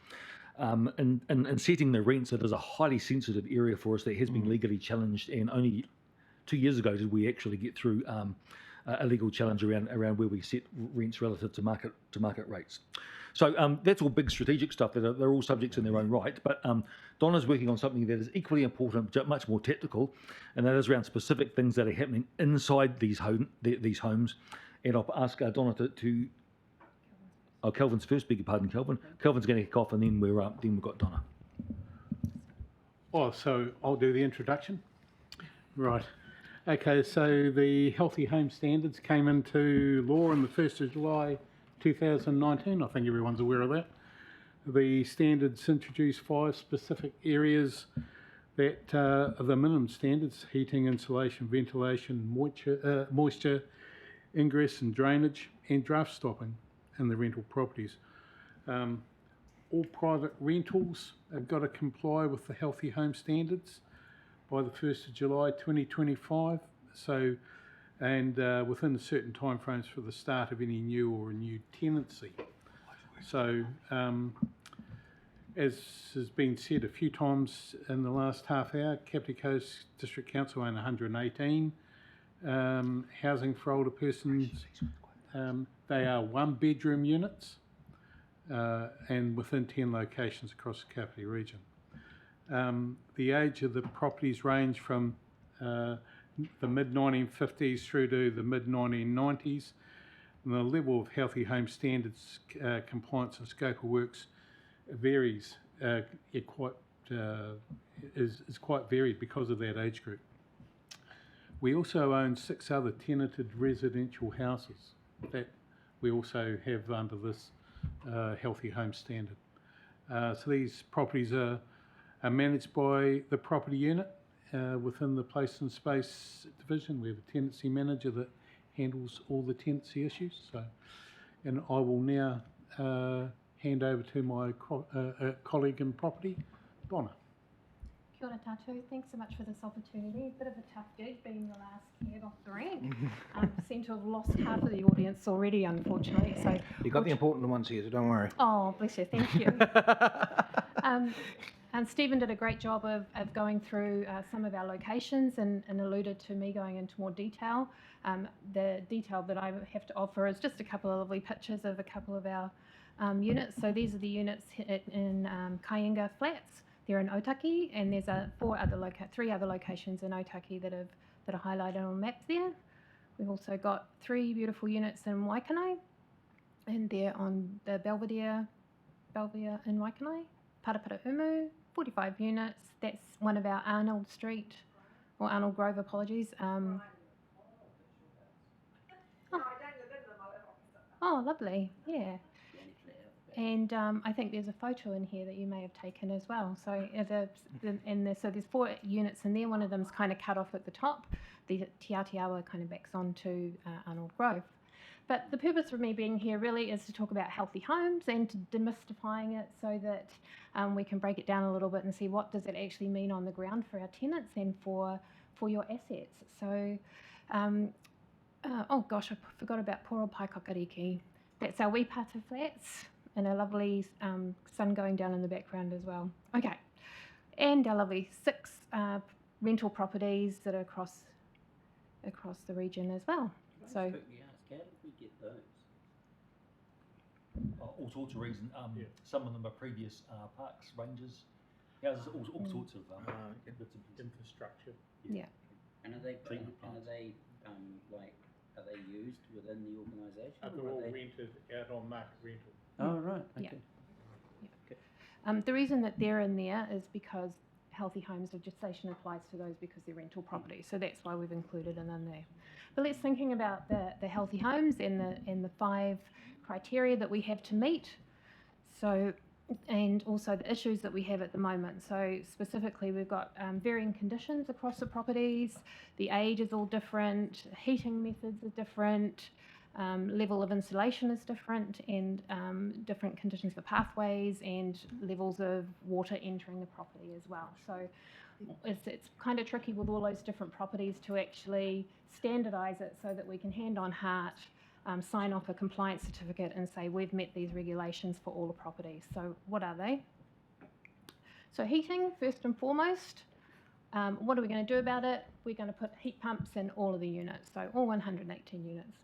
O: And setting the rents, it is a highly sensitive area for us that has been legally challenged, and only 2 years ago did we actually get through a legal challenge around where we set rents relative to market rates. So that's all big strategic stuff. They're all subjects in their own right. But Donna's working on something that is equally important, much more technical, and that is around specific things that are happening inside these homes. And I'll ask Donna to oh, Kelvin's first, beg your pardon, Kelvin. Kelvin's going to kick off, and then we've got Donna.
P: Oh, so I'll do the introduction. Right. Okay, so the Healthy Home Standards came into law on the 1st of July 2019. I think everyone's aware of that. The standards introduce 5 specific areas that are the minimum standards: heating, insulation, ventilation, moisture, ingress and drainage, and draft stopping in the rental properties. All private rentals have got to comply with the Healthy Home Standards by the 1st of July 2025. So, and within certain timeframes for the start of any new or renewed tenancy. So, as has been said a few times in the last half hour, Kāpiti Coast District Council own 118 housing for older persons. They are 1-bedroom units and within 10 locations across the Kāpiti region. The age of the properties range from the mid-1950s through to the mid-1990s, and the level of Healthy Home Standards compliance and scope of works varies. Is quite varied because of that age group. We also own 6 other tenanted residential houses that we also have under this Healthy Home Standard. So these properties are managed by the property unit within the Place and Space division. We have a tenancy manager that handles all the tenancy issues. So, and I will now hand over to my colleague in property, Donna.
H: Kia ora tātou. Thanks so much for this opportunity. A bit of a tough gig being the last head off the rank. Seem to have lost half of the audience already, unfortunately. So
B: You got the important ones here, so don't worry.
H: Oh, bless you. Thank you. And Stephen did a great job of going through some of our locations and alluded to me going into more detail. The detail that I have to offer is just a couple of lovely pictures of a couple of our units. So these are the units in Kainga Flats. They're in Otaki, and there's 3 other locations in Otaki that are highlighted on maps there. We've also got 3 beautiful units in Waikanai, and they're on the Belvedere in Waikanai, Parapara Umu, 45 units. That's one of our Arnold Street, or Arnold Grove, apologies. Oh, lovely, yeah. And I think there's a photo in here that you may have taken as well. So so there's 4 units in there. One of them's kind of cut off at the top. The Te Atiawa kind of backs onto Arnold Grove. But the purpose of me being here really is to talk about healthy homes and to demystifying it so that we can break it down a little bit and see what does it actually mean on the ground for our tenants and for your assets. So, oh gosh, I forgot about Poro Pai Kakariki. That's our Wipata flats and a lovely sun going down in the background as well. Okay, and our lovely 6 rental properties that are across the region as well. So.
J: How did we get those?
O: All sorts of reasons. Some of them are previous parks, rangers. Yeah, there's all sorts of
P: infrastructure.
J: Yeah. And are they used within the organisation?
P: They're all rented out on market rental.
J: Oh right. Okay.
H: Yeah. The reason that they're in there is because healthy homes legislation applies to those because they're rental properties. So that's why we've included them in there. But let's thinking about the healthy homes and the 5 criteria that we have to meet. So, and also the issues that we have at the moment. So specifically, we've got varying conditions across the properties. The age is all different. Heating methods are different. Level of insulation is different, and different conditions for pathways and levels of water entering the property as well. So it's kind of tricky with all those different properties to actually standardise it so that we can hand on heart sign off a compliance certificate and say we've met these regulations for all the properties. So what are they? So heating, first and foremost. What are we going to do about it? We're going to put heat pumps in all of the units, so all 118 units.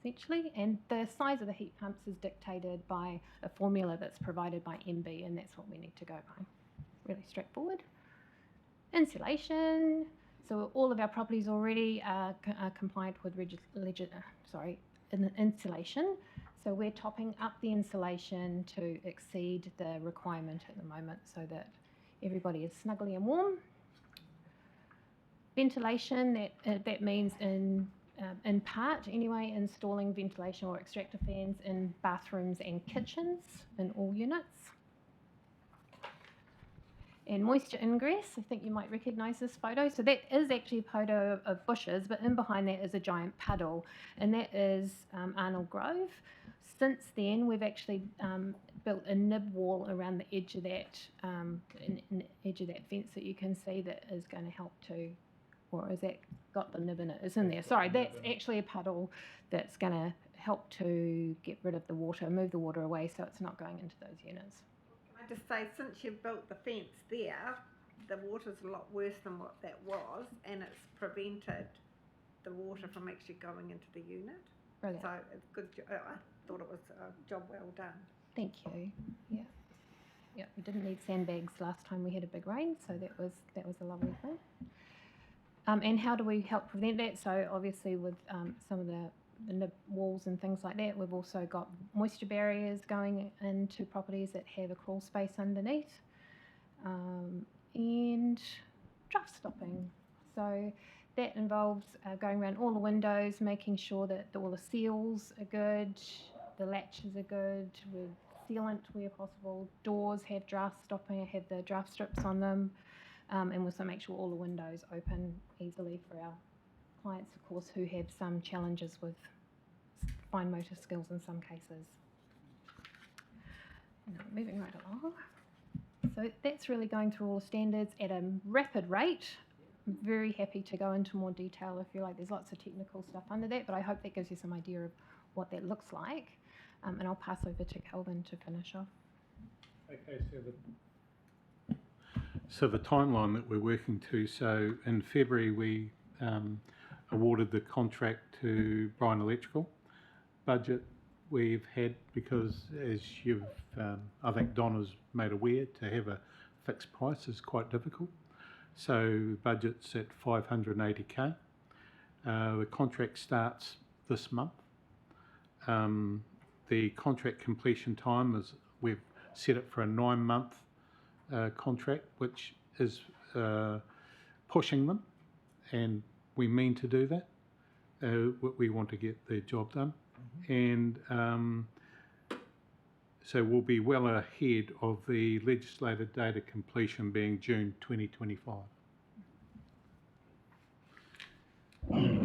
H: Essentially, and the size of the heat pumps is dictated by a formula that's provided by MB, and that's what we need to go by. Really straightforward. Insulation. So all of our properties already are compliant with insulation. So we're topping up the insulation to exceed the requirement at the moment, so that everybody is snugly and warm. Ventilation. That means in part anyway, installing ventilation or extractor fans in bathrooms and kitchens in all units. And moisture ingress, I think you might recognise this photo. So that is actually a photo of bushes, but in behind that is a giant puddle, and that is Arnold Grove. Since then, we've actually built a nib wall around the edge of that, edge of that fence that you can see that is going to help to, or is that got the nib in it? It's in there. Sorry, that's actually a puddle that's going to help to get rid of the water, move the water away so it's not going into those units.
D: Can I just say, since you've built the fence there, the water's a lot worse than what that was, and it's prevented the water from actually going into the unit.
H: Brilliant.
D: So it's good. I thought it was a job well done.
H: Thank you. Yeah. Yeah, we didn't need sandbags last time we had a big rain, so that was a lovely thing. And how do we help prevent that? So obviously with some of the nib walls and things like that, we've also got moisture barriers going into properties that have a crawl space underneath, and draft stopping. So that involves going around all the windows, making sure that all the seals are good, the latches are good, with sealant where possible. Doors have draft stopping, have the draft strips on them. And also make sure all the windows open easily for our clients, of course, who have some challenges with fine motor skills in some cases. Now, moving right along. So that's really going through all the standards at a rapid rate. I'm very happy to go into more detail if you like. There's lots of technical stuff under that, but I hope that gives you some idea of what that looks like. And I'll pass over to Kelvin to finish off.
P: Okay, so the timeline that we're working to, so in February we awarded the contract to Bryan Electrical. Budget we've had, because as you've, I think Donna's made aware, to have a fixed price is quite difficult. So budget's at 580k. The contract starts this month. The contract completion time is, we've set it for a 9-month contract, which is pushing them, and we mean to do that. We want to get the job done, and so we'll be well ahead of the legislated date of completion being June 2025.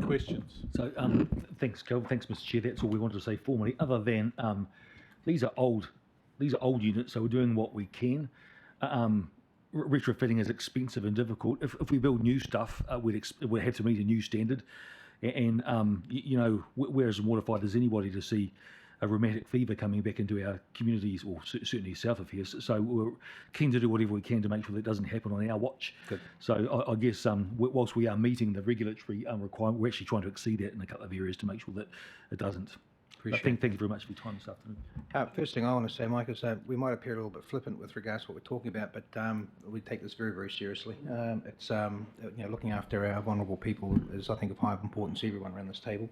P: Questions?
O: So thanks, Kelvin. Thanks, Mr. Chair. That's all we wanted to say formally. Other than these are old units, so we're doing what we can. Retrofitting is expensive and difficult. If we build new stuff, we'd have to meet a new standard. And you know, we're as mortified as anybody to see a rheumatic fever coming back into our communities, or certainly south of here. So we're keen to do whatever we can to make sure that doesn't happen on our watch. Good. So I guess whilst we are meeting the regulatory requirement, we're actually trying to exceed that in a couple of areas to make sure that it doesn't. Thank you very much for your time this afternoon.
B: First thing I want to say, Mike, is we might appear a little bit flippant with regards to what we're talking about, but we take this very, very seriously. It's you know, looking after our vulnerable people is, I think, of high importance to everyone around this table.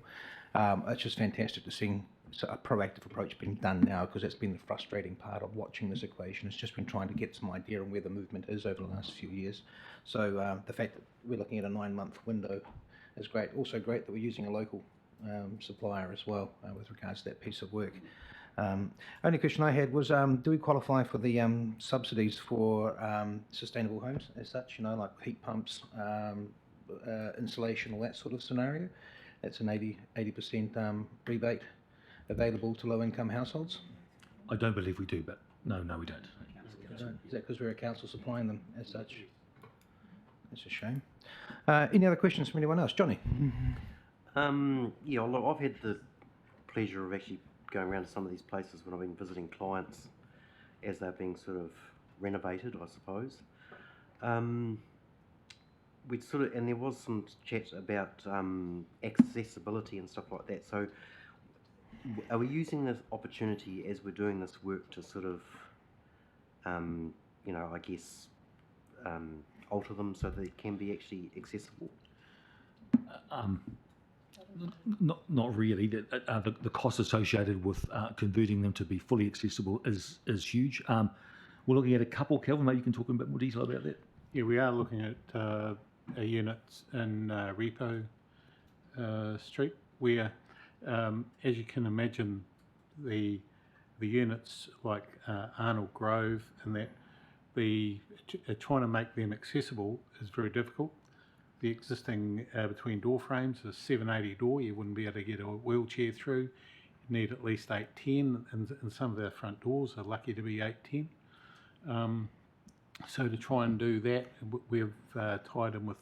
B: It's just fantastic to see a proactive approach being done now, because that's been the frustrating part of watching this equation. It's just been trying to get some idea on where the movement is over the last few years. So the fact that we're looking at a 9-month window is great. Also great that we're using a local supplier as well with regards to that piece of work. Only question I had was, do we qualify for the subsidies for sustainable homes as such, you know, like heat pumps, insulation, all that sort of scenario? That's an 80% rebate available to low-income households?
O: I don't believe we do, but no, we don't.
B: Is that because we're a council supplying them as such? That's a shame. Any other questions from anyone else? Johnny?
C: Yeah, look, I've had the pleasure of actually going around to some of these places when I've been visiting clients as they're being sort of renovated, I suppose. We'd sort of, and there was some chat about accessibility and stuff like that. So are we using this opportunity as we're doing this work to sort of, you know, I guess, alter them so they can be actually accessible?
O: Not really. The cost associated with converting them to be fully accessible is huge. We're looking at a couple. Kelvin, maybe you can talk in a bit more detail about that.
P: Yeah, we are looking at units in Repo Street, where, as you can imagine, the units like Arnold Grove and that, trying to make them accessible is very difficult. The existing between door frames is 780 door. You wouldn't be able to get a wheelchair through. You need at least 810, and some of our front doors are lucky to be 810. So to try and do that, we've tied in with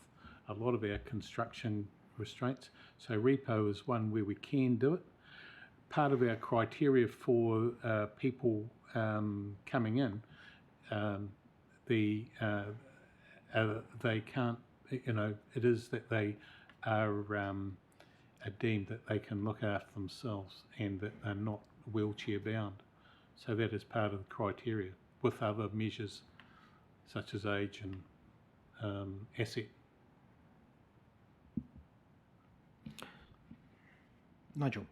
P: a lot of our construction restraints. So Repo is one where we can do it. Part of our criteria for people coming in, they can't, you know, it is that they are deemed that they can look after themselves and that they're not wheelchair bound. So that is part of the criteria, with other measures such as age and asset.
B: Nigel.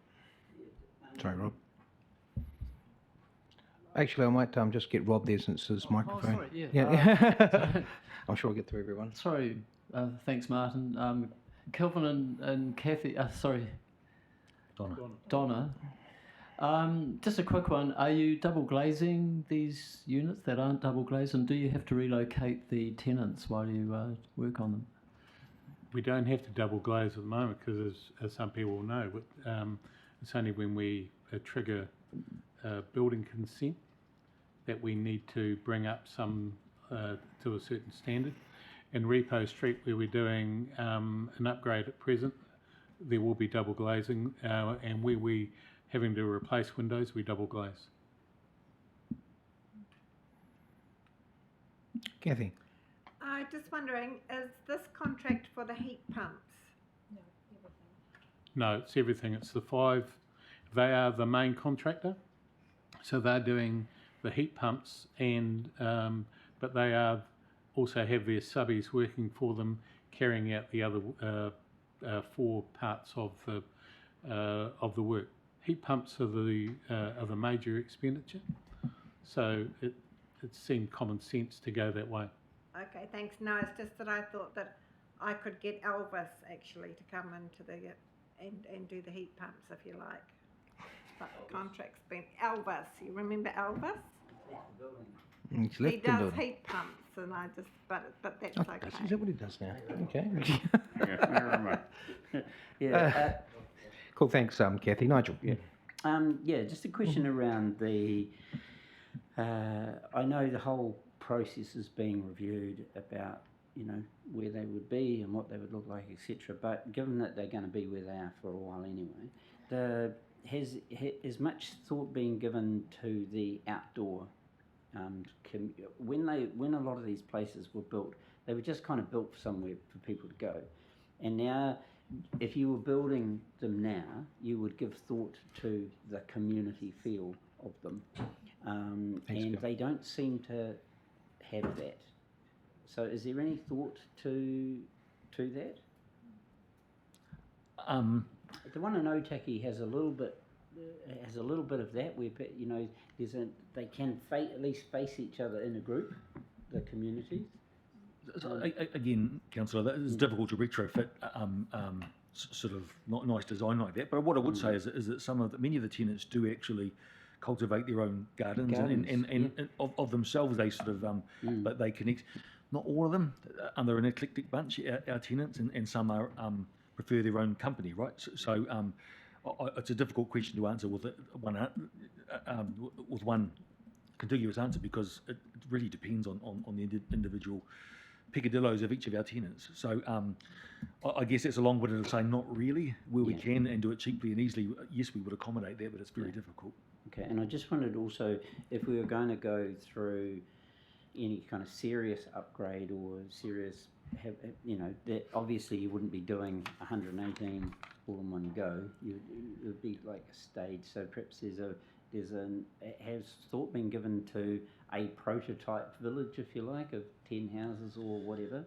B: Sorry, Rob. Actually, I might just get Rob there since his microphone.
N: Oh, sorry,
B: yeah. I'm sure we'll get through everyone.
N: Sorry, thanks, Martin. Kelvin and Kathy, Donna. Just a quick one. Are you double glazing these units that aren't double glazed, and do you have to relocate the tenants while you work on them?
P: We don't have to double glaze at the moment because, as some people know, but it's only when we trigger building consent that we need to bring up some to a certain standard. In Repo Street, where we're doing an upgrade at present, there will be double glazing, and where we having to replace windows, we double glaze.
B: Kathy.
D: Just wondering, is this contract for the heat pumps?
P: No, it's everything. It's the 5. They are the main contractor, so they're doing the heat pumps, and but they are also have their subbies working for them, carrying out the other 4 parts of the work. Heat pumps are the major expenditure, so it seemed common sense to go that way.
D: Okay, thanks. No, it's just that I thought that I could get Elvis actually to come into the and do the heat pumps, if you like. But the contract's been Elvis. You remember Elvis?
B: He's
D: He
B: left the
D: does
B: building.
D: heat pumps, and I just but that's
B: Oh,
D: okay.
B: is that what he does now? Okay.
J: Yeah.
B: Cool, thanks, Kathy. Nigel. Yeah.
J: Yeah, just a question around the. I know the whole process is being reviewed about, you know, where they would be and what they would look like, etc. But given that they're going to be where they are for a while anyway, has much thought been given to the outdoor? When a lot of these places were built, they were just kind of built somewhere for people to go, and now, if you were building them now, you would give thought to the community feel of them, and they don't seem to have that. So, is there any thought to that? The one in Otaki has a little bit of that, where, you know, they can at least face each other in a group, the communities.
O: Again, Councillor, that is difficult to retrofit sort of not nice design like that. But what I would say is that many of the tenants do actually cultivate their own gardens. And of themselves, they sort of but they connect. Not all of them. They're an eclectic bunch, our tenants, and some are prefer their own company, right? So it's a difficult question to answer with one contiguous answer, because it really depends on the individual peccadillos of each of our tenants. So I guess that's a long way of saying not really. Where we can and do it cheaply and easily, yes, we would accommodate that, but it's very difficult.
J: Okay, and I just wondered also if we were going to go through any kind of serious upgrade or serious, you know, that obviously you wouldn't be doing 118 all in one go. It would be like a stage. So perhaps has thought been given to a prototype village, if you like, of 10 houses or whatever,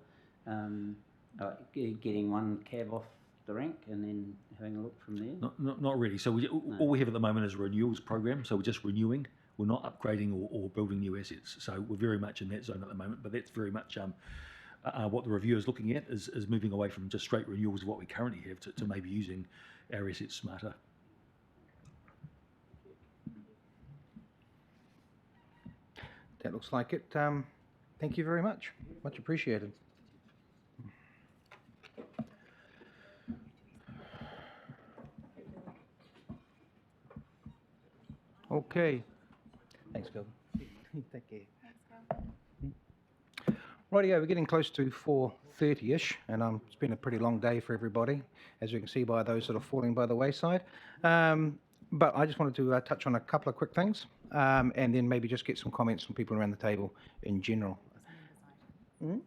J: getting one cab off the rank and then having a look from there?
O: Not really. So all we have at the moment is a renewals program. So we're just renewing. We're not upgrading or building new assets. So we're very much in that zone at the moment. But that's very much what the review is looking at, is moving away from just straight renewals of what we currently have to maybe using our assets smarter.
B: That looks like it. Thank you very much. Much appreciated. Okay. Thanks, Bill. Thank you. Rightio, we're getting close to 4:30ish, and it's been a pretty long day for everybody, as you can see by those sort of falling by the wayside. But I just wanted to touch on a couple of quick things, and then maybe just get some comments from people around the table in general.
M: Are you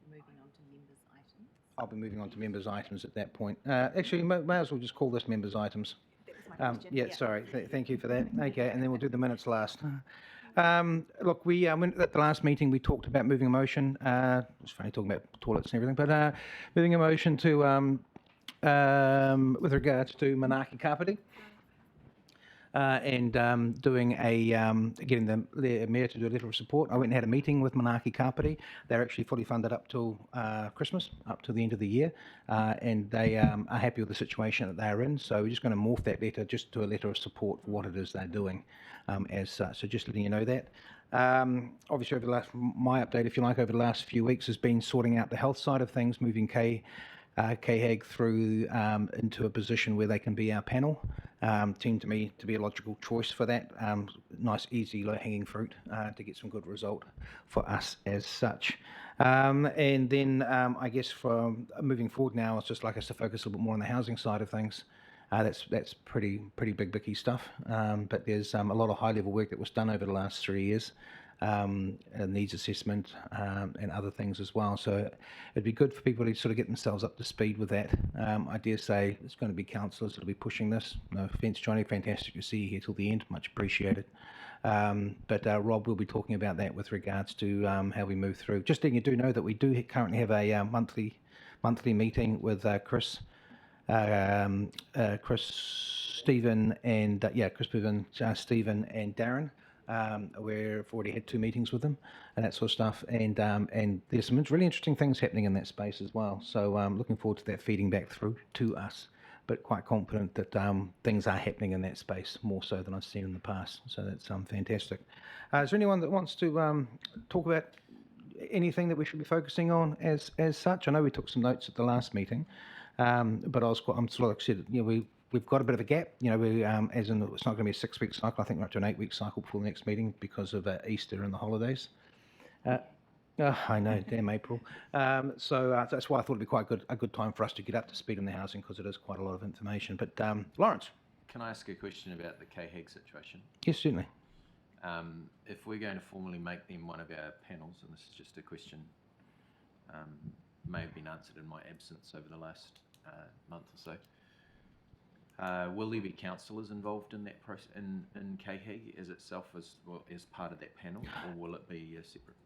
M: moving on to members' items?
B: I'll be moving on to members' items at that point. Actually, may as well just call this members' items. Yeah, sorry. Thank you for that. Okay, and then we'll do the minutes last. Look, we at the last meeting we talked about moving a motion. It's funny talking about toilets and everything, but moving a motion to with regards to Manaaki Kāpiti. And doing getting the mayor to do a letter of support. I went and had a meeting with Manaaki Kāpiti. They're actually fully funded up till Christmas, up to the end of the year, and they are happy with the situation that they're in. So we're just going to morph that letter just to a letter of support for what it is they're doing, as such. So just letting you know that. Obviously, my update, if you like, over the last few weeks has been sorting out the health side of things, moving KHAG through into a position where they can be our panel. Seemed to me to be a logical choice for that. Nice, easy, low-hanging fruit to get some good result for us as such. And then I guess for moving forward now, it's just like us to focus a little bit more on the housing side of things. That's pretty big, bicky stuff. But there's a lot of high-level work that was done over the last 3 years. Needs assessment and other things as well. So it'd be good for people to sort of get themselves up to speed with that. I dare say it's going to be councillors that'll be pushing this. No offence, Johnny, fantastic to see you here till the end, much appreciated. But Rob will be talking about that with regards to how we move through. Just letting you do know that we do currently have a monthly meeting with Chris, Stephen, and Stephen and Darren. We've already had 2 meetings with them and that sort of stuff, and there's some really interesting things happening in that space as well. So looking forward to that feeding back through to us, but quite confident that things are happening in that space more so than I've seen in the past. So that's fantastic. Is there anyone that wants to talk about anything that we should be focusing on as such? I know we took some notes at the last meeting, but I'm sort of like I said, we've got a bit of a gap. As in it's not going to be a 6-week cycle. I think we're up to an 8-week cycle before the next meeting because of Easter and the holidays. I know, damn April. So that's why I thought it'd be quite a good time for us to get up to speed on the housing, because it is quite a lot of information. But Lawrence.
E: Can I ask a question about the KHAG situation?
B: Yes, certainly.
E: If we're going to formally make them one of our panels, and this is just a question, may have been answered in my absence over the last month or so, will there be councillors involved in that process, in KHAG as itself as part of that panel, or will it be separate?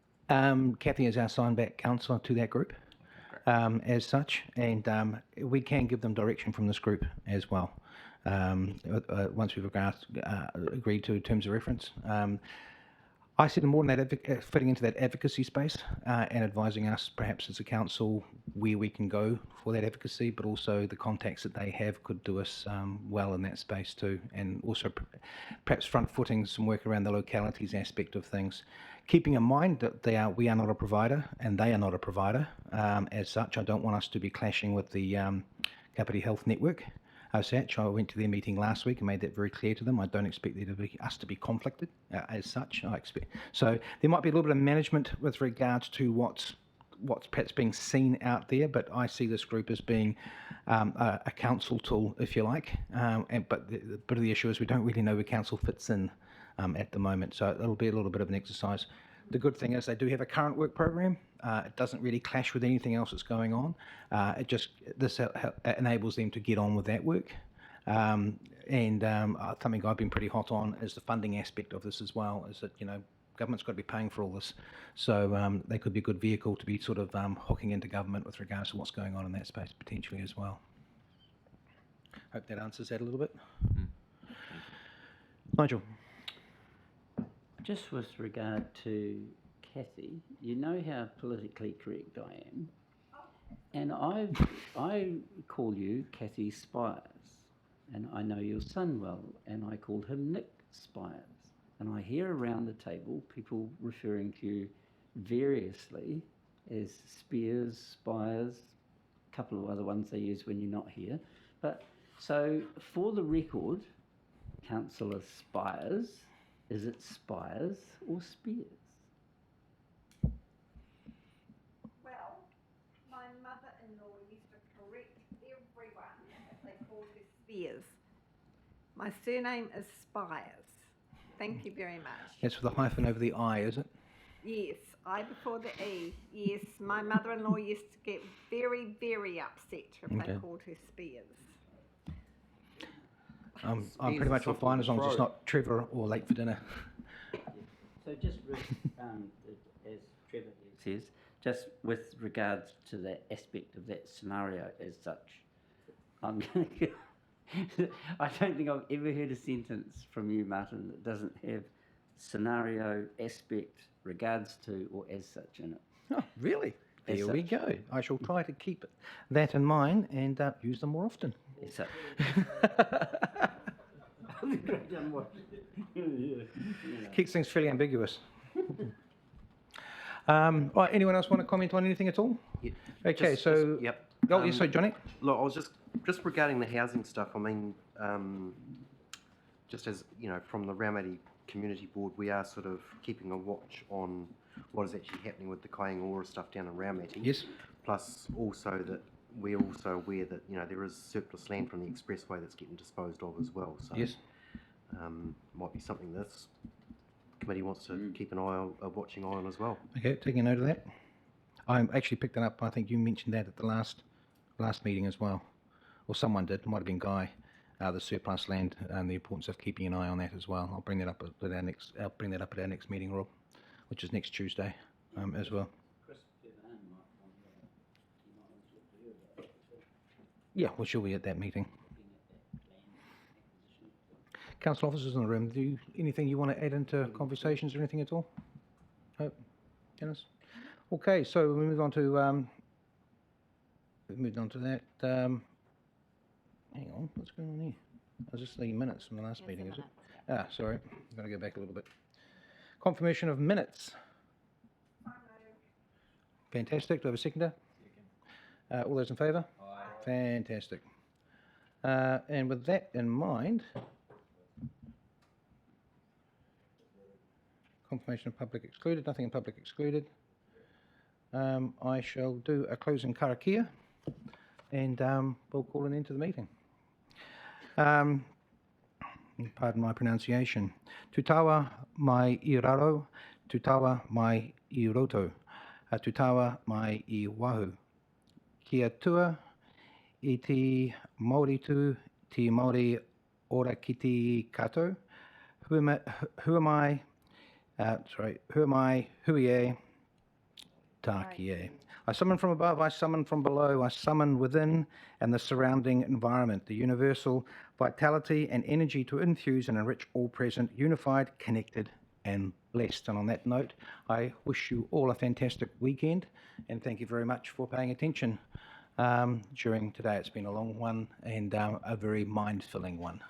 B: Kathy is our signed-back councillor to that group, as such, and we can give them direction from this group as well. Once we've agreed to terms of reference. I see them more in that fitting into that advocacy space and advising us perhaps as a council where we can go for that advocacy, but also the contacts that they have could do us well in that space too, and also perhaps front-footing some work around the localities aspect of things. Keeping in mind that we are not a provider and they are not a provider. As such, I don't want us to be clashing with the Kāpiti Health Network. As such, I went to their meeting last week and made that very clear to them. I don't expect us to be conflicted as such. So there might be a little bit of management with regards to what's perhaps being seen out there, but I see this group as being a council tool, if you like. But the bit of the issue is we don't really know where council fits in at the moment, so it'll be a little bit of an exercise. The good thing is they do have a current work program. It doesn't really clash with anything else that's going on. This enables them to get on with that work. Something I've been pretty hot on is the funding aspect of this as well. Is that government's got to be paying for all this, so they could be a good vehicle to be sort of hooking into government with regards to what's going on in that space potentially as well. Hope that answers that a little bit. Nigel.
J: Just with regard to Kathy, you know how politically correct I am, and I call you Kathy Spires, and I know your son well, and I called him Nick Spires, and I hear around the table people referring to you variously as Spears, Spires, a couple of other ones they use when you're not here. But so for the record, Councillor Spires. Is it Spires or Spears?
D: Well, my mother-in-law used to correct everyone if they called her Spears. My surname is Spires. Thank you very much.
B: That's with a hyphen over the I, is it?
D: Yes, I before the E. Yes, my mother-in-law used to get very, very upset if they called her Spears.
B: I'm pretty much all fine as long as it's not Trevor or late for dinner.
J: So just as Trevor says, just with regards to that aspect of that scenario as such, I don't think I've ever heard a sentence from you, Martin, that doesn't have scenario, aspect, regards to, or as such in it.
B: Oh, really? There we go. I shall try to keep that in mind and use them more often.
J: As such.
B: Keeps things fairly ambiguous. Right, anyone else want to comment on anything at all?
C: Yeah,
B: okay,
C: yep.
B: Oh, yes, so Johnny?
C: Look, I was just regarding the housing stuff. I mean, just as from the Raumati Community Board, we are sort of keeping a watch on what is actually happening with the Kaingaora stuff down in Raumati.
B: Yes.
C: Plus, also that we're also aware that there is surplus land from the expressway that's getting disposed of as well. So,
B: yes,
C: might be something this committee wants to keep an eye, a watching eye on as well.
B: Okay, taking note of that. I actually picked that up. I think you mentioned that at the last meeting as well, or someone did. It might have been Guy. The surplus land and the importance of keeping an eye on that as well. I'll bring that up at our next. I'll bring that up at our next meeting, Rob, which is next Tuesday, as well. Yeah, well, she'll be at that meeting. council officers in the room, anything you want to add into conversations or anything at all? No? Dennis? Okay, so we move on to, we've moved on to that. Hang on, what's going on here? I was just thinking minutes from the last meeting, is it? Ah, sorry, I'm going to go back a little bit. Confirmation of minutes. Fantastic. Do I have a seconder? All those in favour? Aye. Fantastic. And with that in mind, confirmation of public excluded, nothing in public excluded. I shall do a closing karakia and we'll call an end to the meeting. Pardon my pronunciation. Tutawa mai I raro, tutawa mai I roto, tutawa mai I wahu. Kia tua I te mauritu, te Māori ora ki te kato. Who am I? Who am I? Hui e, tāki e. I summon from above, I summon from below, I summon within and the surrounding environment, the universal vitality and energy to infuse and enrich all present, unified, connected and blessed. And on that note, I wish you all a fantastic weekend and thank you very much for paying attention during today. It's been a long one and a very mind-filling one.